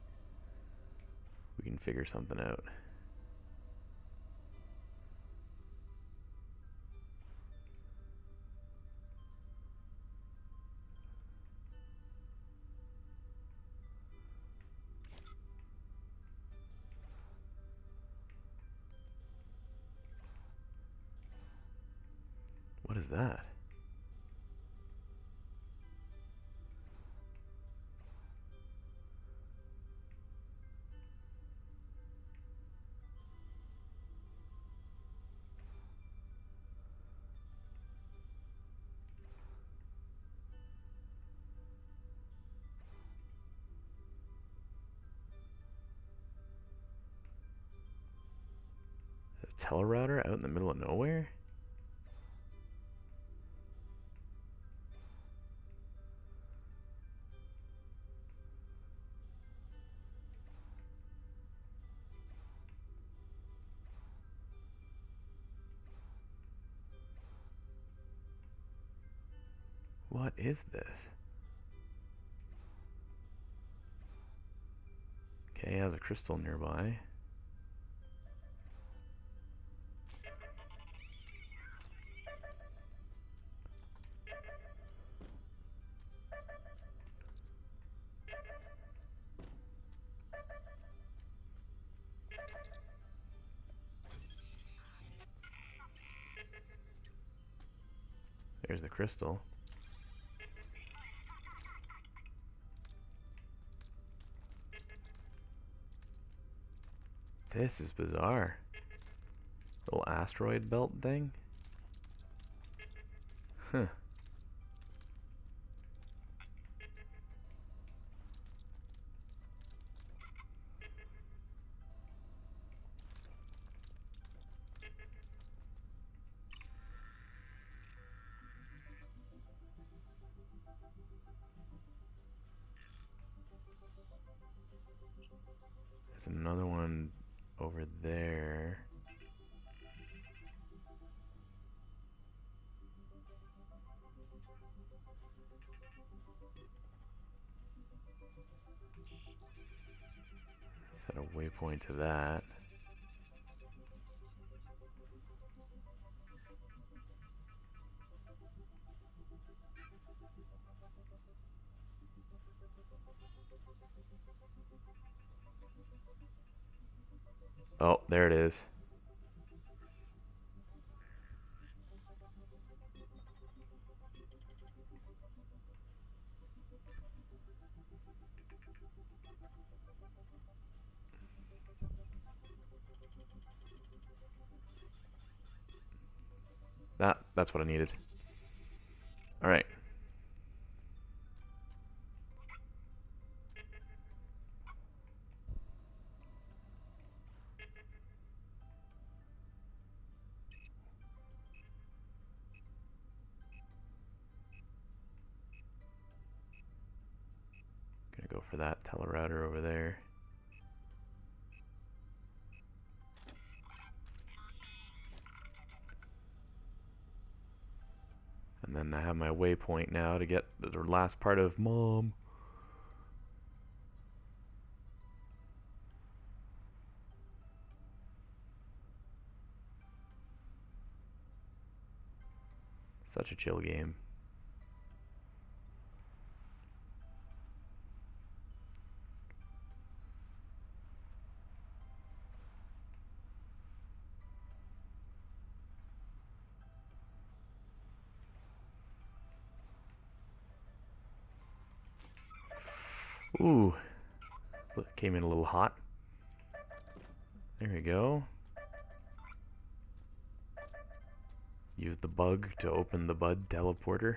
we can figure something out. What is that? A telerouter out in the middle of nowhere? What is this? Okay, has a crystal nearby. There's the crystal. This is bizarre. Little asteroid belt thing? Huh. There's another one over there. Set a waypoint to that. Oh, there it is. That's what I needed. All right. Gonna go for that telerouter over there. And then I have my waypoint now to get the last part of Mom. Such a chill game. Ooh. Came in a little hot. There we go. Use the bug to open the Bud teleporter.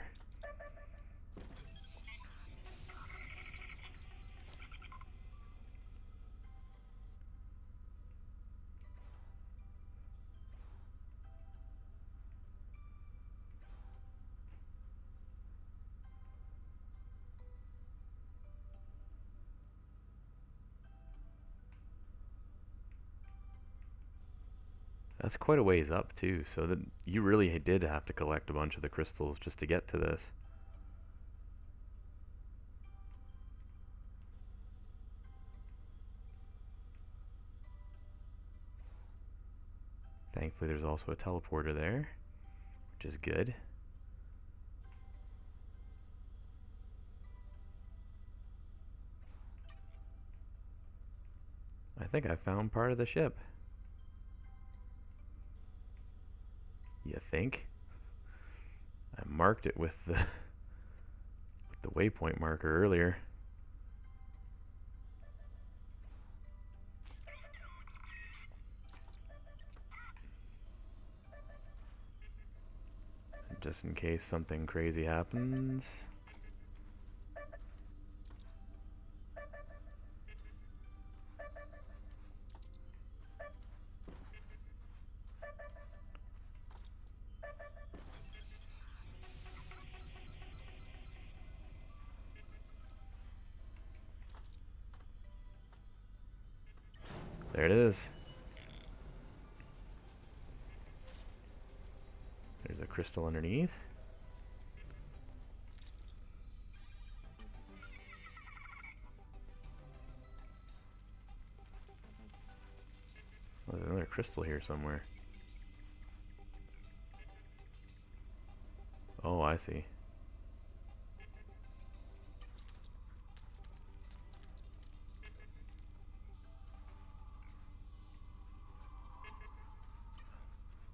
That's quite a ways up too, so that you really did have to collect a bunch of the crystals just to get to this. Thankfully there's also a teleporter there, which is good. I think I found part of the ship. You think? I marked it with the waypoint marker earlier. Just in case something crazy happens. There it is. There's a crystal underneath. Oh, there's another crystal here somewhere. Oh, I see.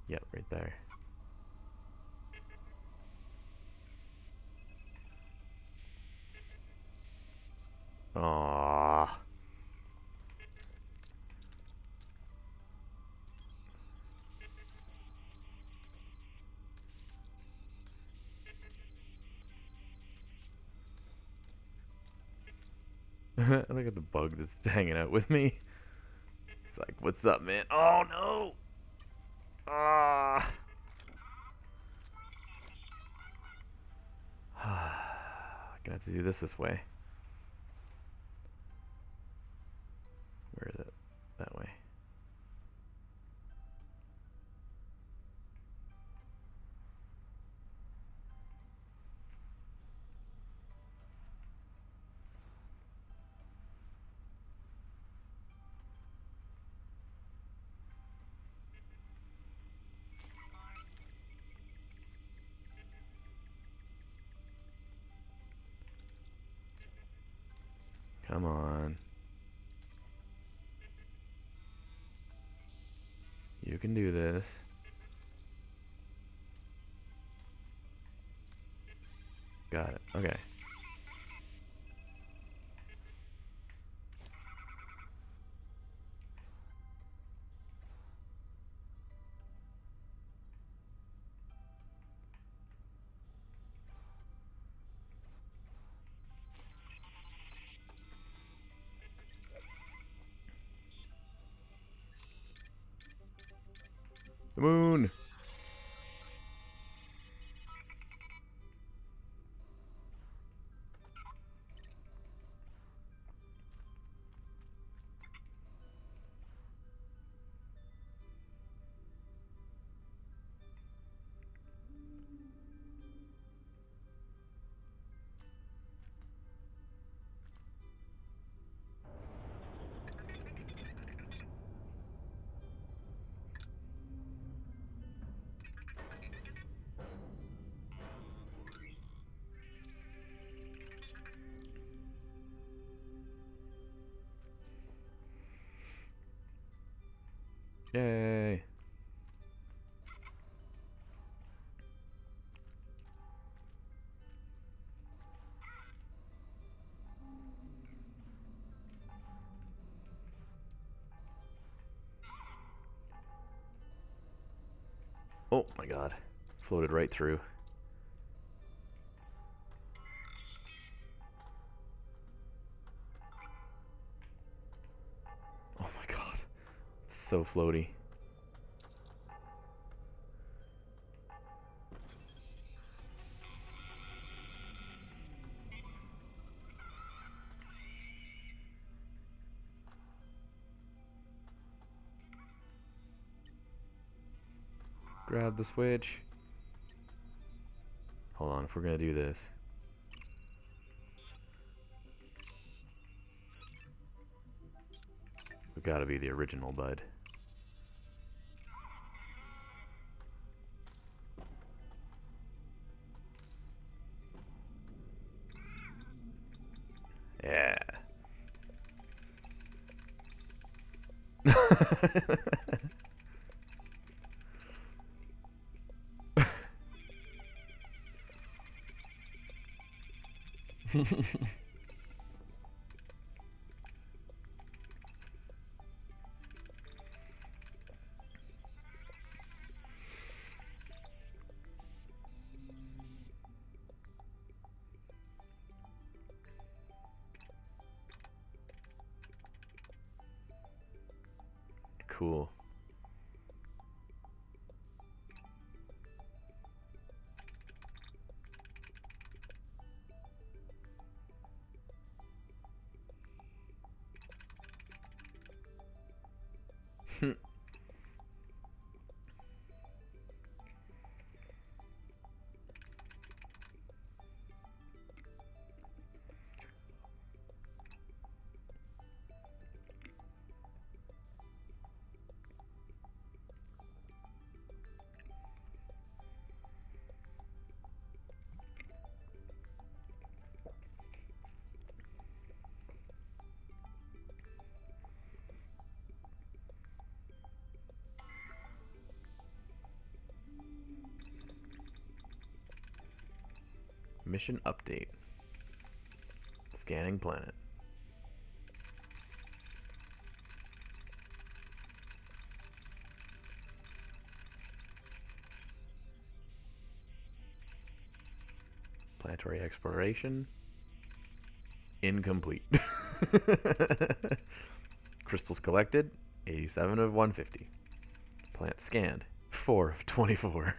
Yep, right there. Aww. Look at the bug that's hanging out with me. It's like, what's up, man? Oh, no! Ah! Gonna have to do this way. Where is it? That way. Come on. You can do this. Got it. Okay. The moon! Yay! Oh my god. Floated right through. Oh my god. It's so floaty. Grab the switch. Hold on, if we're gonna do this. We've gotta be the original, bud. Yeah. Cool. Mission update. Scanning planet. Planetary exploration. Incomplete. Crystals collected, 87 of 150. Plants scanned, 4 of 24.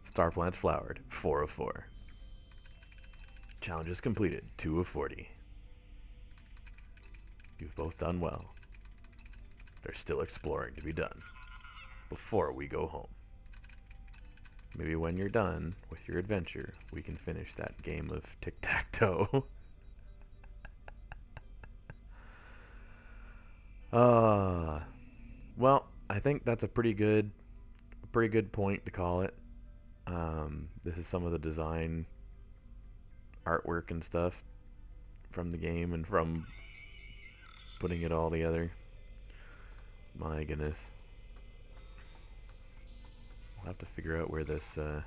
Star plants flowered, 4 of 4. Challenges completed, 2 of 40. You've both done well. There's still exploring to be done before we go home. Maybe when you're done with your adventure, we can finish that game of tic-tac-toe. Well, I think that's a pretty good point to call it. This is some of the design artwork and stuff from the game and from putting it all together. My goodness. We'll have to figure out where this, is there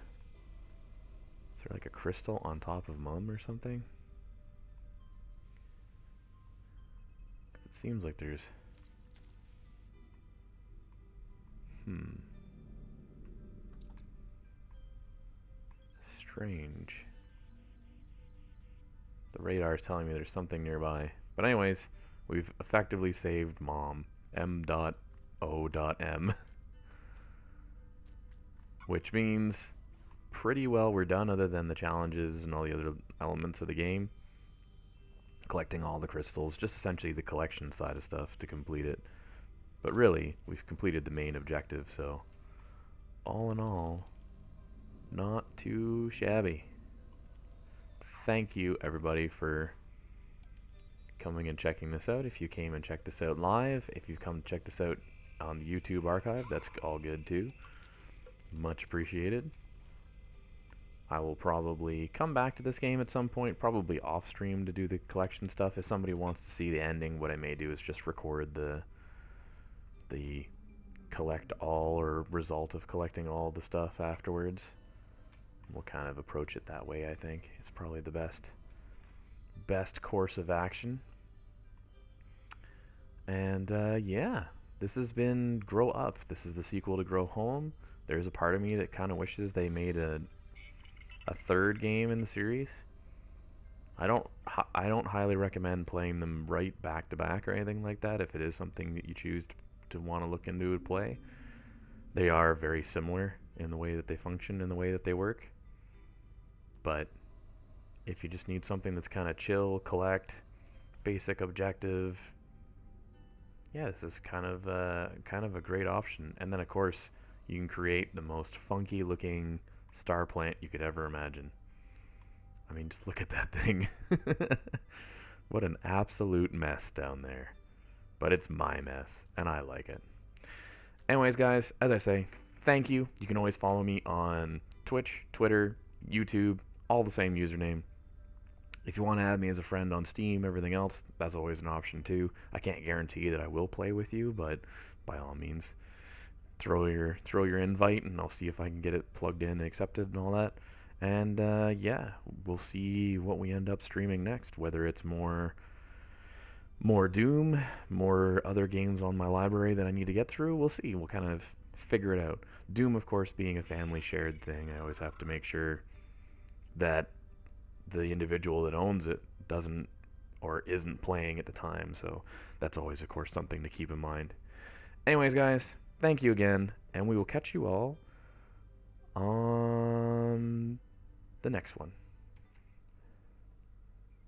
like a crystal on top of Mum or something? 'Cause it seems like there's... Strange. The radar is telling me there's something nearby. But anyways, we've effectively saved Mom. M.O.M. Which means pretty well we're done other than the challenges and all the other elements of the game. Collecting all the crystals, just essentially the collection side of stuff to complete it. But really, we've completed the main objective, so all in all, not too shabby. Thank you, everybody, for coming and checking this out. If you came and checked this out live, if you've come to check this out on the YouTube archive, that's all good too. Much appreciated. I will probably come back to this game at some point, probably off stream to do the collection stuff. If somebody wants to see the ending, what I may do is just record the collect all or result of collecting all the stuff afterwards. We'll kind of approach it that way. I think it's probably the best course of action. And yeah, this has been Grow Up. This is the sequel to Grow Home. There's a part of me that kind of wishes they made a third game in the series. I don't highly recommend playing them right back to back or anything like that. If it is something that you choose to want to look into and play, they are very similar in the way that they function and the way that they work. But if you just need something that's kind of chill, collect, basic objective, yeah, this is kind of a great option. And then of course you can create the most funky looking star plant you could ever imagine. I mean, just look at that thing. What an absolute mess down there. But it's my mess, and I like it. Anyways, guys, as I say, thank you. You can always follow me on Twitch, Twitter, YouTube, all the same username. If you want to add me as a friend on Steam, everything else, that's always an option too. I can't guarantee that I will play with you, but by all means, throw your invite, and I'll see if I can get it plugged in and accepted and all that. And yeah, we'll see what we end up streaming next, whether it's more Doom, more other games on my library that I need to get through. We'll see. We'll kind of figure it out. Doom, of course, being a family shared thing, I always have to make sure that the individual that owns it doesn't or isn't playing at the time. So that's always, of course, something to keep in mind. Anyways, guys, thank you again, and we will catch you all on the next one.